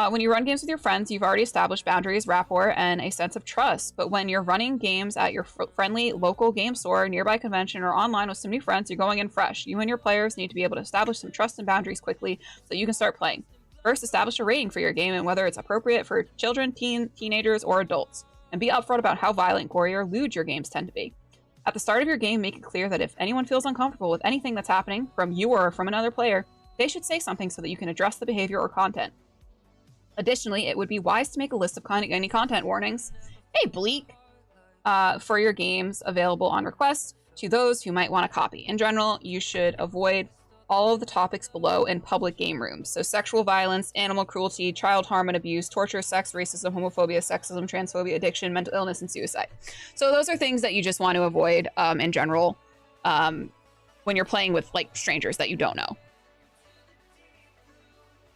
Speaker 1: When you run games with your friends, you've already established boundaries, rapport, and a sense of trust. But when you're running games at your friendly local game store, nearby convention, or online with some new friends, you're going in fresh. You and your players need to be able to establish some trust and boundaries quickly so you can start playing. First, establish a rating for your game and whether it's appropriate for children, teenagers, or adults. And be upfront about how violent, gory, or lewd your games tend to be. At the start of your game, make it clear that if anyone feels uncomfortable with anything that's happening, from you or from another player, they should say something so that you can address the behavior or content. Additionally, it would be wise to make a list of any content warnings, hey Bleak, for your games available on request to those who might want to copy. In general, you should avoid all of the topics below in public game rooms. So sexual violence, animal cruelty, child harm and abuse, torture, sex, racism, homophobia, sexism, transphobia, addiction, mental illness, and suicide. So those are things that you just want to avoid in general when you're playing with like strangers that you don't know.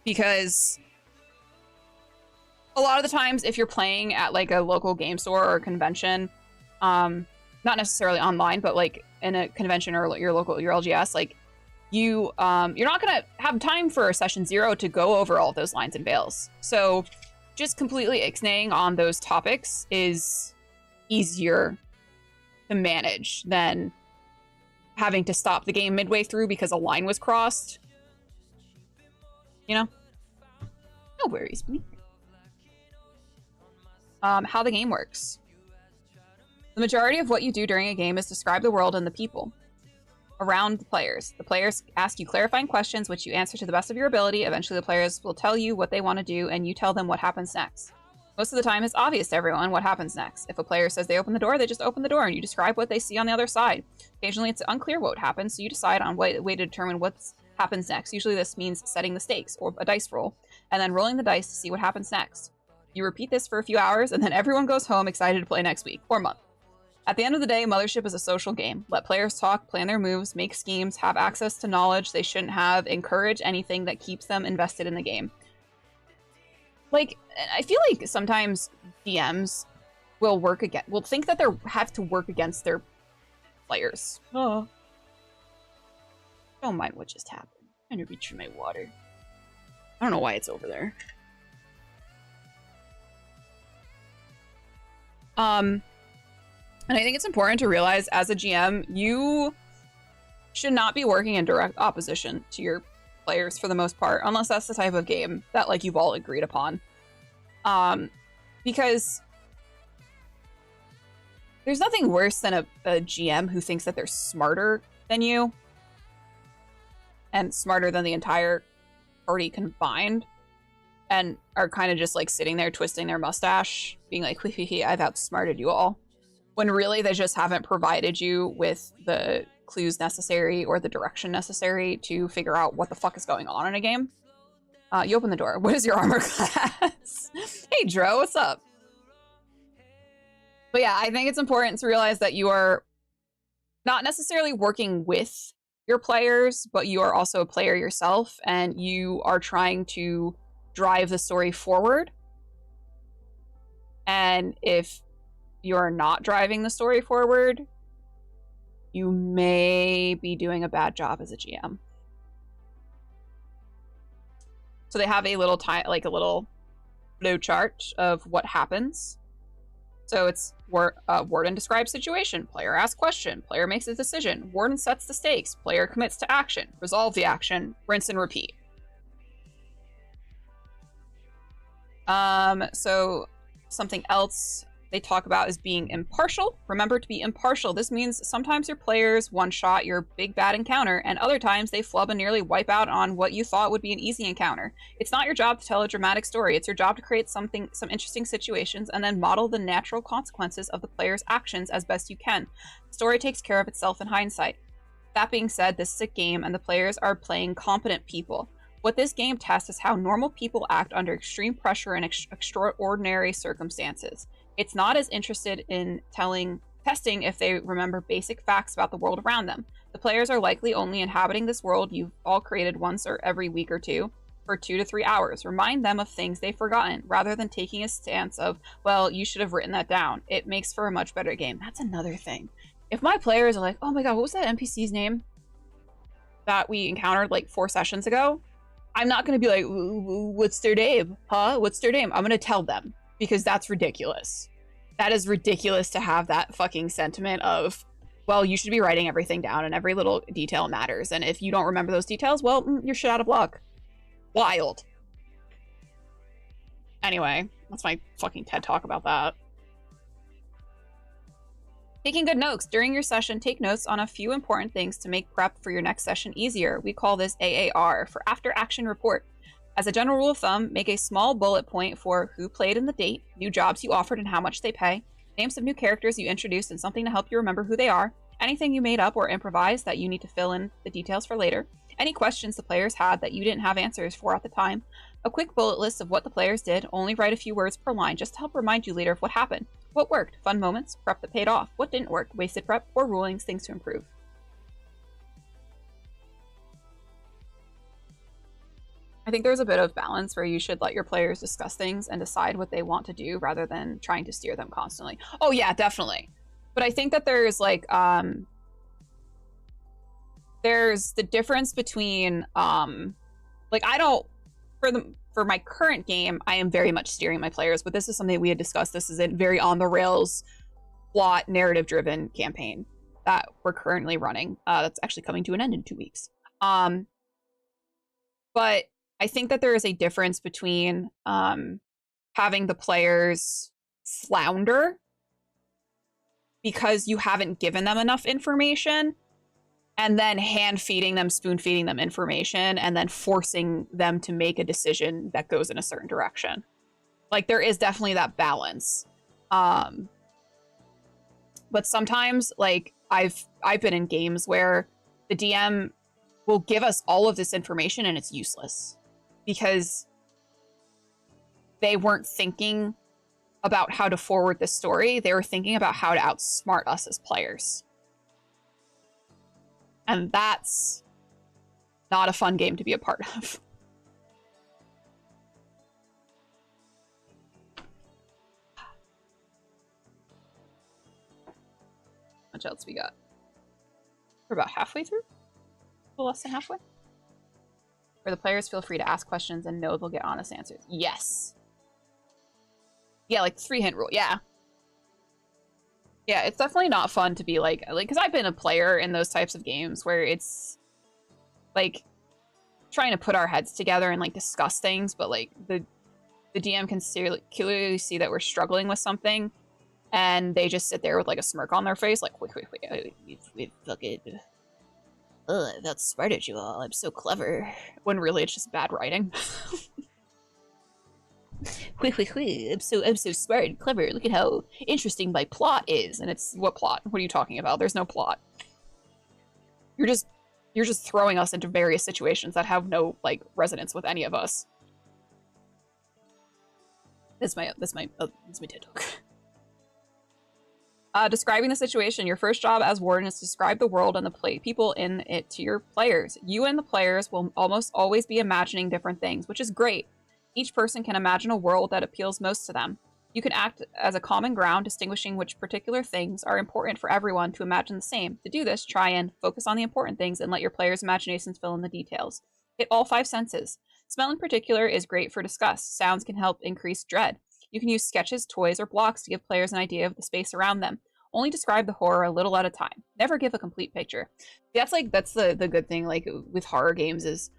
Speaker 1: Because a lot of the times, if you're playing at like a local game store or a convention, not necessarily online, but like in a convention or your LGS, like you're not gonna have time for session 0 to go over all those lines and veils. So just completely ixnaying on those topics is easier to manage than having to stop the game midway through because a line was crossed. You know? No worries, please. How the game works. The majority of what you do during a game is describe the world and the people around the players. The players ask you clarifying questions, which you answer to the best of your ability. Eventually, the players will tell you what they want to do, and you tell them what happens next. Most of the time, it's obvious to everyone what happens next. If a player says they open the door, they just open the door, and you describe what they see on the other side. Occasionally, it's unclear what happens, so you decide on a way to determine what happens next. Usually, this means setting the stakes, or a dice roll, and then rolling the dice to see what happens next. You repeat this for a few hours, and then everyone goes home excited to play next week, or month. At the end of the day, Mothership is a social game. Let players talk, plan their moves, make schemes, have access to knowledge they shouldn't have, encourage anything that keeps them invested in the game. Like, I feel like sometimes DMs will think that they have to work against their players. Oh. Don't mind what just happened. I'm trying to reach for my water. I don't know why it's over there. And I think it's important to realize as a GM, you should not be working in direct opposition to your players for the most part, unless that's the type of game that like you've all agreed upon. Because there's nothing worse than a GM who thinks that they're smarter than you and smarter than the entire party combined and are kind of just like sitting there twisting their mustache, being like, hee hee hee, I've outsmarted you all. When really they just haven't provided you with the clues necessary or the direction necessary to figure out what the fuck is going on in a game. You open the door. What is your armor class? Hey, Dro, what's up? But yeah, I think it's important to realize that you are not necessarily working with your players, but you are also a player yourself, and you are trying to drive the story forward. And if you're not driving the story forward, you may be doing a bad job as a GM. So they have a little little flow chart of what happens. So it's Warden describes situation, player asks question, player makes a decision, Warden sets the stakes, player commits to action, resolve the action, rinse and repeat. So something else they talk about is being impartial. Remember to be impartial. This means sometimes your players one-shot your big bad encounter, and other times they flub and nearly wipe out on what you thought would be an easy encounter. It's not your job to tell a dramatic story. It's your job to create some interesting situations and then model the natural consequences of the player's actions as best you can. The story takes care of itself in hindsight. That being said, this is a game and the players are playing competent people. What this game tests is how normal people act under extreme pressure and extraordinary circumstances. It's not as interested in testing if they remember basic facts about the world around them. The players are likely only inhabiting this world you've all created once or every week or two for 2 to 3 hours. Remind them of things they've forgotten, rather than taking a stance of, well, you should have written that down. It makes for a much better game. That's another thing. If my players are like, oh my god, what was that NPC's name that we encountered like 4 sessions ago? I'm not going to be like, what's their name? Huh? What's their name? I'm going to tell them because that's ridiculous. That is ridiculous to have that fucking sentiment of, well, you should be writing everything down and every little detail matters. And if you don't remember those details, well, you're shit out of luck. Wild. Anyway, that's my fucking TED talk about that. Taking good notes. During your session, take notes on a few important things to make prep for your next session easier. We call this AAR, for After Action Report. As a general rule of thumb, make a small bullet point for who played and the date, new jobs you offered and how much they pay, names of new characters you introduced and something to help you remember who they are, anything you made up or improvised that you need to fill in the details for later, any questions the players had that you didn't have answers for at the time, a quick bullet list of what the players did, only write a few words per line just to help remind you later of what happened. What worked? Fun moments, prep that paid off. What didn't work? Wasted prep, poor rulings, things to improve. I think there's a bit of balance where you should let your players discuss things and decide what they want to do rather than trying to steer them constantly. Oh yeah, definitely. But I think that there's like, there's the difference between, like I don't, for my current game, I am very much steering my players, but this is something we had discussed. This is a very on the rails, plot, narrative driven campaign that we're currently running. That's actually coming to an end in 2 weeks. But I think that there is a difference between having the players flounder because you haven't given them enough information, and then hand feeding them, spoon feeding them information, and then forcing them to make a decision that goes in a certain direction. Like there is definitely that balance. But sometimes, like I've been in games where the DM will give us all of this information and it's useless because they weren't thinking about how to forward the story. They were thinking about how to outsmart us as players. And that's not a fun game to be a part of. What else we got? We're about halfway through? A little less than halfway? Where the players feel free to ask questions and know they'll get honest answers. Yes. Yeah, like the 3-hint rule. Yeah. Yeah, it's definitely not fun to be like, because I've been a player in those types of games where it's like trying to put our heads together and like discuss things, but like the DM can clearly see that we're struggling with something, and they just sit there with like a smirk on their face, like, wait, we fucking, I've outsmarted you all. I'm so clever. When really it's just bad writing. I'm so smart and clever. Look at how interesting my plot is. And it's, what plot? What are you talking about? There's no plot. You're just throwing us into various situations that have no like resonance with any of us. That's my TED talk. Describing the situation. Your first job as warden is to describe the world and the people in it to your players. You and the players will almost always be imagining different things, which is great. Each person can imagine a world that appeals most to them. You can act as a common ground, distinguishing which particular things are important for everyone to imagine the same. To do this, try and focus on the important things and let your players' imaginations fill in the details. Hit all 5 senses. Smell in particular is great for disgust. Sounds can help increase dread. You can use sketches, toys, or blocks to give players an idea of the space around them. Only describe the horror a little at a time. Never give a complete picture. That's the good thing, like, with horror games is,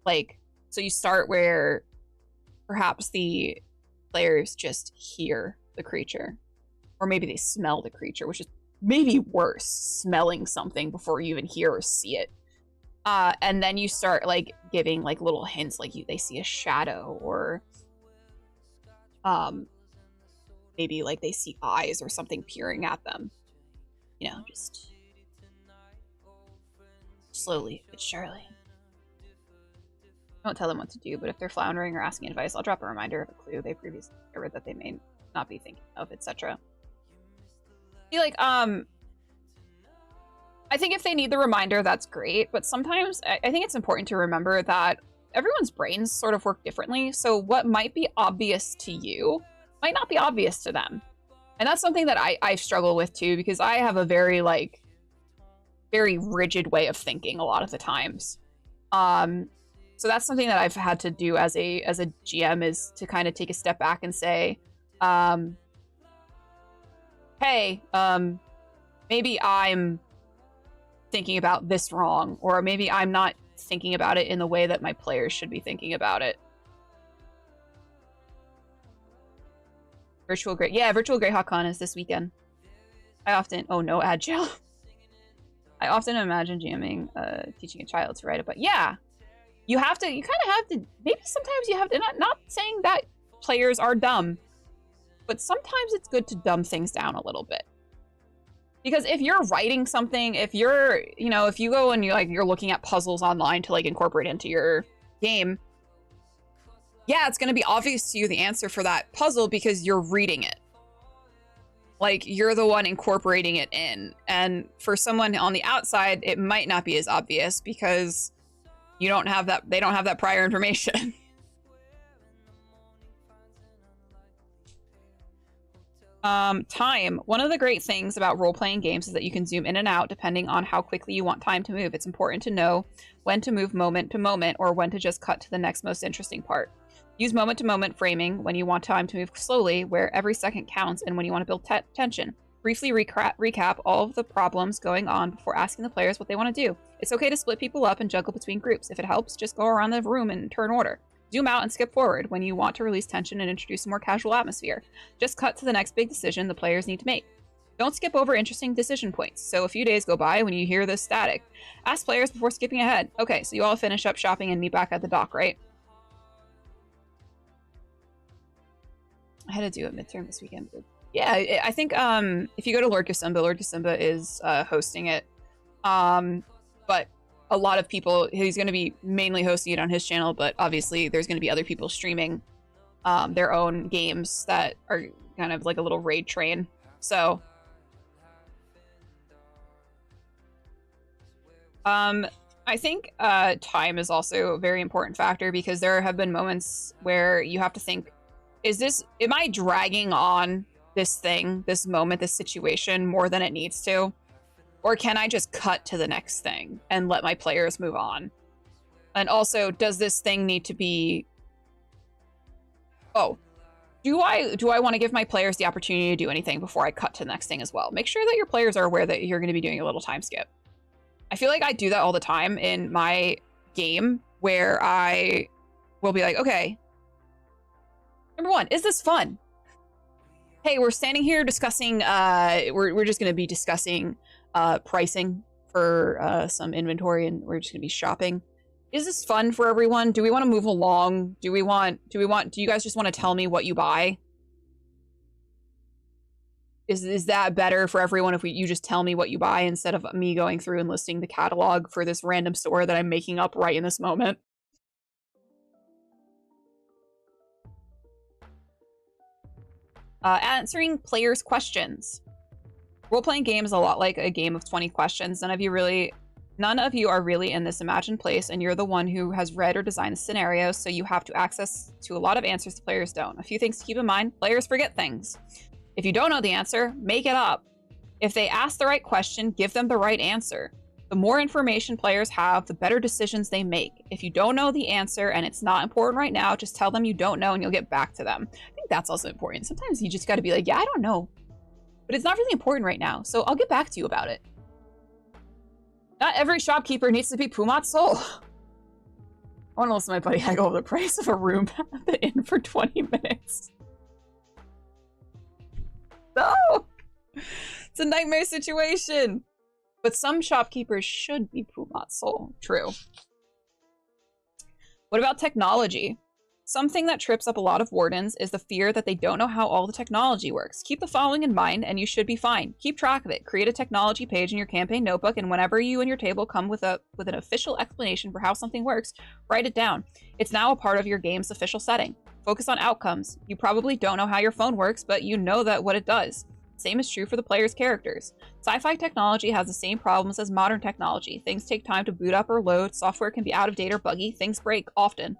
Speaker 1: like, so you start where perhaps the players just hear the creature, or maybe they smell the creature, which is maybe worse, smelling something before you even hear or see it. And then you start like giving like little hints, like they see a shadow, or maybe like they see eyes or something peering at them. You know, just slowly but surely. I won't tell them what to do, but if they're floundering or asking advice, I'll drop a reminder of a clue they previously discovered that they may not be thinking of, etc. Be like, I think if they need the reminder, that's great, but sometimes I think it's important to remember that everyone's brains sort of work differently, so what might be obvious to you might not be obvious to them. And that's something that I struggle with too, because I have a very rigid way of thinking a lot of the times. So that's something that I've had to do as a GM, is to kind of take a step back and say, hey, maybe I'm thinking about this wrong, or maybe I'm not thinking about it in the way that my players should be thinking about it. Virtual Greyhawk-Con is this weekend. Oh no, Agile. I often imagine jamming, teaching a child to write about. Yeah, you kind of have to, maybe sometimes you have to, not saying that players are dumb, but sometimes it's good to dumb things down a little bit. Because if you're writing something, if you're, if you go and you're looking at puzzles online to like incorporate into your game, yeah, it's going to be obvious to you the answer for that puzzle because you're reading it. Like, you're the one incorporating it in. And for someone on the outside, it might not be as obvious because they don't have that prior information. Time. One of the great things about role-playing games is that you can zoom in and out depending on how quickly you want time to move. It's important to know when to move moment to moment or when to just cut to the next most interesting part. Use moment-to-moment framing when you want time to move slowly, where every second counts, and when you want to build tension. Briefly recap all of the problems going on before asking the players what they want to do. It's okay to split people up and juggle between groups. If it helps, just go around the room in turn order. Zoom out and skip forward when you want to release tension and introduce a more casual atmosphere. Just cut to the next big decision the players need to make. Don't skip over interesting decision points. So a few days go by when you hear this static. Ask players before skipping ahead. Okay, so you all finish up shopping and meet back at the dock, right? I had to do a midterm this weekend. Yeah, I think if you go to Lord Gasimba is hosting it. But a lot of people, he's going to be mainly hosting it on his channel, but obviously there's going to be other people streaming their own games that are kind of like a little raid train. So I think time is also a very important factor, because there have been moments where you have to think, am I dragging on this thing, this moment, this situation more than it needs to? Or can I just cut to the next thing and let my players move on? And also, does this thing need to be... Oh, do I want to give my players the opportunity to do anything before I cut to the next thing as well? Make sure that your players are aware that you're going to be doing a little time skip. I feel like I do that all the time in my game, where I will be like, okay, number one, is this fun? Hey, we're standing here discussing, we're just going to be discussing pricing for some inventory, and we're just going to be shopping. Is this fun for everyone? Do we want to move along? Do you guys just want to tell me what you buy? Is that better for everyone if you just tell me what you buy instead of me going through and listing the catalog for this random store that I'm making up right in this moment? Answering players' questions. Role-playing game is a lot like a game of 20 questions. None of you are really in this imagined place, and you're the one who has read or designed the scenario, so you have access to a lot of answers the players don't. A few things to keep in mind: players forget things. If you don't know the answer, make it up. If they ask the right question, give them the right answer. The more information players have, the better decisions they make. If you don't know the answer and it's not important right now, just tell them you don't know and you'll get back to them. I think that's also important. Sometimes you just got to be like, yeah, I don't know, but it's not really important right now, so I'll get back to you about it. Not every shopkeeper needs to be Pumat's soul. I want to listen to my buddy haggle over the price of a room at the inn for 20 minutes. No! It's a nightmare situation. But some shopkeepers should be Pumat's soul. True. What about technology? Something that trips up a lot of wardens is the fear that they don't know how all the technology works. Keep the following in mind, and you should be fine. Keep track of it. Create a technology page in your campaign notebook, and whenever you and your table come with an official explanation for how something works, write it down. It's now a part of your game's official setting. Focus on outcomes. You probably don't know how your phone works, but you know what it does. Same is true for the player's characters. Sci-fi technology has the same problems as modern technology. Things take time to boot up or load. Software can be out of date or buggy. Things break often.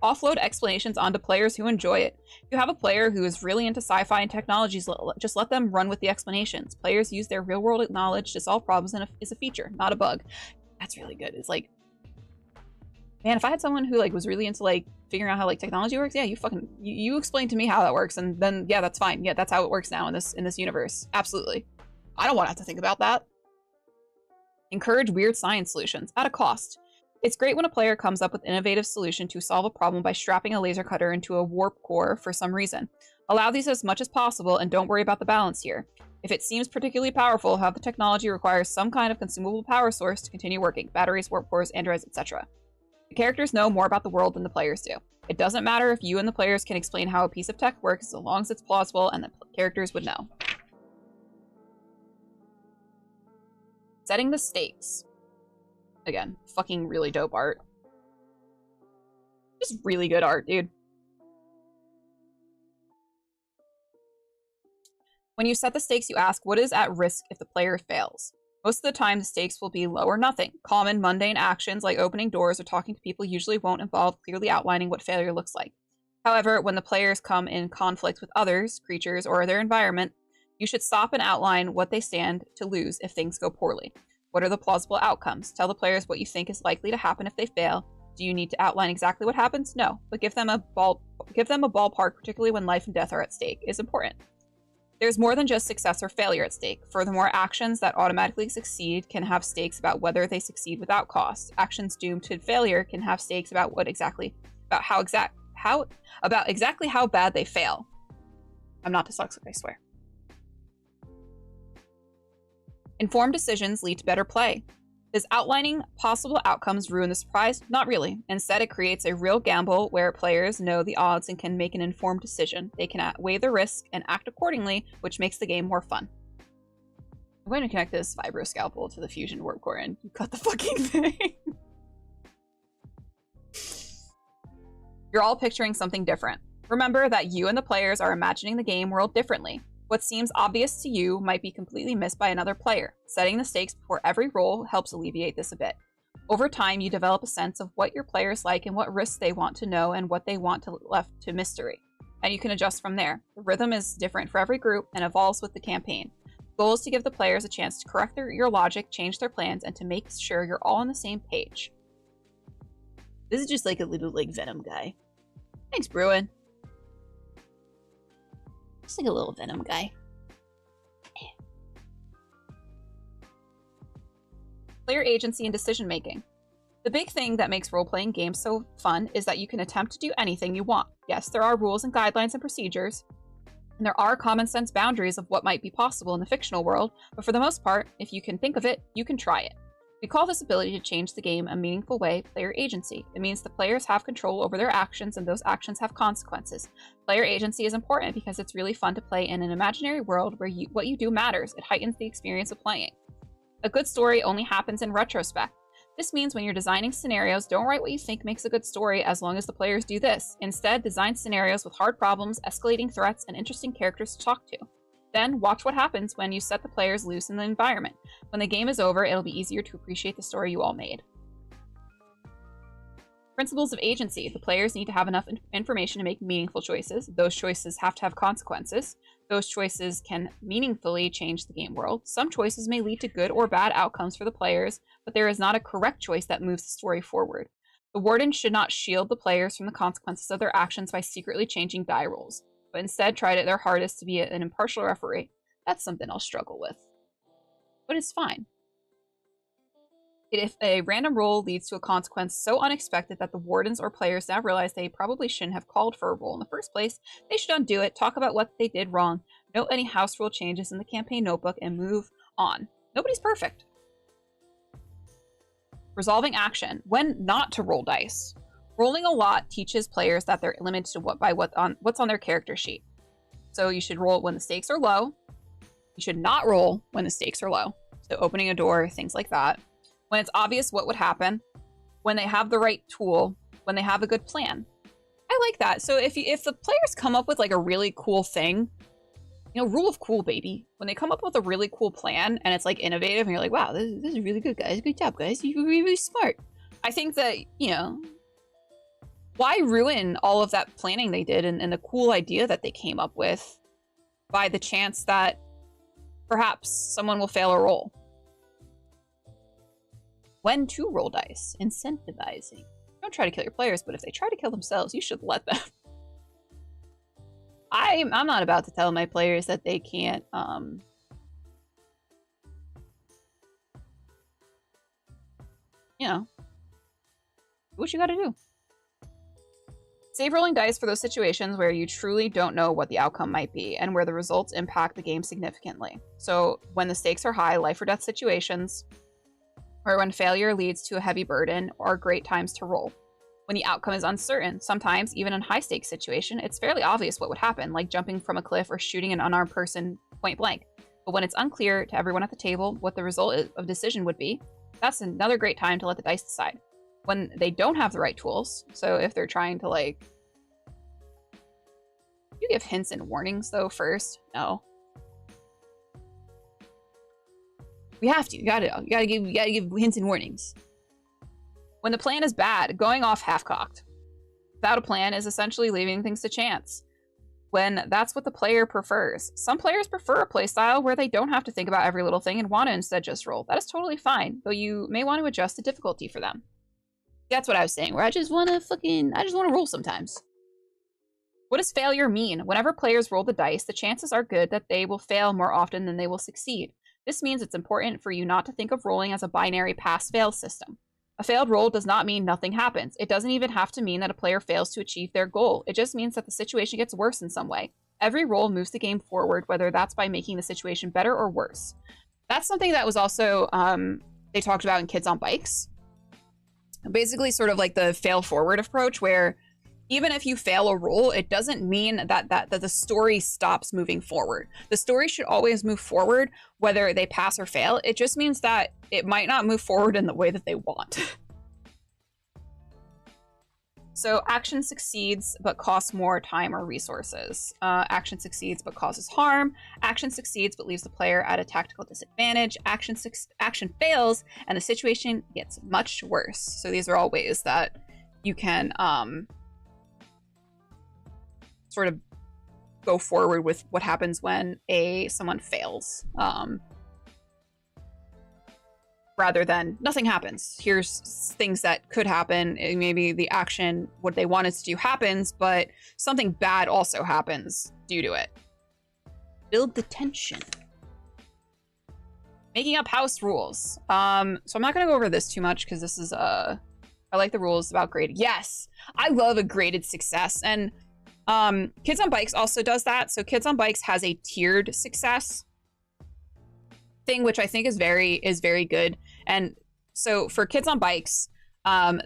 Speaker 1: Offload explanations onto players who enjoy it. If you have a player who is really into sci-fi and technologies, just let them run with the explanations. Players use their real-world knowledge to solve problems, and is a feature, not a bug. That's really good. It's like, Man, if I had someone who like was really into like figuring out how like technology works, yeah, you explain to me how that works, and then yeah, that's fine. Yeah, that's how it works now in this universe. Absolutely. I don't want to have to think about that. Encourage weird science solutions at a cost. It's great when a player comes up with an innovative solution to solve a problem by strapping a laser cutter into a warp core for some reason. Allow these as much as possible and don't worry about the balance here. If it seems particularly powerful, have the technology requires some kind of consumable power source to continue working. Batteries, warp cores, androids, etc. The characters know more about the world than the players do. It doesn't matter if you and the players can explain how a piece of tech works as long as it's plausible and the characters would know. Setting the stakes. Again, fucking really dope art. Just really good art, dude. When you set the stakes, you ask, what is at risk if the player fails? Most of the time, the stakes will be low or nothing. Common, mundane actions like opening doors or talking to people usually won't involve clearly outlining what failure looks like. However, when the players come in conflict with others, creatures, or their environment, you should stop and outline what they stand to lose if things go poorly. What are the plausible outcomes? Tell the players what you think is likely to happen if they fail. Do you need to outline exactly what happens? No, but give them a ballpark, particularly when life and death are at stake, is important. There's more than just success or failure at stake. Furthermore, actions that automatically succeed can have stakes about whether they succeed without cost. Actions doomed to failure can have stakes about exactly how bad they fail. I'm not dyslexic, I swear. Informed decisions lead to better play. Does outlining possible outcomes ruin the surprise? Not really. Instead, it creates a real gamble where players know the odds and can make an informed decision. They can weigh the risk and act accordingly, which makes the game more fun. I'm going to connect this vibro scalpel to the fusion warp core and you cut the fucking thing. You're all picturing something different. Remember that you and the players are imagining the game world differently. What seems obvious to you might be completely missed by another player. Setting the stakes before every roll helps alleviate this a bit. Over time, you develop a sense of what your players like and what risks they want to know and what they want to left to mystery. And you can adjust from there. The rhythm is different for every group and evolves with the campaign. The goal is to give the players a chance to correct your logic, change their plans, and to make sure you're all on the same page. This is just like a little like Venom guy. Thanks, Bruin. Just like a little Venom guy. Player agency and decision making. The big thing that makes role-playing games so fun is that you can attempt to do anything you want. Yes, there are rules and guidelines and procedures, and there are common sense boundaries of what might be possible in the fictional world, but for the most part, if you can think of it, you can try it. We call this ability to change the game a meaningful way player agency. It means the players have control over their actions and those actions have consequences. Player agency is important because it's really fun to play in an imaginary world where what you do matters. It heightens the experience of playing. A good story only happens in retrospect. This means when you're designing scenarios, don't write what you think makes a good story as long as the players do this. Instead, design scenarios with hard problems, escalating threats, and interesting characters to talk to. Then, watch what happens when you set the players loose in the environment. When the game is over, it'll be easier to appreciate the story you all made. Principles of agency. The players need to have enough information to make meaningful choices. Those choices have to have consequences. Those choices can meaningfully change the game world. Some choices may lead to good or bad outcomes for the players, but there is not a correct choice that moves the story forward. The warden should not shield the players from the consequences of their actions by secretly changing die rolls, but instead try their hardest to be an impartial referee. That's something I'll struggle with. But it's fine. If a random roll leads to a consequence so unexpected that the wardens or players now realize they probably shouldn't have called for a roll in the first place, they should undo it, talk about what they did wrong, note any house rule changes in the campaign notebook, and move on. Nobody's perfect. Resolving action. When not to roll dice. Rolling a lot teaches players that they're limited to what's on their character sheet. So you should roll when the stakes are low. You should not roll when the stakes are low. So opening a door, things like that. When it's obvious what would happen, when they have the right tool, when they have a good plan. I like that. So if the players come up with like a really cool thing, you know, rule of cool, baby. When they come up with a really cool plan and it's like innovative and you're like, wow, this is really good, guys. Good job, guys. You're really, really smart. I think that, you know, why ruin all of that planning they did and the cool idea that they came up with by the chance that perhaps someone will fail a roll? When to roll dice. Incentivizing. Don't try to kill your players, but if they try to kill themselves, you should let them. I'm not about to tell my players that they can't, you know, do what you gotta do. Save rolling dice for those situations where you truly don't know what the outcome might be and where the results impact the game significantly. So when the stakes are high, life or death situations, or when failure leads to a heavy burden, are great times to roll. When the outcome is uncertain, sometimes even in high stakes situation, it's fairly obvious what would happen, like jumping from a cliff or shooting an unarmed person point blank. But when it's unclear to everyone at the table what the result of decision would be, that's another great time to let the dice decide. When they don't have the right tools, so if they're trying to, like, you give hints and warnings though first. No, we have to. You gotta give hints and warnings. When the plan is bad, going off half-cocked without a plan is essentially leaving things to chance. When that's what the player prefers. Some players prefer a playstyle where they don't have to think about every little thing and want to instead just roll. That is totally fine, though you may want to adjust the difficulty for them. That's what I was saying, where I just want to roll sometimes. What does failure mean? Whenever players roll the dice, the chances are good that they will fail more often than they will succeed. This means it's important for you not to think of rolling as a binary pass-fail system. A failed roll does not mean nothing happens. It doesn't even have to mean that a player fails to achieve their goal. It just means that the situation gets worse in some way. Every roll moves the game forward, whether that's by making the situation better or worse. That's something that was also, they talked about in Kids on Bikes. Basically sort of like the fail forward approach, where even if you fail a roll, it doesn't mean that the story stops moving forward. The story should always move forward, whether they pass or fail. It just means that it might not move forward in the way that they want. So action succeeds, but costs more time or resources. Action succeeds, but causes harm. Action succeeds, but leaves the player at a tactical disadvantage. Action fails, and the situation gets much worse. So these are all ways that you can sort of go forward with what happens when someone fails, rather than nothing happens. Here's things that could happen. Maybe the action, what they wanted to do happens, but something bad also happens due to it. Build the tension. Making up house rules. So I'm not going to go over this too much because this is, I like the rules about graded. Yes, I love a graded success. And Kids on Bikes also does that. So Kids on Bikes has a tiered success thing, which I think is very good. And so for Kids on Bikes,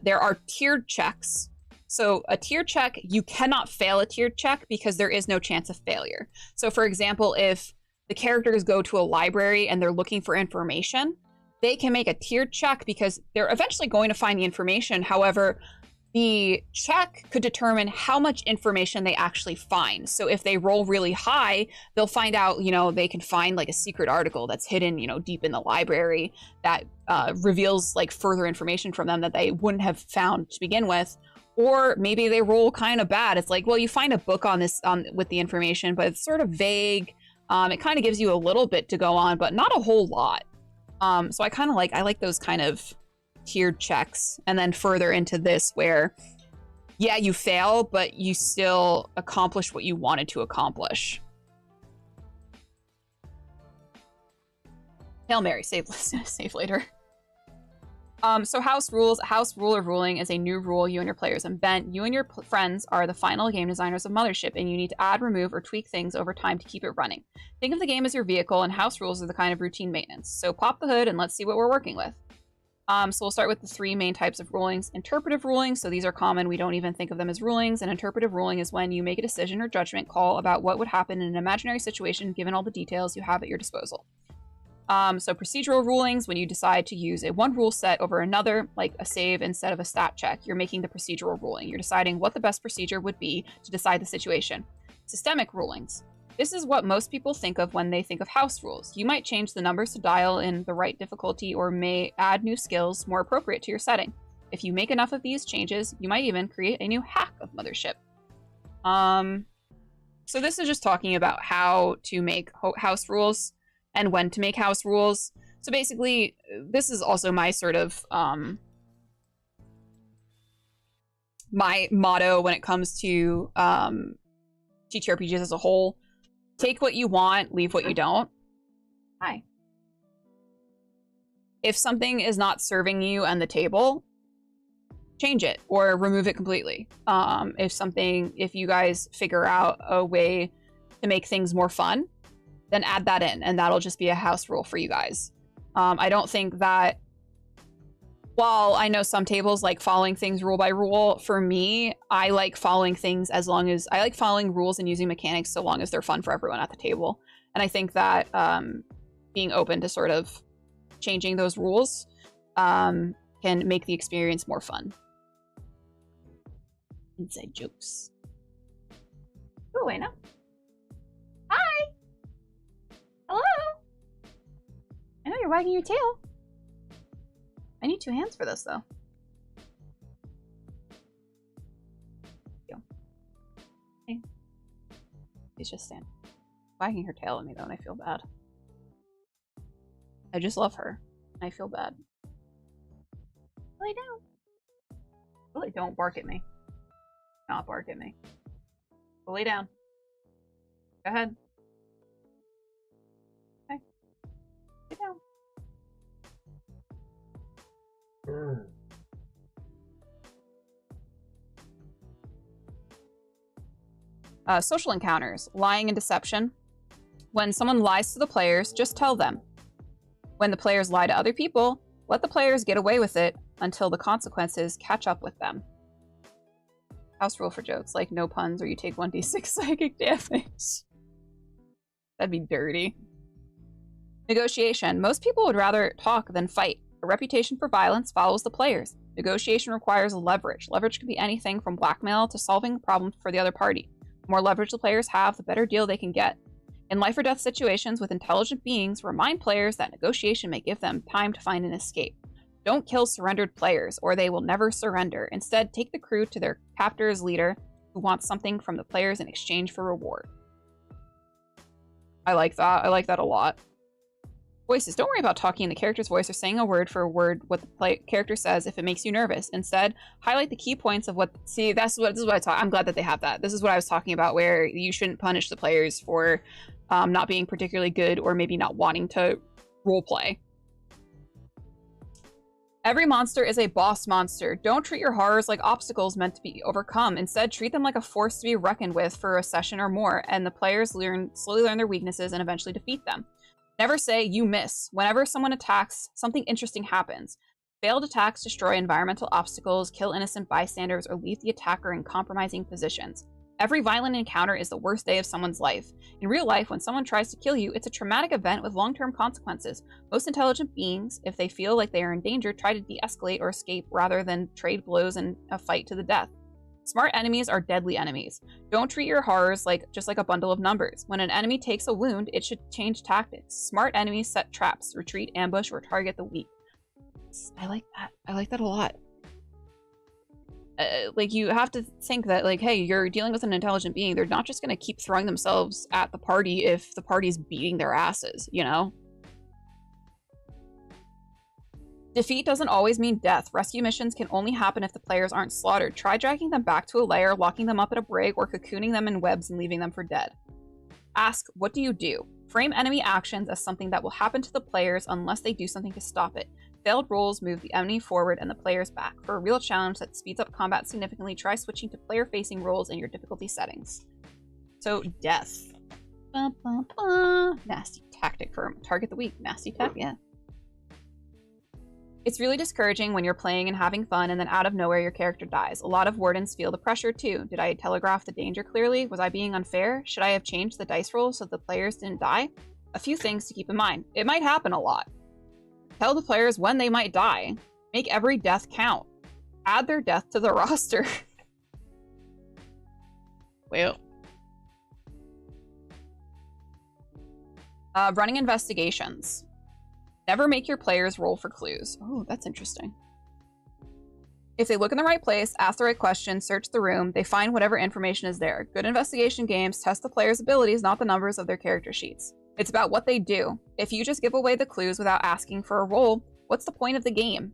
Speaker 1: there are tiered checks. So a tiered check, you cannot fail a tiered check because there is no chance of failure. So for example, if the characters go to a library and they're looking for information, they can make a tiered check because they're eventually going to find the information. However, the check could determine how much information they actually find. So if they roll really high, they'll find out, they can find like a secret article that's hidden, deep in the library that reveals like further information from them that they wouldn't have found to begin with. Or maybe they roll kind of bad. It's like, well, you find a book on this with the information, but it's sort of vague. It kind of gives you a little bit to go on, but not a whole lot. So I like those kind of tiered checks. And then further into this where, yeah, you fail, but you still accomplish what you wanted to accomplish. Hail Mary, save later. So house rules. House rule or ruling is a new rule you and your players invent. You and your friends are the final game designers of Mothership, and you need to add, remove, or tweak things over time to keep it running. Think of the game as your vehicle, and house rules are the kind of routine maintenance. So pop the hood and let's see what we're working with. So we'll start with the three main types of rulings. Interpretive rulings, so these are common. We don't even think of them as rulings. An interpretive ruling is when you make a decision or judgment call about what would happen in an imaginary situation given all the details you have at your disposal. So procedural rulings, when you decide to use one rule set over another, like a save instead of a stat check, you're making the procedural ruling. You're deciding what the best procedure would be to decide the situation. Systemic rulings. This is what most people think of when they think of house rules. You might change the numbers to dial in the right difficulty or may add new skills more appropriate to your setting. If you make enough of these changes, you might even create a new hack of Mothership. So this is just talking about how to make house rules and when to make house rules. So basically, this is also my sort of my motto when it comes to TTRPGs as a whole. Take what you want, leave what you don't. Hi. If something is not serving you and the table, change it or remove it completely. If you guys figure out a way to make things more fun, then add that in, and that'll just be a house rule for you guys. I don't think that, while I know some tables like following things rule by rule, for me, I like following things as long as, I like following rules and using mechanics so long as they're fun for everyone at the table. And I think that being open to sort of changing those rules can make the experience more fun. Inside jokes. Go away now. Hi! Hello! I know you're wagging your tail. I need 2 hands for this, though. Hey. She's just standing. Wagging her tail at me, though, and I feel bad. I just love her. I feel bad. Lay down. Really, don't bark at me. Not bark at me. Go lay down. Go ahead. Okay. Lay down. Social encounters. Lying and deception. When someone lies to the players, just tell them. When the players lie to other people, let the players get away with it until the consequences catch up with them. House rule for jokes, like no puns or you take 1d6 psychic damage. That'd be dirty. Negotiation. Most people would rather talk than fight. A reputation for violence follows the players. Negotiation requires leverage. Leverage can be anything from blackmail to solving problems for the other party. The more leverage the players have, the better deal they can get. In life or death situations with intelligent beings, remind players that negotiation may give them time to find an escape. Don't kill surrendered players, or they will never surrender. Instead, take the crew to their captor's leader, who wants something from the players in exchange for reward. I like that. I like that a lot. Voices. Don't worry about talking in the character's voice or saying a word for a word what the character says if it makes you nervous. Instead, highlight the key points of what... See, this is what I talk. I'm glad that they have that. This is what I was talking about, where you shouldn't punish the players for not being particularly good or maybe not wanting to roleplay. Every monster is a boss monster. Don't treat your horrors like obstacles meant to be overcome. Instead, treat them like a force to be reckoned with for a session or more, and the players slowly learn their weaknesses and eventually defeat them. Never say, you miss. Whenever someone attacks, something interesting happens. Failed attacks destroy environmental obstacles, kill innocent bystanders, or leave the attacker in compromising positions. Every violent encounter is the worst day of someone's life. In real life, when someone tries to kill you, it's a traumatic event with long-term consequences. Most intelligent beings, if they feel like they are in danger, try to de-escalate or escape rather than trade blows in a fight to the death. Smart enemies are deadly enemies. Don't treat your horrors just like a bundle of numbers. When an enemy takes a wound, it should change tactics. Smart enemies set traps, retreat, ambush, or target the weak. I like that. I like that a lot. Like, you have to think that, like, hey, you're dealing with an intelligent being. They're not just going to keep throwing themselves at the party if the party's beating their asses, you know? Defeat doesn't always mean death. Rescue missions can only happen if the players aren't slaughtered. Try dragging them back to a lair, locking them up at a brig, or cocooning them in webs and leaving them for dead. Ask, what do you do? Frame enemy actions as something that will happen to the players unless they do something to stop it. Failed rolls move the enemy forward and the players back. For a real challenge that speeds up combat significantly, try switching to player-facing rolls in your difficulty settings. So, death. Nasty tactic for target the weak. Nasty tactic, yeah. It's really discouraging when you're playing and having fun and then out of nowhere your character dies. A lot of wardens feel the pressure too. Did I telegraph the danger clearly? Was I being unfair? Should I have changed the dice roll so the players didn't die? A few things to keep in mind. It might happen a lot. Tell the players when they might die. Make every death count. Add their death to the roster. Well. Running investigations. Never make your players roll for clues. Oh, that's interesting. If they look in the right place, ask the right question, search the room, they find whatever information is there. Good investigation games test the players' abilities, not the numbers of their character sheets. It's about what they do. If you just give away the clues without asking for a roll, what's the point of the game?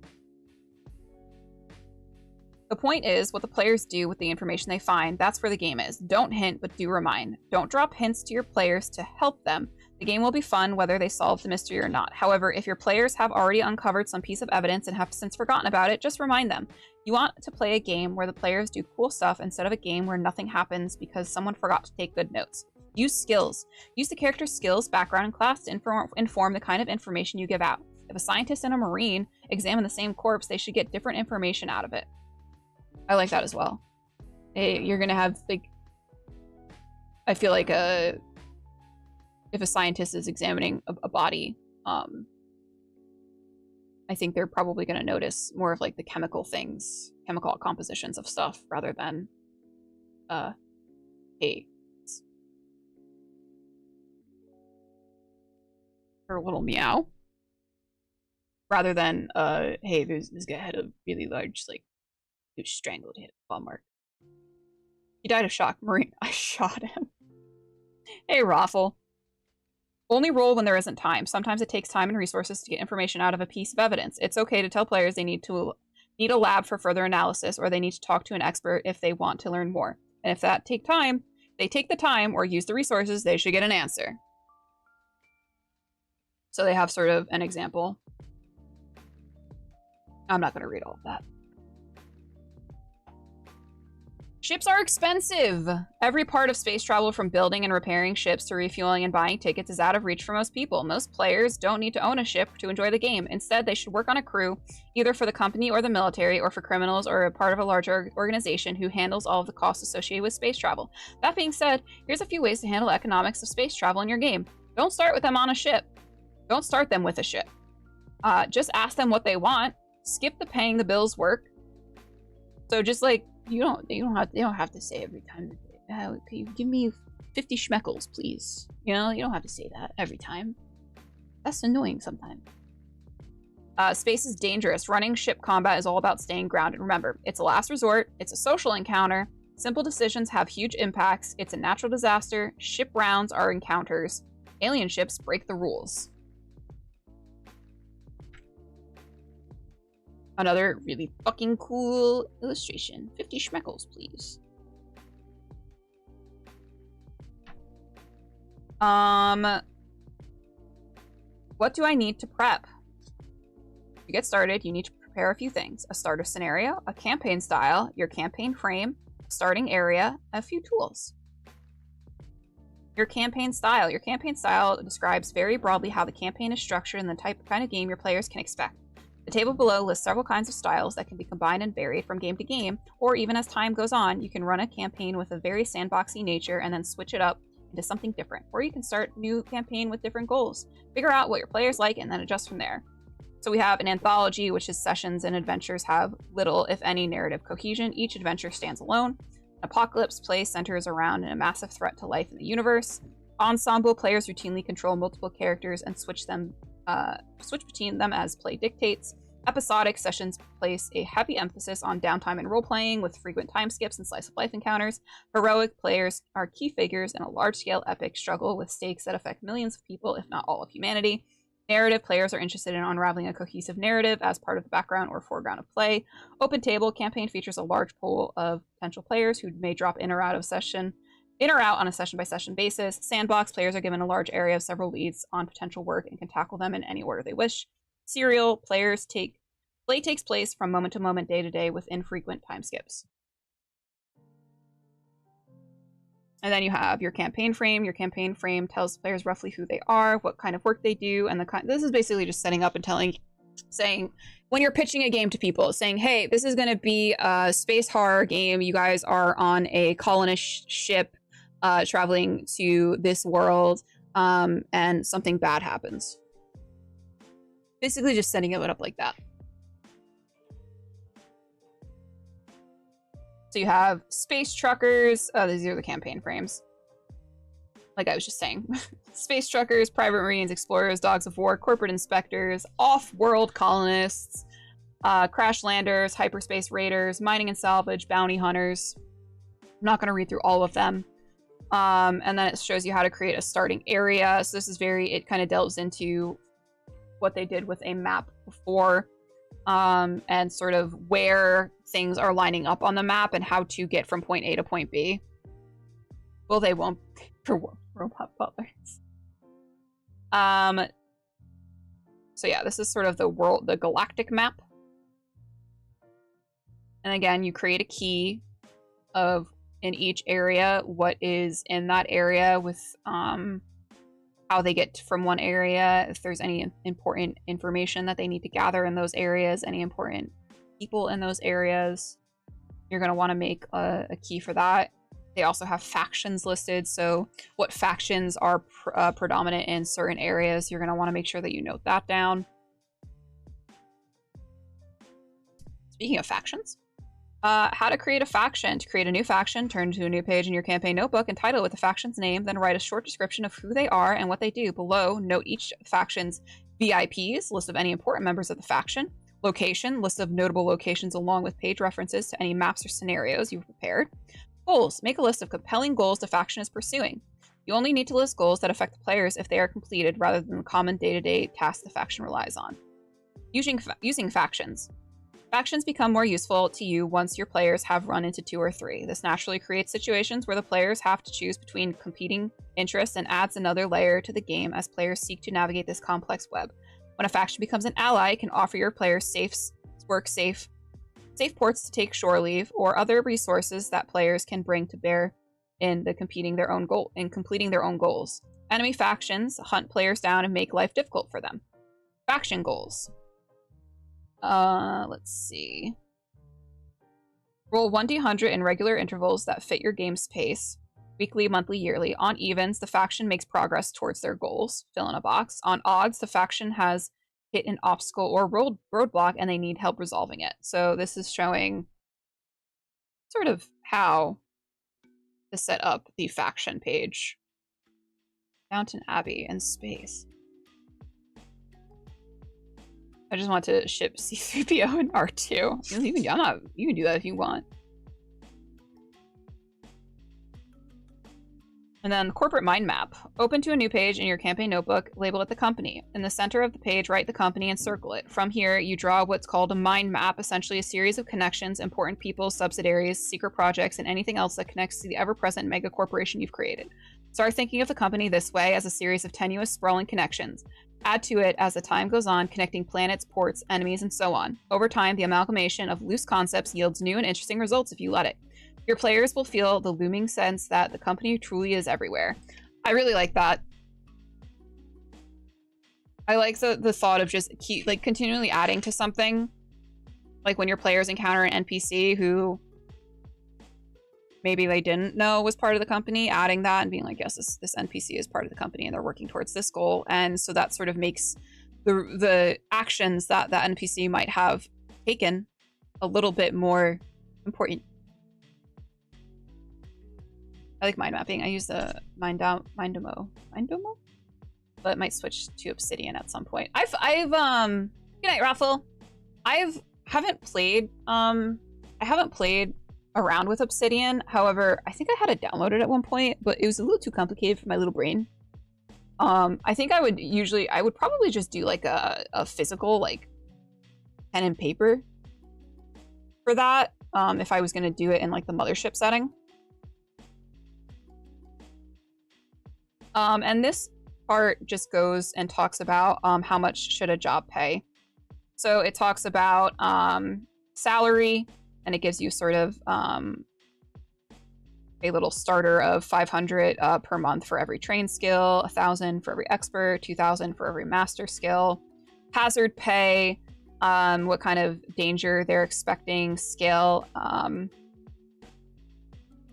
Speaker 1: The point is what the players do with the information they find. That's where the game is. Don't hint, but do remind. Don't drop hints to your players to help them. The game will be fun whether they solve the mystery or not. However, if your players have already uncovered some piece of evidence and have since forgotten about it, just remind them. You want to play a game where the players do cool stuff instead of a game where nothing happens because someone forgot to take good notes. Use skills. Use the character's skills, background, and class to inform the kind of information you give out. If a scientist and a marine examine the same corpse, they should get different information out of it. I like that as well. You're gonna have, like... I feel like if a scientist is examining a body, I think they're probably gonna notice more of, like, the chemical things, chemical compositions of stuff, rather than, hey... Or a little meow. Rather than, hey, this guy had a really large, like, he was strangled, he had a claw mark. He died of shock. Marine, I shot him. Hey, Raffle. Only roll when there isn't time. Sometimes it takes time and resources to get information out of a piece of evidence. It's okay to tell players they need a lab for further analysis, or they need to talk to an expert if they want to learn more. And if that take time, they take the time or use the resources, they should get an answer. So they have sort of an example. I'm not going to read all of that. Ships are expensive! Every part of space travel, from building and repairing ships to refueling and buying tickets, is out of reach for most people. Most players don't need to own a ship to enjoy the game. Instead, they should work on a crew, either for the company or the military, or for criminals, or a part of a larger organization who handles all of the costs associated with space travel. That being said, here's a few ways to handle economics of space travel in your game. Don't start with them on a ship. Don't start them with a ship. Just ask them what they want. Skip the paying the bills work. So just like, you don't have to say every time, can you give me 50 schmeckles, please? You know, you don't have to say that every time. That's annoying sometimes. Space is dangerous. Running ship combat is all about staying grounded. Remember, it's a last resort. It's a social encounter. Simple decisions have huge impacts. It's a natural disaster. Ship rounds are encounters. Alien ships break the rules. Another really fucking cool illustration. 50 schmeckles, please. What do I need to prep? To get started, you need to prepare a few things. A starter scenario, a campaign style, your campaign frame, a starting area, a few tools. Your campaign style. Your campaign style describes very broadly how the campaign is structured and the kind of game your players can expect. The table below lists several kinds of styles that can be combined and varied from game to game, or even as time goes on, you can run a campaign with a very sandboxy nature and then switch it up into something different, or you can start a new campaign with different goals. Figure out what your players like and then adjust from there. So we have an anthology, which is sessions and adventures have little, if any, narrative cohesion. Each adventure stands alone. Apocalypse play centers around a massive threat to life in the universe. Ensemble players routinely control multiple characters and switch between them as play dictates. Episodic sessions place a heavy emphasis on downtime and role-playing with frequent time skips and slice-of-life encounters. Heroic players are key figures in a large-scale epic struggle with stakes that affect millions of people, if not all of humanity. Narrative players are interested in unraveling a cohesive narrative as part of the background or foreground of play. Open table campaign features a large pool of potential players who may drop in or out on a session-by-session basis. Sandbox players are given a large area of several leads on potential work and can tackle them in any order they wish. Serial players play takes place from moment to moment, day to day, with infrequent time skips. And then you have your campaign frame. Your campaign frame tells players roughly who they are, what kind of work they do, and this is basically just setting up and saying, when you're pitching a game to people, saying, hey, this is going to be a space horror game. You guys are on a colonist ship traveling to this world, and something bad happens. Basically just setting it up like that. So you have space truckers. These are the campaign frames. Like I was just saying. Space truckers, private marines, explorers, dogs of war, corporate inspectors, off-world colonists, crash landers, hyperspace raiders, mining and salvage, bounty hunters. I'm not going to read through all of them. And then it shows you how to create a starting area. So this is it kind of delves into what they did with a map before. and sort of where things are lining up on the map and how to get from point A to point B. Well, they won't for robot butlers. So yeah, this is sort of the galactic map. And again, you create a key of in each area what is in that area with how they get from one area, if there's any important information that they need to gather in those areas, any important people in those areas. You're going to want to make a key for that. They also have factions listed, so what factions are predominant in certain areas, you're going to want to make sure that you note that down. Speaking of factions, how to create a faction. To create a new faction, turn to a new page in your campaign notebook and title it with the faction's name, then write a short description of who they are and what they do. Below, note each faction's VIPs, list of any important members of the faction, location, list of notable locations along with page references to any maps or scenarios you've prepared. Goals, make a list of compelling goals the faction is pursuing. You only need to list goals that affect the players if they are completed rather than the common day-to-day tasks the faction relies on. Using factions. Factions become more useful to you once your players have run into 2 or 3. This naturally creates situations where the players have to choose between competing interests and adds another layer to the game as players seek to navigate this complex web. When a faction becomes an ally, it can offer your players safe ports to take shore leave or other resources that players can bring to bear in completing their own goals. Enemy factions hunt players down and make life difficult for them. Faction goals. Let's see. Roll 1d100 in regular intervals that fit your game's pace. Weekly, monthly, yearly. On evens, the faction makes progress towards their goals. Fill in a box. On odds, the faction has hit an obstacle or roadblock and they need help resolving it. So this is showing sort of how to set up the faction page. Downton Abbey and space. I just want to ship C3PO and R2. You can do that if you want. And then corporate mind map. Open to a new page in your campaign notebook, label it the company. In the center of the page, write the company and circle it. From here, you draw what's called a mind map, essentially a series of connections, important people, subsidiaries, secret projects, and anything else that connects to the ever-present mega corporation you've created. Start thinking of the company this way as a series of tenuous, sprawling connections. Add to it as the time goes on, connecting planets, ports, enemies, and so on. Over time, the amalgamation of loose concepts yields new and interesting results if you let it. Your players will feel the looming sense that the company truly is everywhere. I really like that. I like the thought of just continually adding to something. Like when your players encounter an NPC who maybe they didn't know was part of the company, adding that and being like, yes, this NPC is part of the company and they're working towards this goal. And so that sort of makes the actions that that NPC might have taken a little bit more important. I like mind mapping. I use the Mindomo, but it might switch to Obsidian at some point. I've good night, Raffle. I haven't played around with Obsidian. However, I think I had it downloaded at one point, but it was a little too complicated for my little brain. I think I would probably just do like a physical, like pen and paper for that. If I was going to do it in like the Mothership setting. And this part just goes and talks about how much should a job pay. So it talks about salary, and it gives you sort of a little starter of 500 per month for every trained skill, 1,000 for every expert, 2,000 for every master skill. Hazard pay, what kind of danger they're expecting, skill.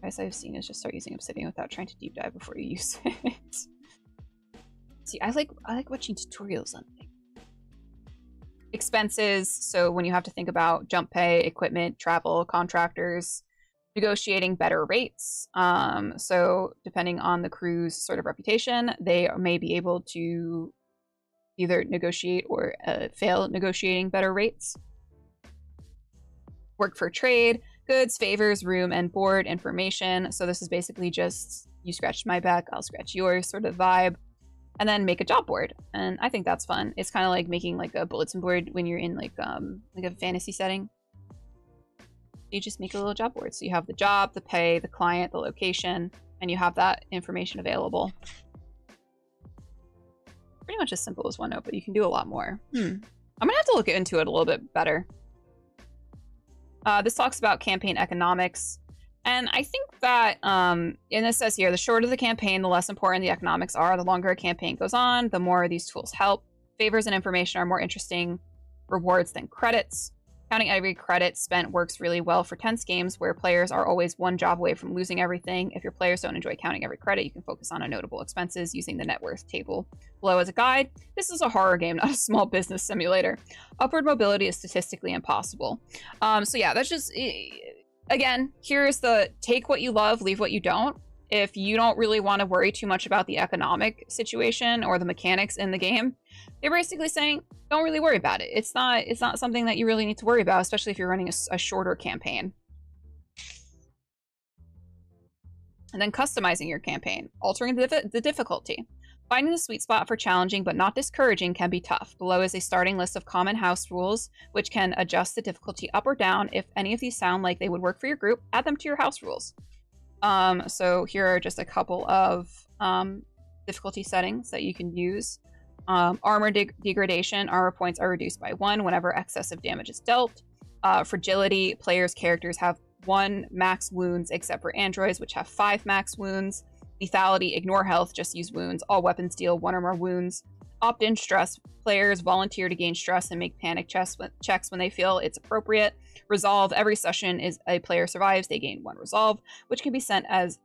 Speaker 1: Guys I've seen is just start using Obsidian without trying to deep dive before you use it. See, I like watching tutorials on things. Expenses, so when you have to think about jump pay, equipment, travel, contractors, negotiating better rates. So depending on the crew's sort of reputation, they may be able to either negotiate or fail negotiating better rates. Work for trade, goods, favors, room, and board information. So this is basically just you scratched my back, I'll scratch yours sort of vibe. and then make a job board. And I think that's fun. It's kind of like making like a bulletin board when you're in like a fantasy setting. You just make a little job board. So you have the job, the pay, the client, the location, and you have that information available. Pretty much as simple as OneNote, but you can do a lot more. I'm gonna have to look into it a little bit better. This talks about campaign economics. And I think that, and it says here, the shorter the campaign, the less important the economics are. The longer a campaign goes on, the more these tools help. Favors and information are more interesting rewards than credits. Counting every credit spent works really well for tense games where players are always one job away from losing everything. If your players don't enjoy counting every credit, you can focus on notable expenses using the net worth table below as a guide. This is a horror game, not a small business simulator. Upward mobility is statistically impossible. So yeah, that's just, again, here's the take what you love, leave what you don't. If you don't really want to worry too much about the economic situation or the mechanics in the game, they're basically saying, don't really worry about it. It's not something that you really need to worry about, especially if you're running a shorter campaign. And then customizing your campaign, altering the difficulty. Finding the sweet spot for challenging but not discouraging can be tough. Below is a starting list of common house rules, which can adjust the difficulty up or down. If any of these sound like they would work for your group, add them to your house rules. So here are just a couple of difficulty settings that you can use. Armor degradation, armor points are reduced by 1 whenever excessive damage is dealt. Fragility, players' characters have 1 max wounds except for androids, which have 5 max wounds. Lethality, ignore health, just use wounds. All weapons deal 1 or more wounds. Opt-in stress, players volunteer to gain stress and make panic checks when they feel it's appropriate. Resolve, every session is a player survives, they gain 1 resolve, which can be spent as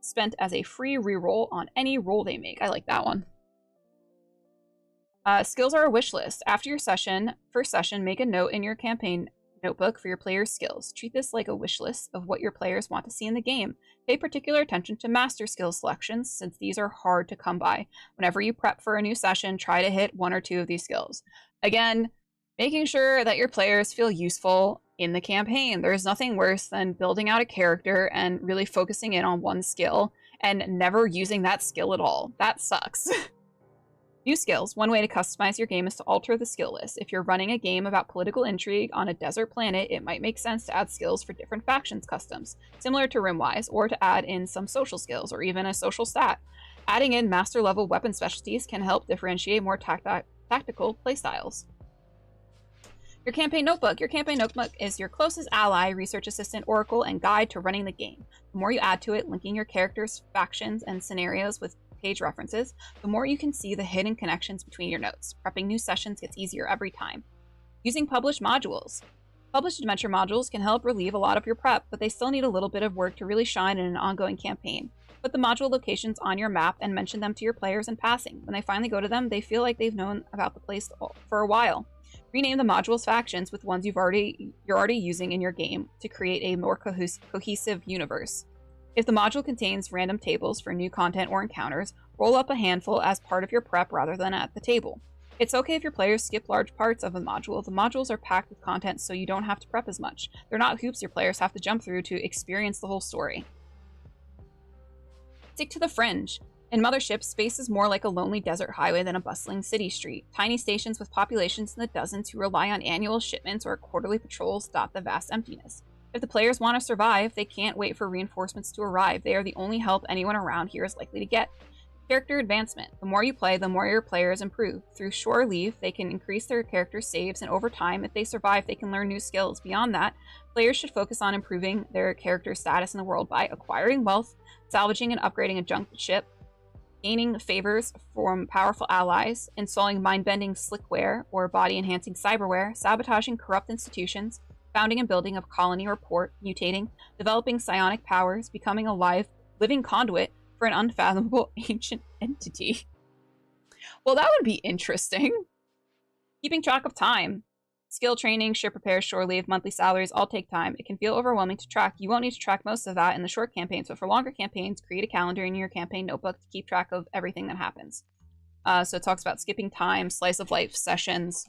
Speaker 1: a free reroll on any roll they make. I like that one. Skills are a wish list. After your first session, make a note in your campaign notebook for your players' skills. Treat this like a wish list of what your players want to see in the game. Pay particular attention to master skill selections, since these are hard to come by. Whenever you prep for a new session, try to hit 1 or 2 of these skills. Again, making sure that your players feel useful in the campaign. There's nothing worse than building out a character and really focusing in on one skill and never using that skill at all. That sucks. New skills. One way to customize your game is to alter the skill list. If you're running a game about political intrigue on a desert planet, it might make sense to add skills for different factions customs, similar to Rimwise, or to add in some social skills, or even a social stat. Adding in master-level weapon specialties can help differentiate more tactical playstyles. Your campaign notebook. Your campaign notebook is your closest ally, research assistant, oracle, and guide to running the game. The more you add to it, linking your characters, factions, and scenarios with page references, the more you can see the hidden connections between your notes. Prepping new sessions gets easier every time. Using published modules. Published adventure modules can help relieve a lot of your prep, but they still need a little bit of work to really shine in an ongoing campaign. Put the module locations on your map and mention them to your players in passing. When they finally go to them, they feel like they've known about the place for a while. Rename the modules factions with ones you're already using in your game to create a more cohesive universe. If the module contains random tables for new content or encounters, roll up a handful as part of your prep rather than at the table. It's okay if your players skip large parts of a module. The modules are packed with content so you don't have to prep as much. They're not hoops your players have to jump through to experience the whole story. Stick to the fringe. In Mothership, space is more like a lonely desert highway than a bustling city street. Tiny stations with populations in the dozens who rely on annual shipments or quarterly patrols dot the vast emptiness. If the players want to survive, they can't wait for reinforcements to arrive. They are the only help anyone around here is likely to get. Character advancement. The more you play, the more your players improve. Through Shore Leave, they can increase their character saves, and over time, if they survive, they can learn new skills. Beyond that, players should focus on improving their character status in the world by acquiring wealth, salvaging and upgrading a junk ship, gaining favors from powerful allies, installing mind-bending slickware or body-enhancing cyberware, sabotaging corrupt institutions, founding and building a colony or port, mutating, developing psionic powers, becoming a living conduit for an unfathomable ancient entity. Well, that would be interesting. Keeping track of time. Skill training, ship repairs, shore leave, monthly salaries all take time. It can feel overwhelming to track. You won't need to track most of that in the short campaigns, but for longer campaigns, create a calendar in your campaign notebook to keep track of everything that happens. So it talks about skipping time, slice of life sessions.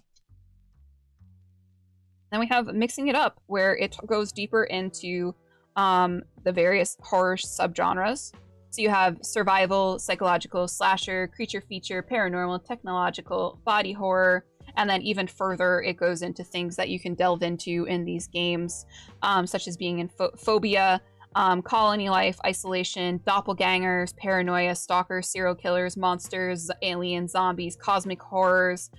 Speaker 1: Then we have mixing it up, where it goes deeper into the various horror subgenres. So you have survival, psychological, slasher, creature feature, paranormal, technological, body horror, and then even further, it goes into things that you can delve into in these games, such as being in phobia, colony life, isolation, doppelgangers, paranoia, stalkers, serial killers, monsters, aliens, zombies, cosmic horrors,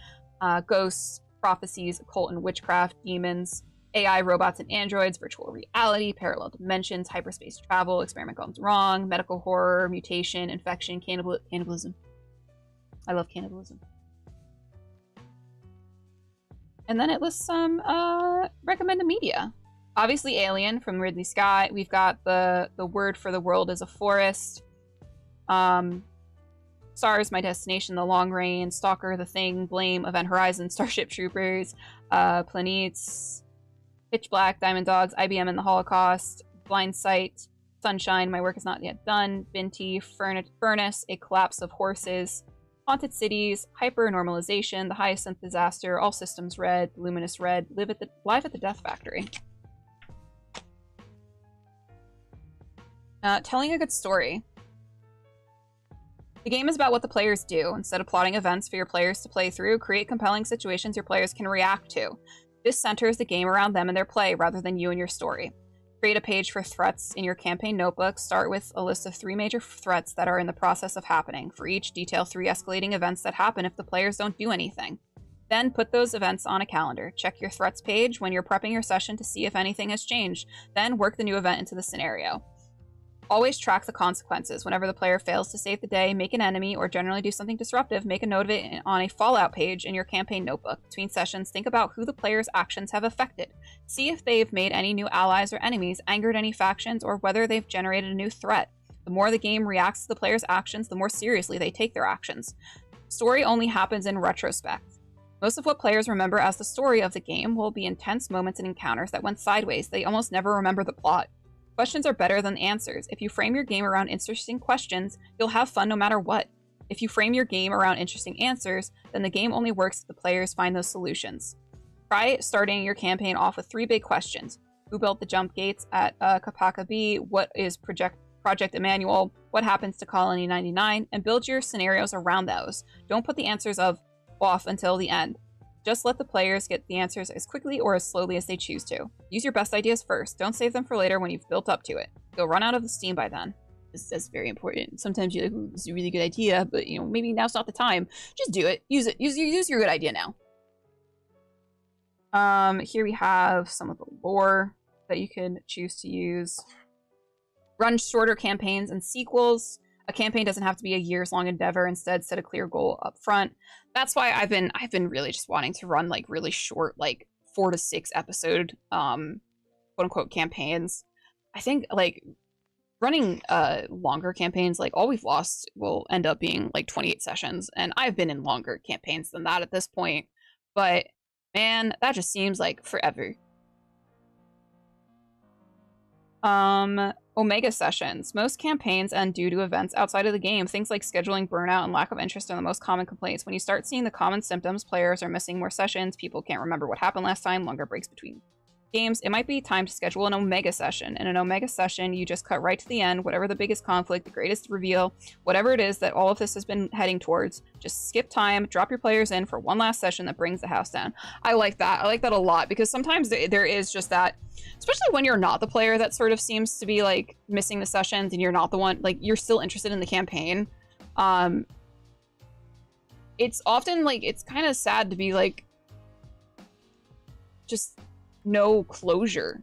Speaker 1: ghosts, prophecies, occult and witchcraft, demons, AI, robots and androids, virtual reality, parallel dimensions, hyperspace travel, experiment gone wrong, medical horror, mutation, infection, cannibalism. I love cannibalism. And then it lists some recommended media. Obviously Alien from Ridley Scott. We've got the word for the world is a forest. Stars, My Destination, The Long Range, Stalker, The Thing, Blame, Event Horizon, Starship Troopers, Planets, Pitch Black, Diamond Dogs, IBM and the Holocaust, Blind Sight, Sunshine, My Work Is Not Yet Done, Binti, Furnace, A Collapse of Horses, Haunted Cities, Hyper-Normalization, The Hyacinth Disaster, All Systems Red, Luminous Red, Live at the Death Factory. Telling a good story. The game is about what the players do. Instead of plotting events for your players to play through, create compelling situations your players can react to. This centers the game around them and their play rather than you and your story. Create a page for threats in your campaign notebook. Start with a list of 3 major threats that are in the process of happening. For each, detail 3 escalating events that happen if the players don't do anything. Then put those events on a calendar. Check your threats page when you're prepping your session to see if anything has changed. Then work the new event into the scenario. Always track the consequences. Whenever the player fails to save the day, make an enemy, or generally do something disruptive, make a note of it on a Fallout page in your campaign notebook. Between sessions, think about who the player's actions have affected. See if they've made any new allies or enemies, angered any factions, or whether they've generated a new threat. The more the game reacts to the player's actions, the more seriously they take their actions. Story only happens in retrospect. Most of what players remember as the story of the game will be intense moments and encounters that went sideways. They almost never remember the plot. Questions are better than answers. If you frame your game around interesting questions, you'll have fun no matter what. If you frame your game around interesting answers, then the game only works if the players find those solutions. Try starting your campaign off with 3 big questions. Who built the jump gates at Kapaka B? What is Project Emmanuel? What happens to Colony 99? And build your scenarios around those. Don't put the answers off until the end. Just let the players get the answers as quickly or as slowly as they choose to. Use your best ideas first. Don't save them for later when you've built up to it. You'll run out of steam by then. That's very important. Sometimes you're like, ooh, this is a really good idea, but maybe now's not the time. Just do it. Use it. Use your good idea now. Here we have some of the lore that you can choose to use. Run shorter campaigns and sequels. A campaign doesn't have to be a years-long endeavor. Instead, set a clear goal up front. That's why I've been really just wanting to run like really short, like 4 to 6 episode, quote-unquote campaigns. I think like running longer campaigns, like All We've Lost, will end up being like 28 sessions, and I've been in longer campaigns than that at this point. But man, that just seems like forever. Omega sessions. Most campaigns end due to events outside of the game. Things like scheduling, burnout, and lack of interest are the most common complaints. When you start seeing the common symptoms, players are missing more sessions, people can't remember what happened last time, longer breaks between games, it might be time to schedule an Omega session. In an Omega session, you just cut right to the end, whatever the biggest conflict, the greatest reveal, whatever it is that all of this has been heading towards, just skip time, drop your players in for one last session that brings the house down. I like that. I like that a lot, because sometimes there is just that, especially when you're not the player that sort of seems to be like missing the sessions and you're not the one, like you're still interested in the campaign. It's often like, it's kind of sad to be like, just no closure.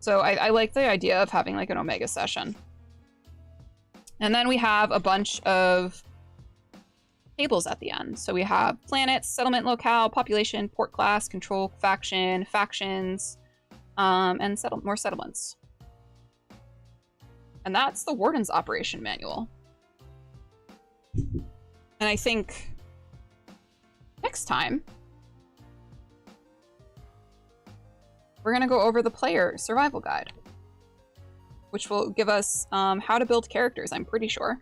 Speaker 1: So I like the idea of having like an Omega session. And then we have a bunch of tables at the end. So we have planets, settlement locale, population, port class, control faction, factions, and more settlements. And that's the Warden's Operation Manual. And I think next time we're going to go over the player survival guide, which will give us how to build characters, I'm pretty sure.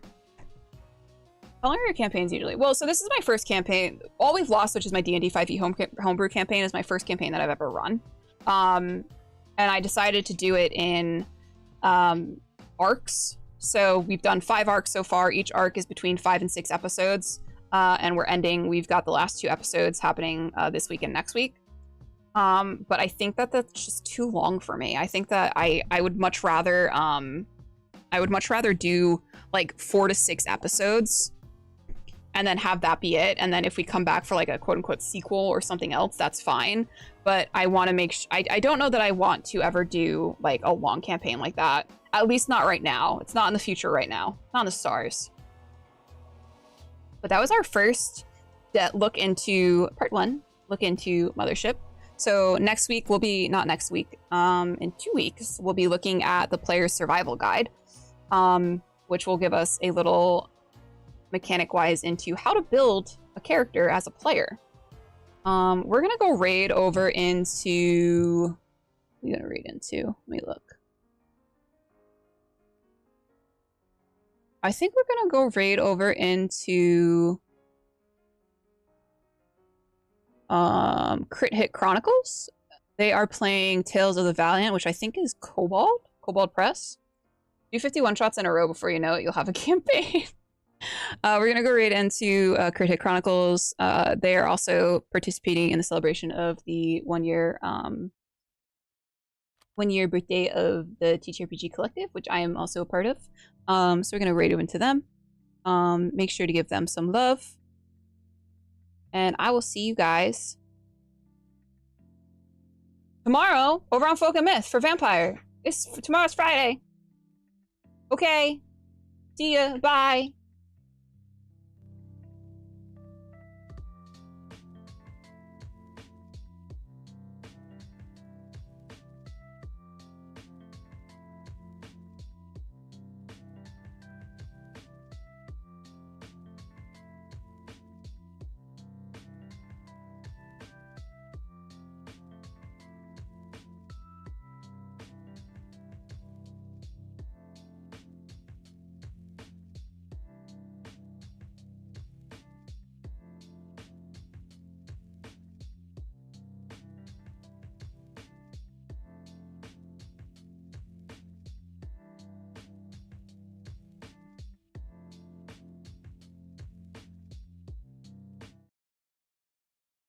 Speaker 1: How long are your campaigns usually? Well, so this is my first campaign. All We've Lost, which is my D&D 5e homebrew campaign, is my first campaign that I've ever run. And I decided to do it in arcs. So we've done 5 arcs so far. Each arc is between 5 and 6 episodes. And we've got the last 2 episodes happening this week and next week. But I think that that's just too long for me. I think that I would much rather do like 4 to 6 episodes and then have that be it. And then if we come back for like a quote unquote sequel or something else, that's fine. But I want to make I don't know that I want to ever do like a long campaign like that. At least not right now. It's not in the future right now. Not in the stars. But that was our first look into part 1, look into Mothership. So next week will be, not next week, in 2 weeks, we'll be looking at the player's survival guide, which will give us a little mechanic-wise into how to build a character as a player. We're gonna go raid over into, let me look. I think we're gonna go raid over into Crit Hit Chronicles. They are playing Tales of the Valiant, which I think is Kobold Press. Do 50 one-shots in a row before you know it, you'll have a campaign. We're gonna go raid into Crit Hit Chronicles. They are also participating in the celebration of the 1 year birthday of the TTRPG Collective, which I am also a part of. So we're gonna raid into them. Make sure to give them some love. And I will see you guys tomorrow over on Folk and Myth for Vampire. Tomorrow's Friday. Okay. See ya. Bye.